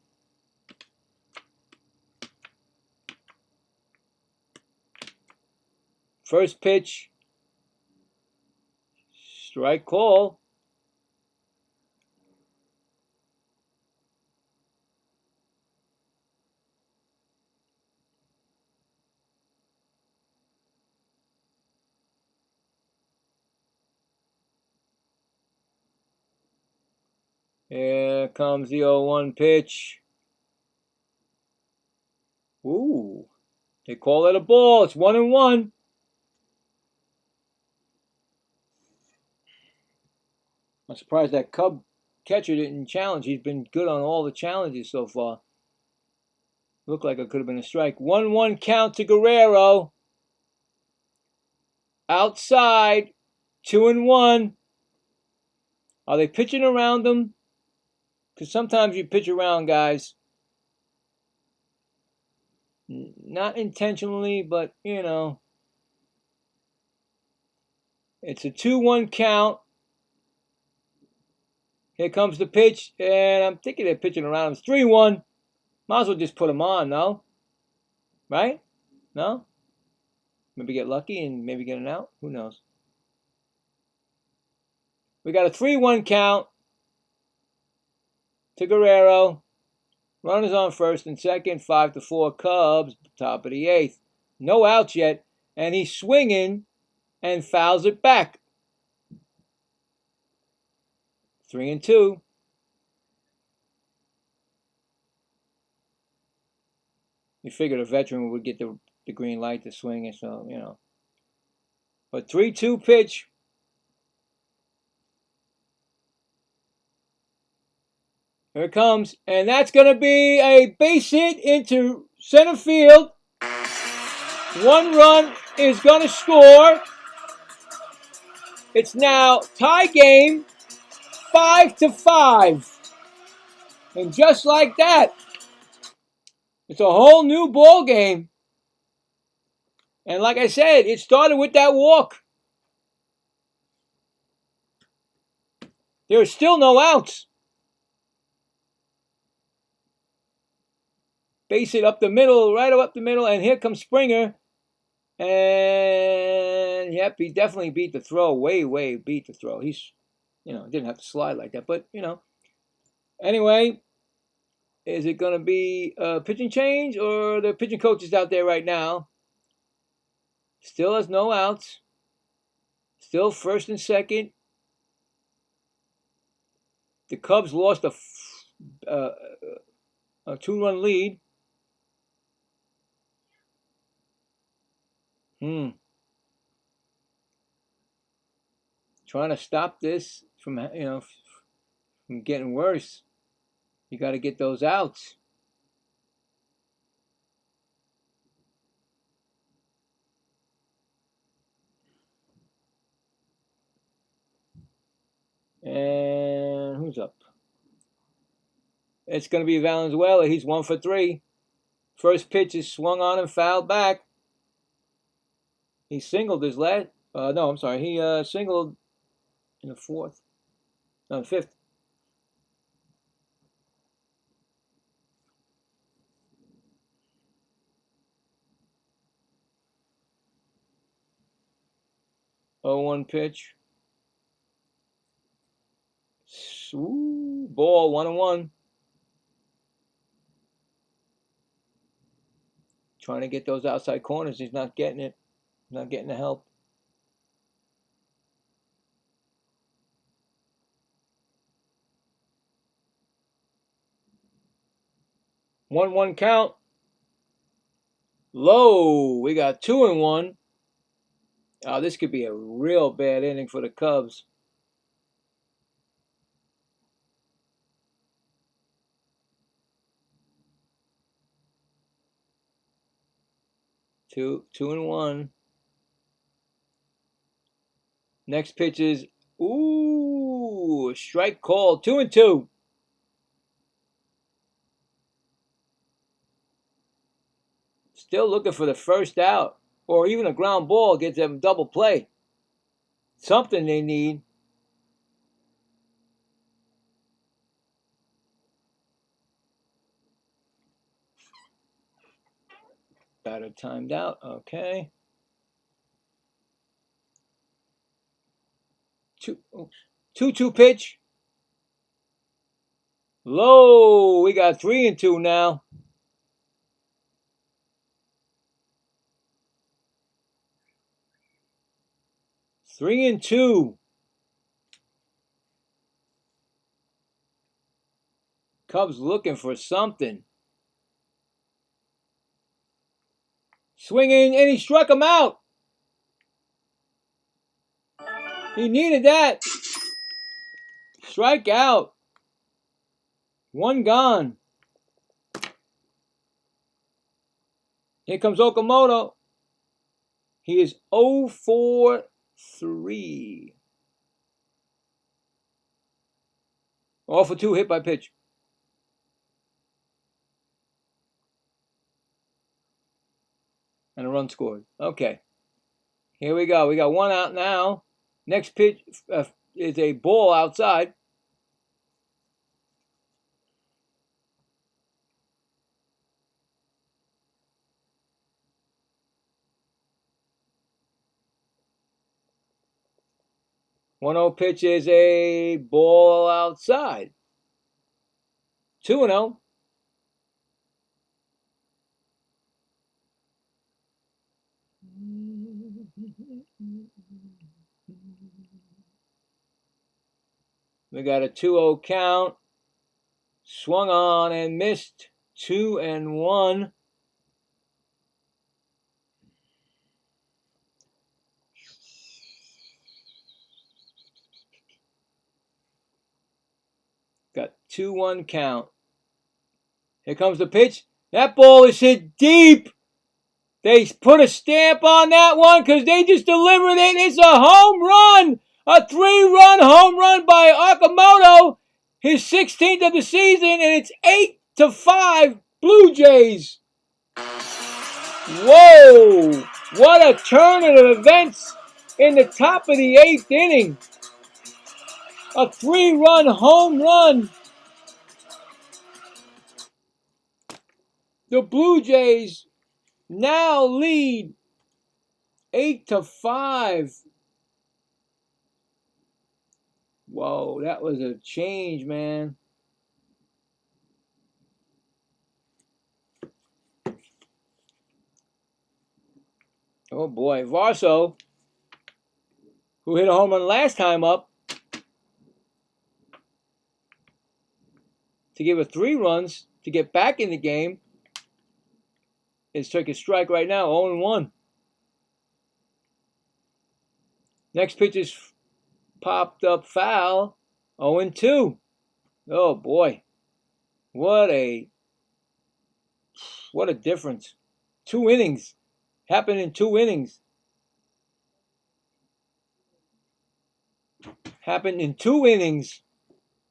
First pitch, strike call. Here comes the 0-1 pitch. Ooh, they call it a ball. It's 1-1. I'm surprised that Cub catcher didn't challenge. He's been good on all the challenges so far. Looked like it could have been a strike. 1-1 count to Guerrero. Outside, 2-1. Are they pitching around him? Because sometimes you pitch around guys. Not intentionally, but, you know. It's a 2-1 count. Here comes the pitch, and I'm thinking they're pitching around him. It's 3-1. Might as well just put him on, no? Right? No? Maybe get lucky and maybe get an out. Who knows? We got a 3-1 count to Guerrero. Runners on first and second. 5-4 Cubs. Top of the 8th. No outs yet. And he's swinging and fouls it back. 3-2. You figured a veteran would get the green light to swing it, so, you know. But 3-2 pitch. Here it comes, and that's going to be a base hit into center field. 1 run is going to score. It's now tie game, 5-5. And just like that, it's a whole new ball game. And like I said, it started with that walk. There are still no outs. Base it up the middle, right up the middle, and here comes Springer. And, yep, he definitely beat the throw. Way beat the throw. He's, you know, didn't have to slide like that, but, you know. Anyway, is it going to be a pitching change, or the pitching coach is out there right now? Still has no outs. Still first and second. The Cubs lost a 2-run lead. Trying to stop this from, you know, from getting worse. You got to get those outs. And who's up? It's going to be Valenzuela. He's 1 for 3. First pitch is swung on and fouled back. He singled his last. No, I'm sorry. He singled in the 4th. No, the 5th. 0-1 pitch. Ooh, ball, 1-1. Trying to get those outside corners. He's not getting it. Not getting the help. 1-1 count. Low. We got 2-1. Oh, this could be a real bad inning for the Cubs. Two and one. Next pitch is ooh, strike call. 2-2. Still looking for the first out, or even a ground ball gets them double play. Something they need. Batter timed out. Okay. 2-2 pitch. Low. We got 3-2 now. Three and two. Cubs looking for something. Swinging, and he struck him out. He needed that. Strike out. One gone. Here comes Okamoto. He is 0 for 3. 0 for 2 hit by pitch. And a run scored. Okay. Here we go. We got one out now. Next pitch is a ball outside. One 0 pitch is a ball outside. 2-0. We got a 2-0 count. Swung on and missed. 2-1. Got 2-1 count. Here comes the pitch. That ball is hit deep. They put a stamp on that one because they just delivered it. It's a home run. A 3-run home run by Okamoto. His 16th of the season, and it's 8-5 Blue Jays. Whoa! What a turn of events in the top of the 8th inning. A 3-run home run. The Blue Jays now lead 8-5. Whoa, that was a change, man. Oh boy, Varso, who hit a home run last time up to give it 3 runs to get back in the game, is taking a strike right now, 0-1. Next pitch is popped up foul, 0-2. Oh boy, what a difference. 2 innings. Happened in 2 innings. Happened in 2 innings.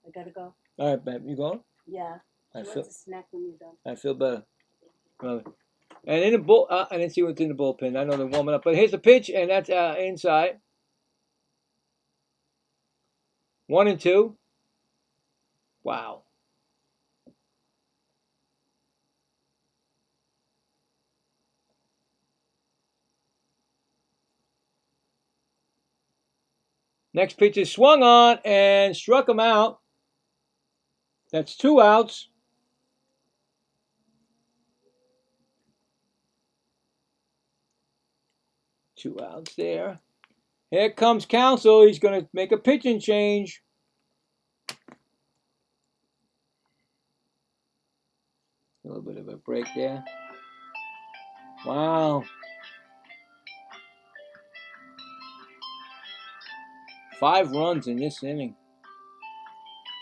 I gotta go. All right, babe, you going? Yeah. I feel. Snack when you're done. I feel better. And in the bull, I didn't see what's in the bullpen. I know they're warming up, but here's the pitch, and that's inside. 1-2. Wow. Next pitch is swung on and struck him out. That's 2 outs. Two outs there. Here comes Counsell. He's going to make a pitching change. A little bit of a break there. Wow. 5 runs in this inning.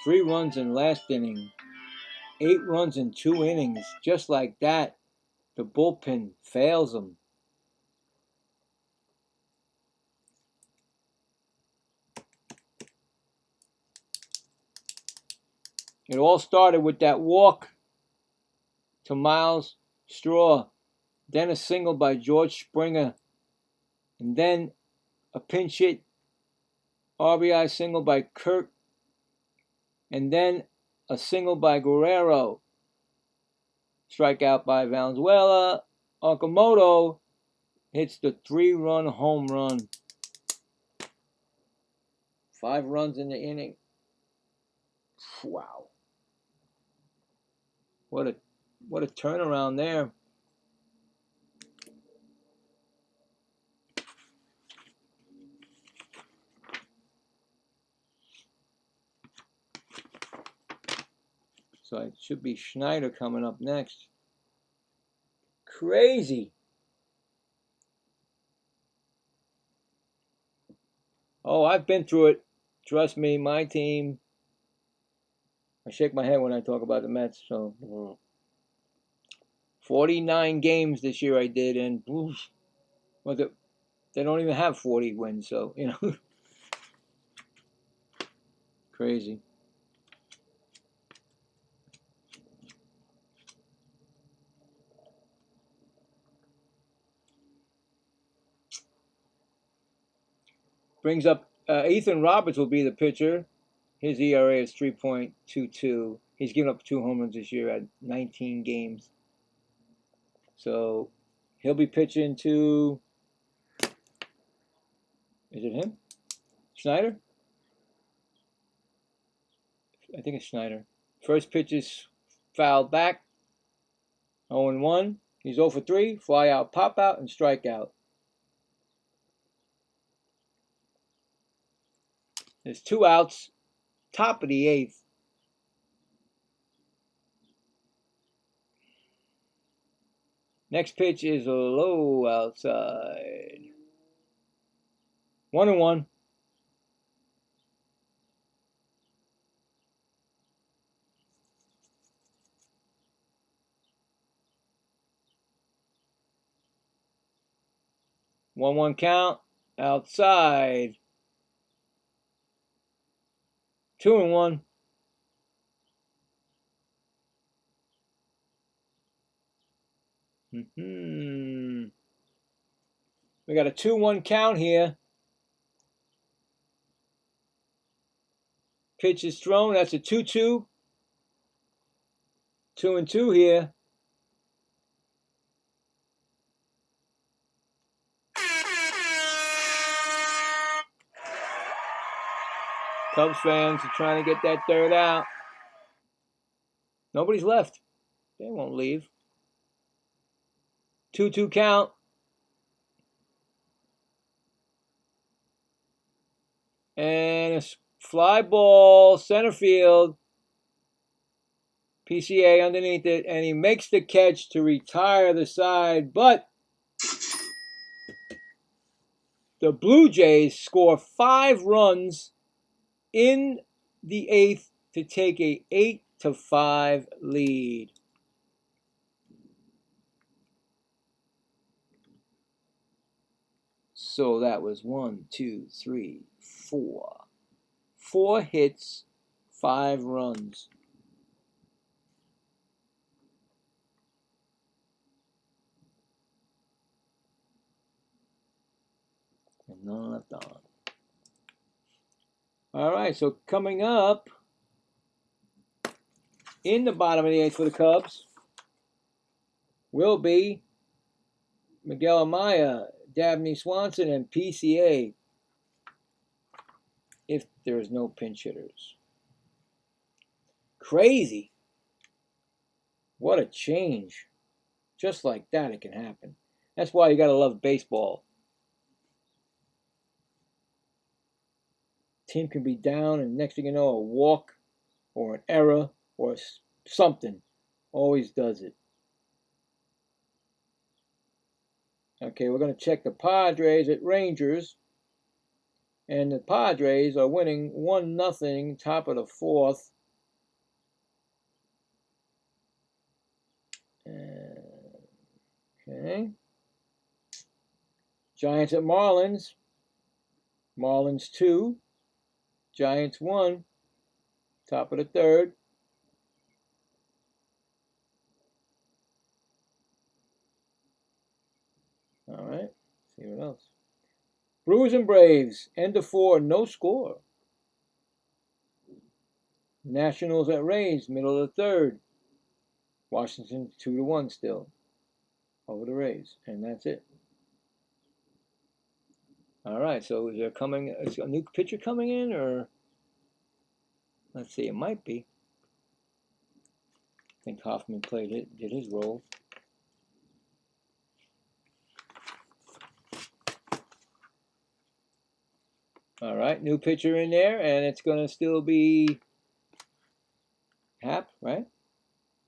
3 runs in last inning. 8 runs in 2 innings. Just like that, the bullpen fails him. It all started with that walk to Miles Straw, then a single by George Springer, and then a pinch hit RBI single by Kurt, and then a single by Guerrero. Strikeout by Valenzuela. Okamoto hits the 3-run home run. 5 runs in the inning. Wow. What a turnaround there. So it should be Schneider coming up next. Crazy. Oh, I've been through it. Trust me, my team. I shake my head when I talk about the Mets. So 49 games this year I did, and well, they don't even have 40 wins. So crazy. Brings up Ethan Roberts will be the pitcher. His ERA is 3.22. He's given up 2 home runs this year at 19 games. So he'll be pitching to, is it him? Schneider? I think it's Schneider. First pitch is fouled back. 0-1. He's 0 for 3. Fly out, pop out, and strike out. There's 2 outs. Top of the 8th. Next pitch is low outside. 1-1. One count. Outside. 2-1. We got a 2-1 count here. Pitch is thrown. That's a 2-2. 2-2 here. Cubs fans are trying to get that third out. Nobody's left. They won't leave. 2-2 count. And a fly ball, center field. PCA underneath it, and he makes the catch to retire the side, but the Blue Jays score 5 runs in the 8th to take a 8-5 lead. So that was 1, 2, 3, 4. 4 hits, 5 runs. And none left on. All right, so coming up in the bottom of the 8th for the Cubs will be Miguel Amaya, Dabney Swanson, and PCA. if there is no pinch hitters. Crazy. What a change. Just like that, it can happen. That's why you got to love baseball. Team can be down, and next thing you know, a walk or an error or something always does it. Okay, we're going to check the Padres at Rangers. And the Padres are winning 1-0, top of the fourth. Okay. Giants at Marlins. Marlins 2. Giants 1. Top of the third. All right. See what else. Brewers and Braves. End of 4. No score. Nationals at Rays. Middle of the third. Washington 2-1 still. Over the Rays. And that's it. All right. So is a new pitcher coming in, or let's see, it might be. I think Hoffman did his role. All right, new pitcher in there, and it's going to still be Happ, right?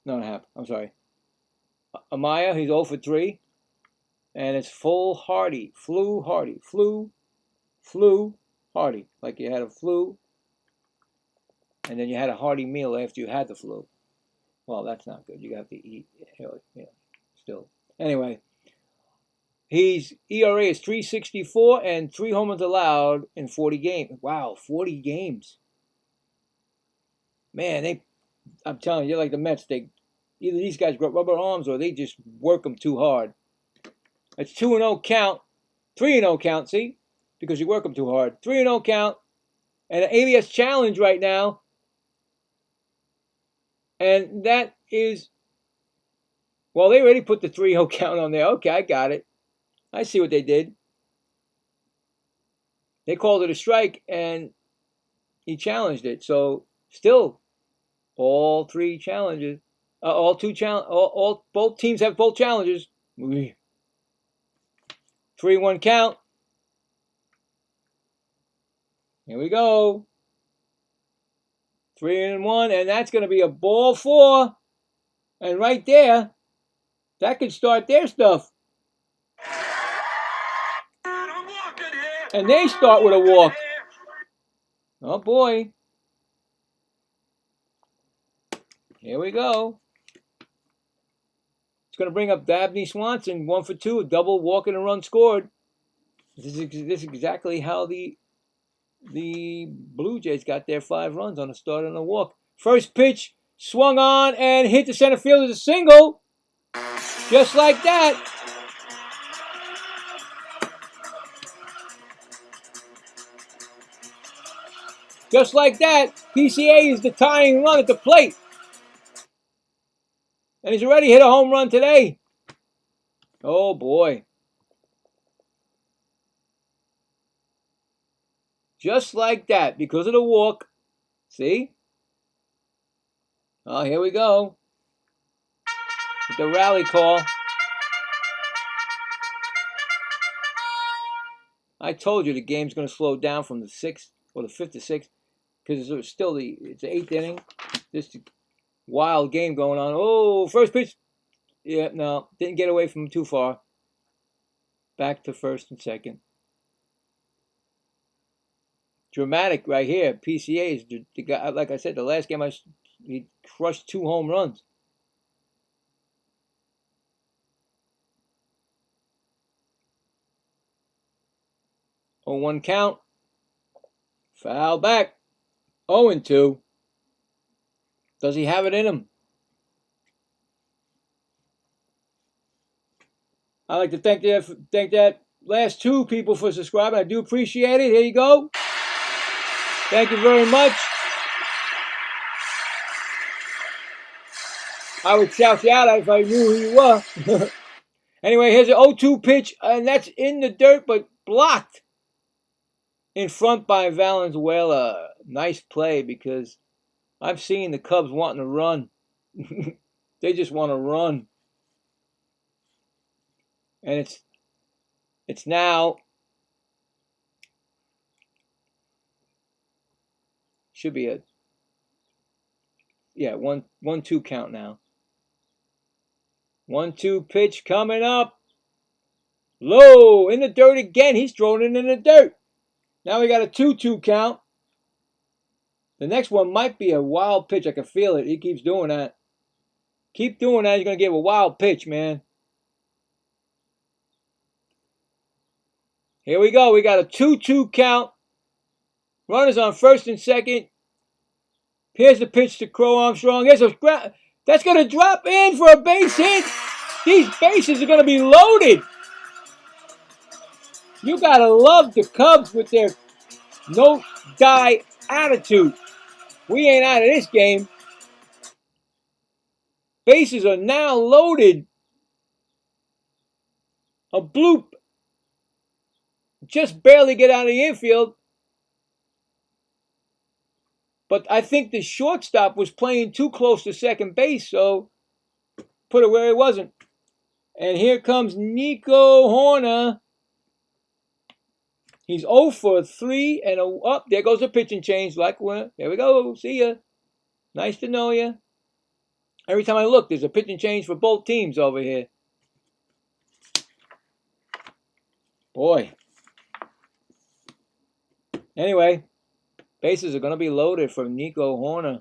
No, not Happ. I'm sorry. Amaya, he's 0 for 3. And it's Flu Hardy. Like you had a flu, and then you had a hearty meal after you had the flu. Well, that's not good. You have to eat, still. Anyway, his ERA is 3.64 and 3 homers allowed in 40 games. Wow, 40 games. Man, I'm telling you, they're like the Mets. Either these guys got rubber arms or they just work them too hard. It's 2-0 count, 3-0 count, see? Because you work them too hard. 3-0 count, and an ABS challenge right now. And that is, well, they already put the 3-0 count on there. Okay, I got it. I see what they did. They called it a strike, and he challenged it. So, still, all 3 challenges, both teams have both challenges. 3-1 count. Here we go. 3-1, and that's going to be a ball 4. And right there, that could start their stuff. And they start with a walk. Oh boy. Here we go. It's going to bring up Dabney Swanson, 1 for 2, a double, walk and a run scored. This is exactly how the Blue Jays got their 5 runs on a start and a walk. First pitch, swung on and hit the center field as a single. Just like that. Just like that, PCA is the tying run at the plate. And he's already hit a home run today. Oh, boy. Just like that, because of the walk. See? Oh, here we go. With the rally call. I told you the game's going to slow down from the 6th or the 5th to 6th. Because it's still it's the 8th inning. This wild game going on. Oh, first pitch. Yeah, no, didn't get away from him too far. Back to first and second. Dramatic right here. PCA is the guy. Like I said, the last game he crushed 2 home runs. On 1 count. Foul back. 0-2. Does he have it in him? I'd like to thank that last 2 people for subscribing. I do appreciate it. Here you go. Thank you very much. I would shout you out if I knew who you were. Anyway, here's an 0-2 pitch, and that's in the dirt, but blocked. in front by Valenzuela. Nice play because I'm seeing the Cubs wanting to run. They just want to run. And it's now, should be a, yeah, 1-2 count now. 1-2 pitch coming up. Low, in the dirt again. He's throwing it in the dirt. Now we got a 2-2 count. The next one might be a wild pitch. I can feel it. He keeps doing that. Keep doing that. He's going to give a wild pitch, man. Here we go. We got a 2-2 count. Runners on first and second. Here's the pitch to Crow Armstrong. Here's a that's going to drop in for a base hit. These bases are going to be loaded. You got to love the Cubs with their no-die attitude. We ain't out of this game. Bases are now loaded. A bloop. Just barely get out of the infield. But I think the shortstop was playing too close to second base, so put it where it wasn't. And here comes Nico Horner. He's 0 for 3 and up. There goes a pitching change. There we go. See ya. Nice to know ya. Every time I look, there's a pitching change for both teams over here. Boy. Anyway, bases are going to be loaded for Nico Horner.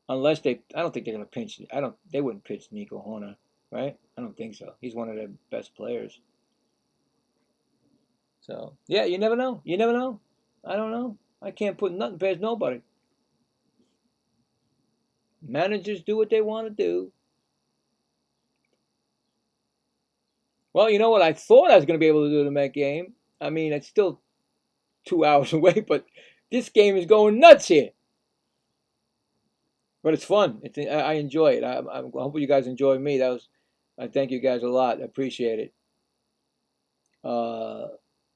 Unless I don't think they're going to pinch. They wouldn't pitch Nico Horner, right? I don't think so. He's one of their best players. So, yeah, you never know. You never know. I don't know. I can't put nothing past nobody. Managers do what they want to do. Well, you know what? I thought I was going to be able to do the Met game. I mean, it's still 2 hours away, but this game is going nuts here. But it's fun. I enjoy it. I hope you guys enjoy me. I thank you guys a lot. I appreciate it.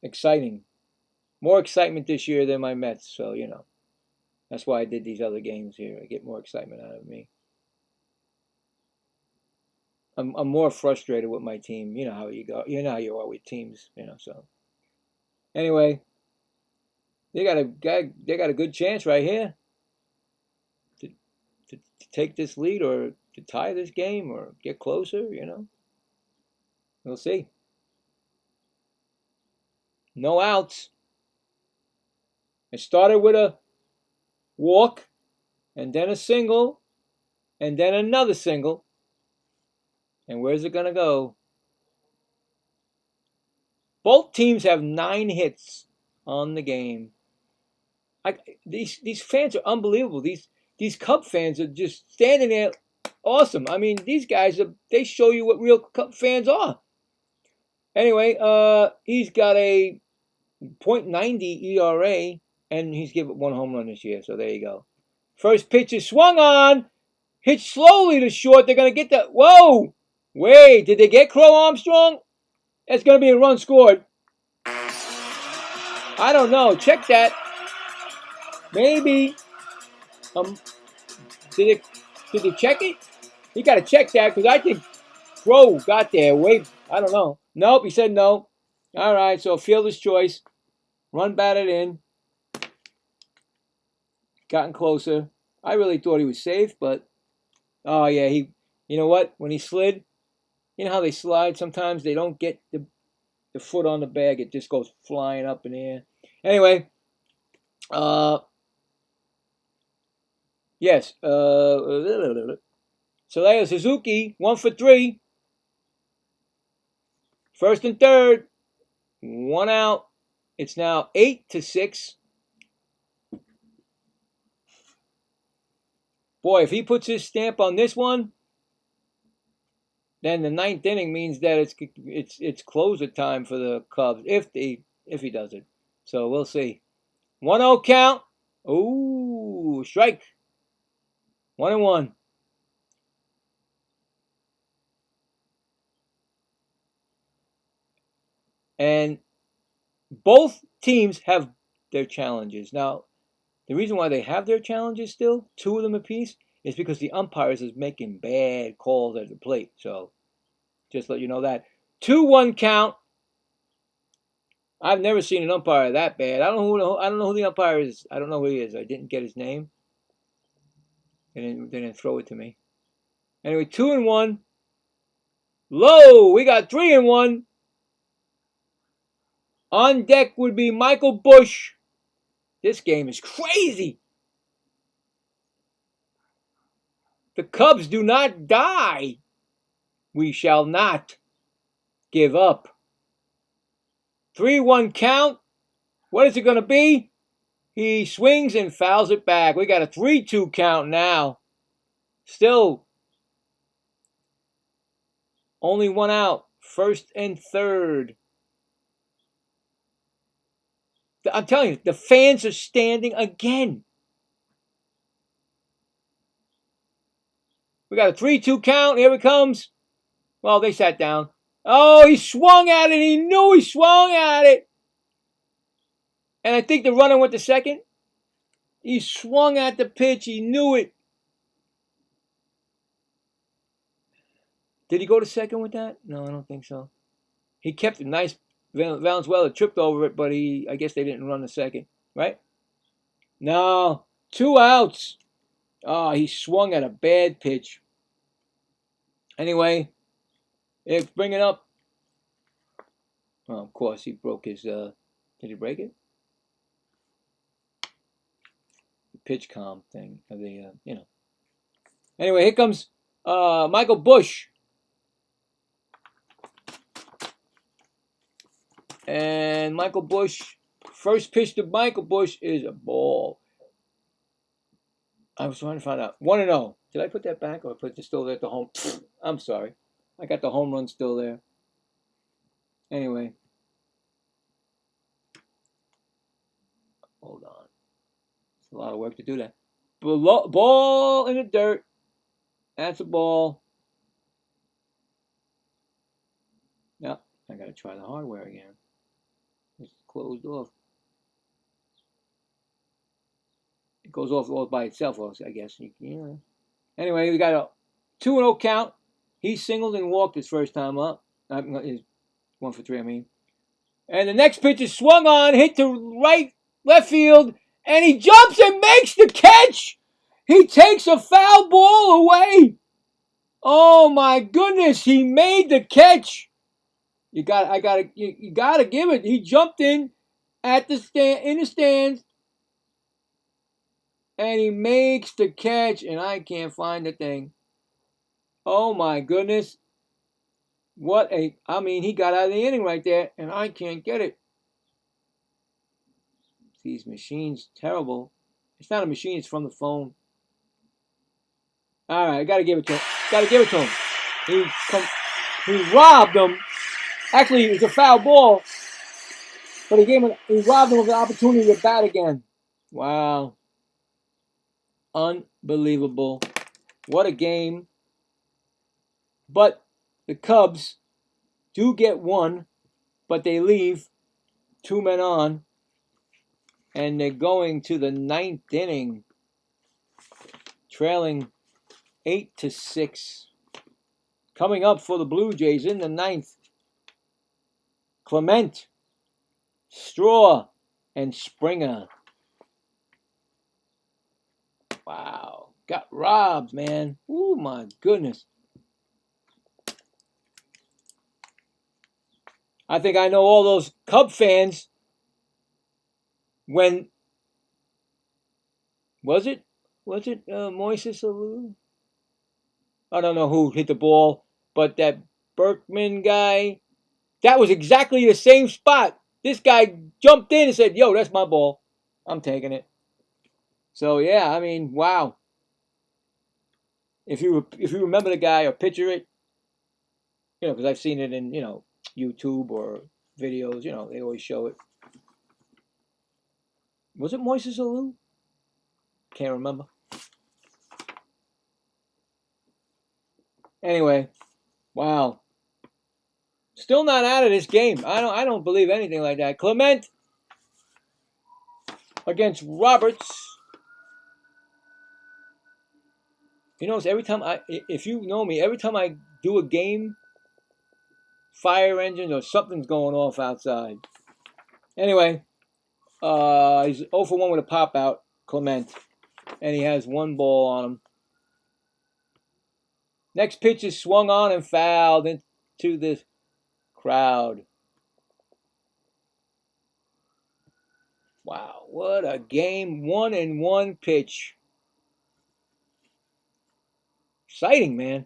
Exciting. More excitement this year than my Mets, so, you know. That's why I did these other games here. I get more excitement out of me. I'm more frustrated with my team. You know how you go. You know how you are with teams. You know. So anyway, they got a good chance right here to take this lead or to tie this game or get closer. You know. We'll see. No outs. It started with a walk, and then a single, and then another single. And where's it going to go? Both teams have 9 hits on the game. These fans are unbelievable. These Cub fans are just standing there awesome. I mean, these guys, they show you what real Cub fans are. Anyway, he's got a .90 ERA, and he's given 1 home run this year, so there you go. First pitch is swung on. Hit slowly to short. They're going to get the... Whoa! Wait, did they get Crow Armstrong? That's going to be a run scored. I don't know. Check that. Maybe. Did they check it? You got to check that because I think Crow got there. Wait, I don't know. Nope, he said no. All right, so fielder's choice. Run batted in. Gotten closer. I really thought he was safe, but oh yeah, you know what? When he slid, you know how they slide? Sometimes they don't get the foot on the bag. It just goes flying up in the air. Anyway, yes. Seiya Suzuki, 1 for 3. First and third. 1 out. It's now 8-6. Boy, if he puts his stamp on this one, then the 9th inning means that it's closer time for the Cubs if he does it. So we'll see. 1-0 count. Ooh, strike. 1-1. And both teams have their challenges. Now, the reason why they have their challenges still, 2 of them apiece, is because the umpires is making bad calls at the plate. So, just let you know that. 2-1 count. I've never seen an umpire that bad. I don't know who the umpire is. I don't know who he is. I didn't get his name. They didn't throw it to me. Anyway, 2-1. Low. We got 3-1. On deck would be Michael Bush. This game is crazy. The Cubs do not die. We shall not give up. 3-1 count. What is it going to be? He swings and fouls it back. We got a 3-2 count now. Still only 1 out. 1st and 3rd. I'm telling you, the fans are standing again. We got a 3-2 count. Here it comes. Well, they sat down. Oh, he swung at it. He knew he swung at it. And I think the runner went to second. He swung at the pitch. He knew it. Did he go to second with that? No, I don't think so. He kept it nice. Valenzuela tripped over it, but I guess they didn't run the second, right? No, 2 outs. Oh, he swung at a bad pitch. Anyway, it's bringing up. Well, of course, he broke his. Did he break it? The pitch calm thing. Anyway, here comes Michael Bush. And Michael Bush, first pitch to Michael Bush is a ball. I was trying to find out. 1-0. Did I put that back or put it still there at the home? I'm sorry. I got the home run still there. Anyway. Hold on. It's a lot of work to do that. Ball in the dirt. That's a ball. Yep. I got to try the hardware again. It's closed off. It goes off all by itself, I guess. Anyway, we got a 2-0 count. He singled and walked his first time up. 1 for 3, I mean. And the next pitch is swung on, hit to right, left field, and he jumps and makes the catch. He takes a foul ball away. Oh my goodness, he made the catch. You gotta give it. He jumped in at the stands, and he makes the catch, and I can't find the thing. Oh my goodness. He got out of the inning right there, and I can't get it. These machines, terrible. It's not a machine, it's from the phone. All right, I gotta give it to him. He robbed him. Actually, it was a foul ball, but he robbed him of an opportunity to bat again. Wow. Unbelievable. What a game. But the Cubs do get 1, but they leave 2 men on, and they're going to the 9th inning, trailing 8-6. Coming up for the Blue Jays in the 9th, Clement, Straw, and Springer. Wow. Got robbed, man. Oh, my goodness. I think I know all those Cub fans when... Was it Moises Alou? I don't know who hit the ball, but that Berkman guy... That was exactly the same spot. This guy jumped in and said, yo, that's my ball. I'm taking it. So, yeah, I mean, wow. If you remember the guy or picture it, because I've seen it in, YouTube or videos, they always show it. Was it Moises Alou? Can't remember. Anyway, wow. Still not out of this game. I don't believe anything like that. Clement against Roberts. You know, every time if you know me, every time I do a game, fire engines or something's going off outside. Anyway, he's 0 for 1 with a pop out, Clement, and he has 1 ball on him. Next pitch is swung on and fouled into the crowd. Wow, what a game. 1-1 pitch. Exciting, man.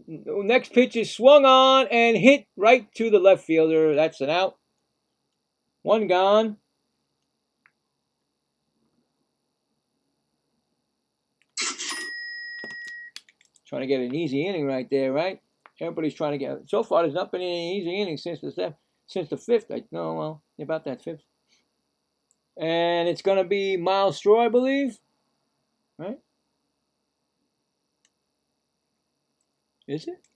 Next pitch is swung on and hit right to the left fielder. That's an out. 1 gone. Trying to get an easy inning right there, right? Everybody's trying to get. So far, there's not been any easy innings since the 5th. Well, about that 5th. And it's going to be Miles Straw, I believe. Right? Is it?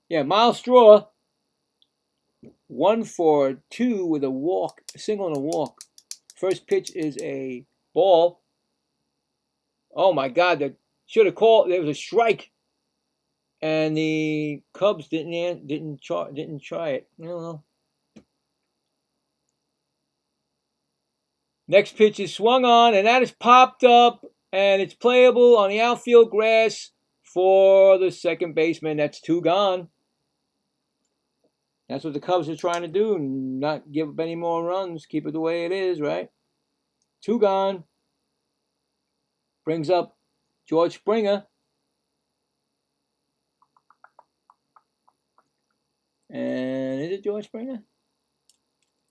Yeah, Miles Straw. 1 for 2 with a walk, a single and a walk. First pitch is a ball. Oh my God! That should have called. There was a strike, and the Cubs didn't try it. I don't know. Next pitch is swung on, and that is popped up, and it's playable on the outfield grass for the second baseman. That's 2 gone. That's what the Cubs are trying to do, not give up any more runs, keep it the way it is, right? 2 gone. Brings up George Springer. And is it George Springer?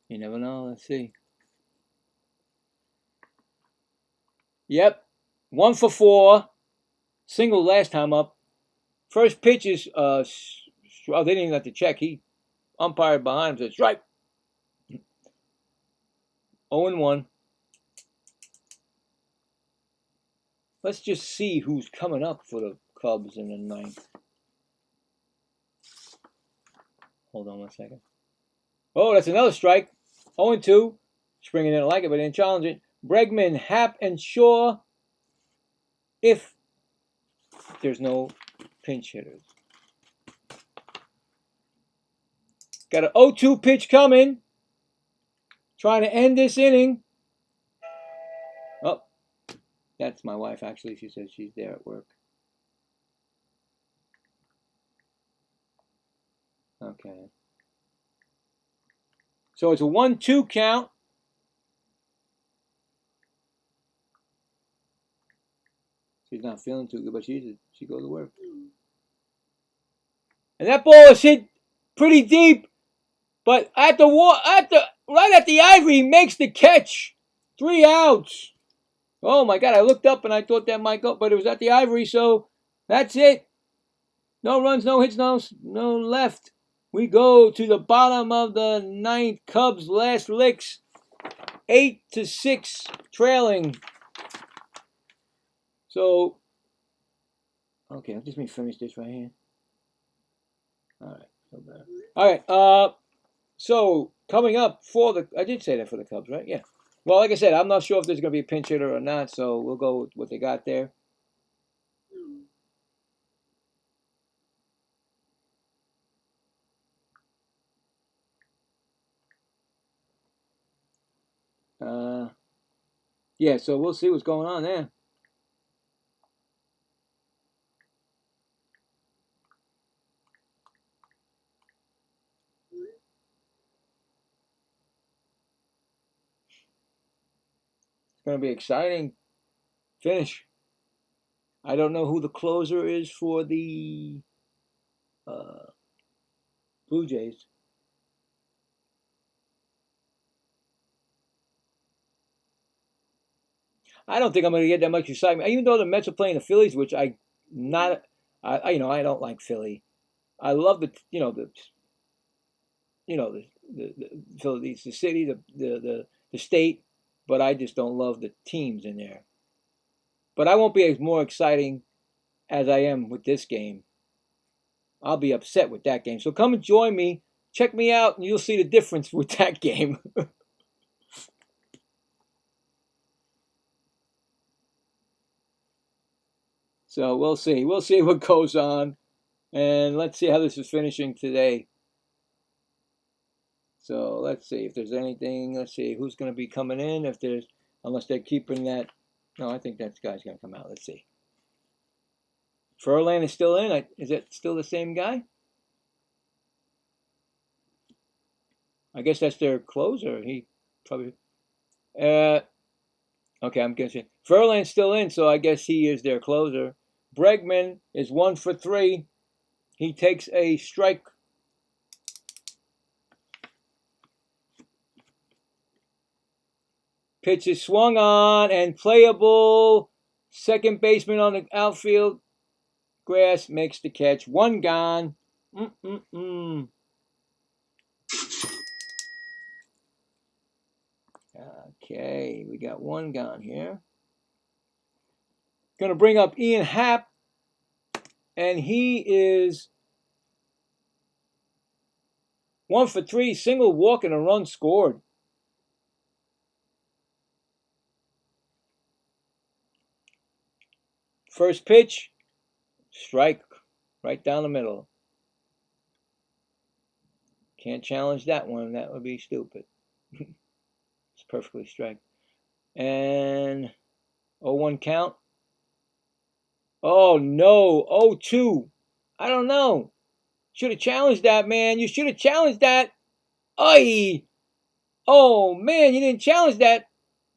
You never know. Let's see. Yep. 1 for 4. Single last time up. First pitch is, they didn't even have to check. He umpired behind him, said strike. 0-1. Let's just see who's coming up for the Cubs in the 9th. Hold on 1 second. Oh, that's another strike. 0-2. Springer didn't like it, but didn't challenge it. Bregman, Happ, and Shaw. If there's no pinch hitters. Got an 0-2 pitch coming. Trying to end this inning. Oh, that's my wife, actually. She says she's there at work. Okay. So it's a 1-2 count. She's not feeling too good, but she goes to work. And that ball is hit pretty deep, but right at the ivory, he makes the catch. 3 outs. Oh my God! I looked up and I thought that might go, but it was at the ivory, so that's it. No runs, no hits, no left. We go to the bottom of the 9th. Cubs last licks. 8-6 trailing. So, okay, let me finish this right here. All right. So coming up I did say that for the Cubs, right? Yeah. Well, like I said, I'm not sure if there's going to be a pinch hitter or not, so we'll go with what they got there. Yeah, so we'll see what's going on there. It's going to be exciting finish. I don't know who the closer is for the Blue Jays. I don't think I'm going to get that much excitement, even though the Mets are playing the Phillies, which I don't like Philly. I love the Phillies, the city, the state, but I just don't love the teams in there. But I won't be as more exciting as I am with this game. I'll be upset with that game. So come and join me check me out, and you'll see the difference with that game. So we'll see. We'll see what goes on. And let's see how this is finishing today. So let's see if there's anything. Let's see who's going to be coming in. If there's, unless they're keeping that. No, I think that guy's going to come out. Let's see. Furlan is still in. Is it still the same guy? I guess that's their closer. He probably. Okay, I'm guessing. Furlan's still in, so I guess he is their closer. Bregman is 1 for 3. He takes a strike. Pitch is swung on and playable. Second baseman on the outfield grass makes the catch. 1 gone. Okay, we got 1 gone here. Going to bring up Ian Happ, and he is 1 for 3, single, walk, and a run scored. First pitch, strike, right down the middle. Can't challenge that one. That would be stupid. It's perfectly strike. And 0-1 count. Oh, no. 0-2. I don't know. Should have challenged that, man. You should have challenged that. Oy. Oh, man, you didn't challenge that.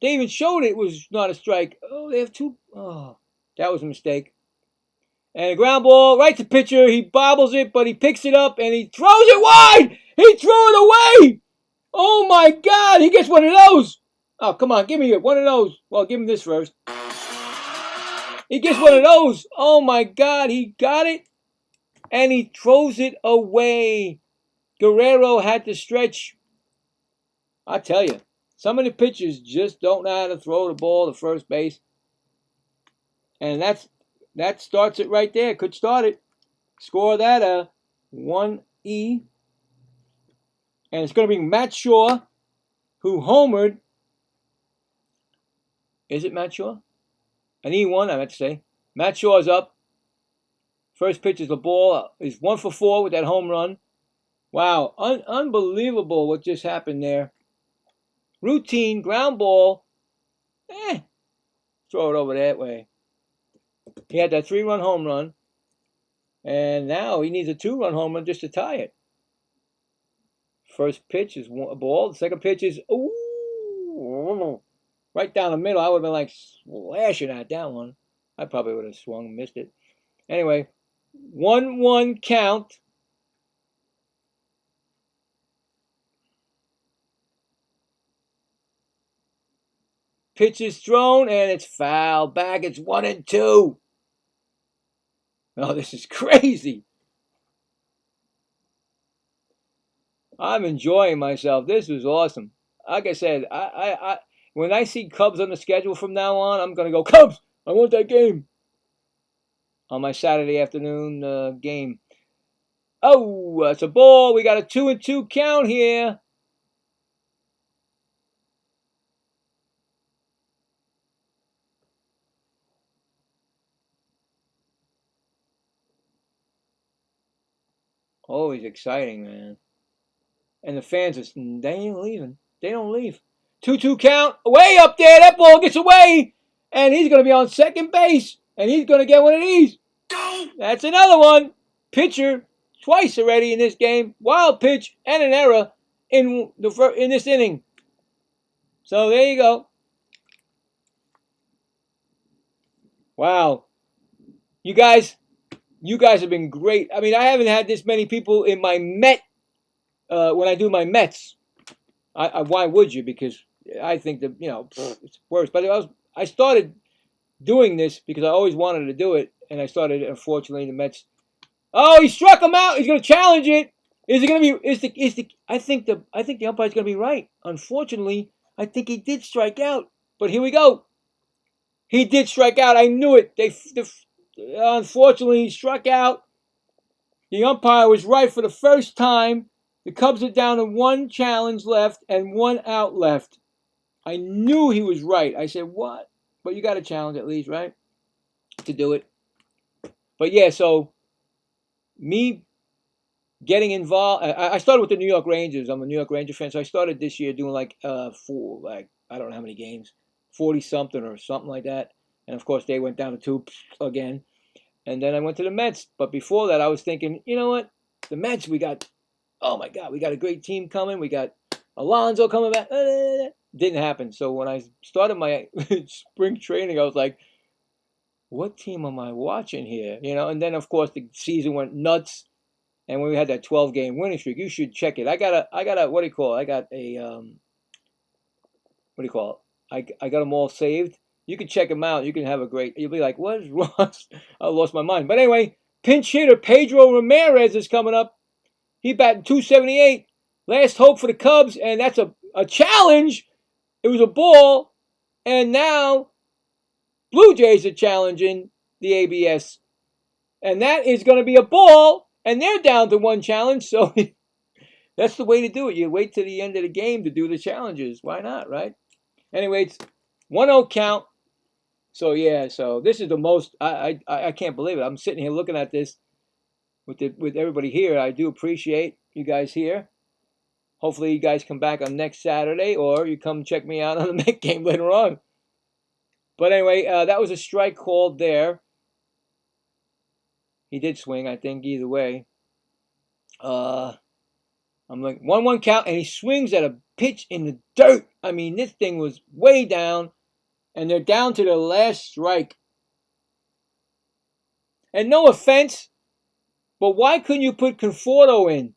They even showed it was not a strike. Oh, they have 2. Oh, that was a mistake. And a ground ball right to pitcher. He bobbles it, but he picks it up, and he throws it wide. He threw it away. Oh, my God. He gets one of those. Oh, come on. Give me one of those. Well, give him this first. He gets one of those. Oh, my God. He got it, and he throws it away. Guerrero had to stretch. I tell you, some of the pitchers just don't know how to throw the ball to first base. And that starts it right there. Could start it. Score that 1E. And it's going to be Matt Shaw, who homered. Is it Matt Shaw? An E1, I meant to say. Matt Shaw's up. First pitch is the ball. He's 1 for 4 with that home run. Wow, unbelievable what just happened there. Routine ground ball. Throw it over that way. He had that 3-run home run. And now he needs a 2-run home run just to tie it. First pitch is a ball. The second pitch is right down the middle. I would have been like slashing at that one. I probably would have swung and missed it. Anyway, 1-1 count. Pitch is thrown, and it's foul back. It's 1-2. Oh, this is crazy. I'm enjoying myself. This was awesome. Like I said, I when I see Cubs on the schedule from now on, I'm going to go, Cubs! I want that game. On my Saturday afternoon game. Oh, it's a ball. We got a 2-2 count here. Always exciting, man. And the fans, they ain't leaving. They don't leave. 2-2 count. Way up there. That ball gets away. And he's going to be on second base. And he's going to get one of these. That's another one. Pitcher twice already in this game. Wild pitch and an error in this inning. So there you go. Wow. You guys have been great. I mean, I haven't had this many people in my Met when I do my Mets. Why would you? Because I think that, it's worse. But I started doing this because I always wanted to do it, and I started, unfortunately, the Mets. Oh, he struck him out. He's going to challenge it. Is it going to be? I think the umpire's going to be right. Unfortunately, I think he did strike out. But here we go. He did strike out. I knew it. Unfortunately, he struck out. The umpire was right for the first time. The Cubs are down to one challenge left and one out left. I knew he was right. I said, what? But you got a challenge at least, right? To do it. But yeah, so me getting involved. I started with the New York Rangers. I'm a New York Ranger fan, so I started this year doing like I don't know how many games, 40 something or something like that. And of course, they went down to 2 again. And then I went to the Mets. But before that, I was thinking, you know what? The Mets, oh my God, we got a great team coming. We got Alonso coming back. Didn't happen. So when I started my spring training, I was like, what team am I watching here? And then of course the season went nuts. And when we had that 12-game winning streak, you should check it. I got a what do you call it? I got a what do you call it? I got them all saved. You can check them out. You can have a great. You'll be like, what is wrong? I lost my mind. But anyway, pinch hitter Pedro Ramirez is coming up. He batting .278. Last hope for the Cubs, and that's a challenge. It was a ball, and now Blue Jays are challenging the ABS, and that is going to be a ball. And they're down to one challenge, so that's the way to do it. You wait to the end of the game to do the challenges. Why not, right? Anyway, it's 1-0 count. So yeah, so this is the most. I can't believe it. I'm sitting here looking at this with everybody here. I do appreciate you guys here. Hopefully, you guys come back on next Saturday, or you come check me out on the Met game later on. But anyway, that was a strike called there. He did swing, I think, either way. I'm like 1-1 count, and he swings at a pitch in the dirt. I mean, this thing was way down, and they're down to the last strike. And no offense, but why couldn't you put Conforto in?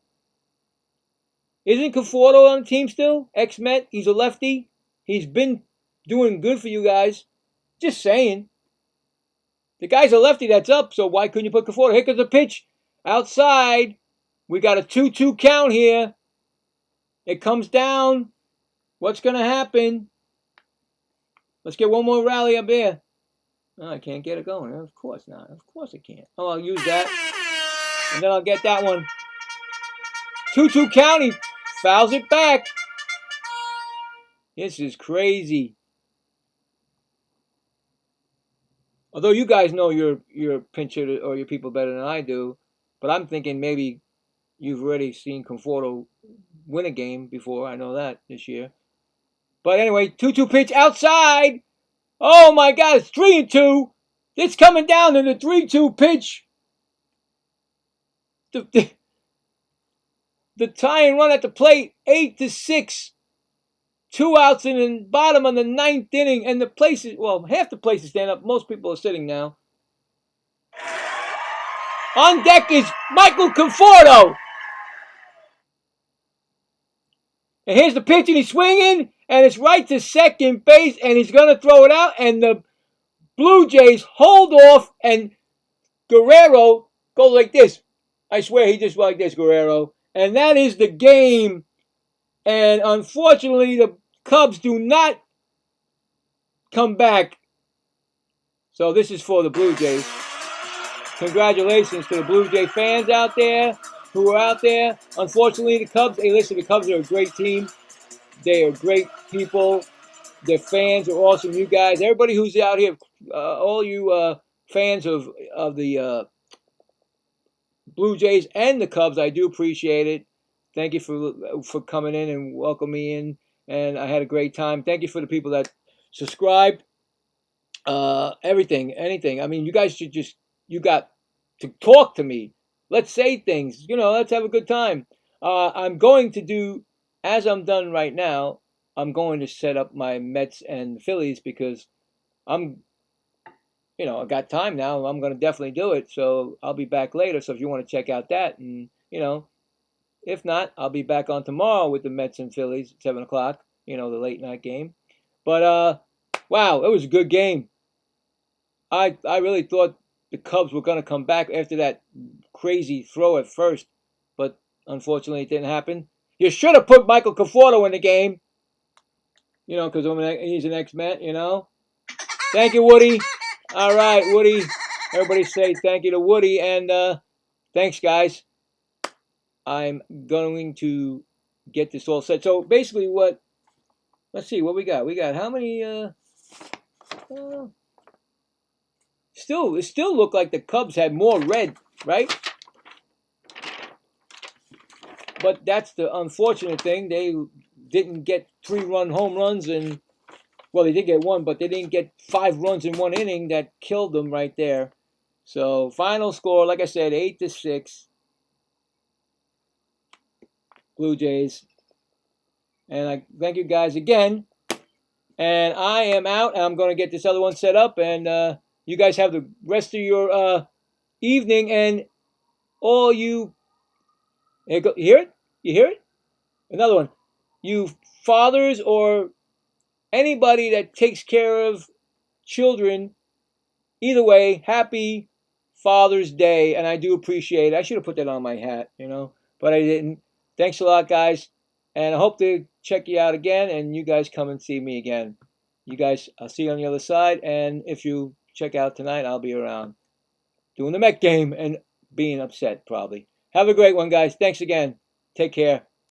Isn't Conforto on the team still? Ex-Met, he's a lefty. He's been doing good for you guys. Just saying. The guy's a lefty that's up, so why couldn't you put Conforto? Here comes the pitch. Outside. We got a 2-2 count here. It comes down. What's going to happen? Let's get one more rally up there. Oh, I can't get it going. Of course not. Of course I can't. Oh, I'll use that. And then I'll get that one. 2-2 count. He fouls it back. This is crazy. Although you guys know your pinch hitter or your people better than I do, but I'm thinking maybe you've already seen Conforto win a game before. I know that this year. But anyway, 2-2 pitch outside. Oh my God, it's 3-2. It's coming down to the 3-2 pitch. The tie and run at the plate, 8-6. 2 outs in the bottom of the 9th inning, and the place is, well, half the place is standing up. Most people are sitting now. On deck is Michael Conforto. And here's the pitch, and he's swinging, and it's right to second base, and he's going to throw it out, and the Blue Jays hold off, and Guerrero goes like this. I swear he just went like this, Guerrero. And that is the game. And unfortunately, the Cubs do not come back. So this is for the Blue Jays. Congratulations to the Blue Jay fans out there who are out there. Unfortunately, the Cubs, hey, listen, the Cubs are a great team. They are great people. Their fans are awesome. You guys, everybody who's out here, all you fans of the Blue Jays and the Cubs, I do appreciate it. Thank you for coming in and welcoming me in. And I had a great time. Thank you for the people that subscribed. Everything, anything. I mean, you guys should you got to talk to me. Let's say things. Let's have a good time. I'm going to do, as I'm done right now, I'm going to set up my Mets and Phillies because I got time now. I'm going to definitely do it. So I'll be back later. So if you want to check out that and, if not, I'll be back on tomorrow with the Mets and Phillies at 7 o'clock, the late night game. But, wow, it was a good game. I really thought the Cubs were going to come back after that crazy throw at first. But, unfortunately, it didn't happen. You should have put Michael Conforto in the game. Because he's an ex-Met, Thank you, Woody. All right, Woody. Everybody say thank you to Woody. And thanks, guys. I'm going to get this all set. So basically, let's see what we got. We got how many? It still looked like the Cubs had more red, right? But that's the unfortunate thing. They didn't get 3-run home runs, and well, they did get one, but they didn't get 5 runs in one inning. That killed them right there. So final score, like I said, 8-6. Blue Jays. And I thank you guys again. And I am out. I'm going to get this other one set up. And you guys have the rest of your evening. And all you... You hear it? You hear it? Another one. You fathers or anybody that takes care of children, either way, happy Father's Day. And I do appreciate it. I should have put that on my hat, but I didn't. Thanks a lot, guys. And I hope to check you out again, and you guys come and see me again. You guys, I'll see you on the other side. And if you check out tonight, I'll be around doing the Met game and being upset, probably. Have a great one, guys. Thanks again. Take care.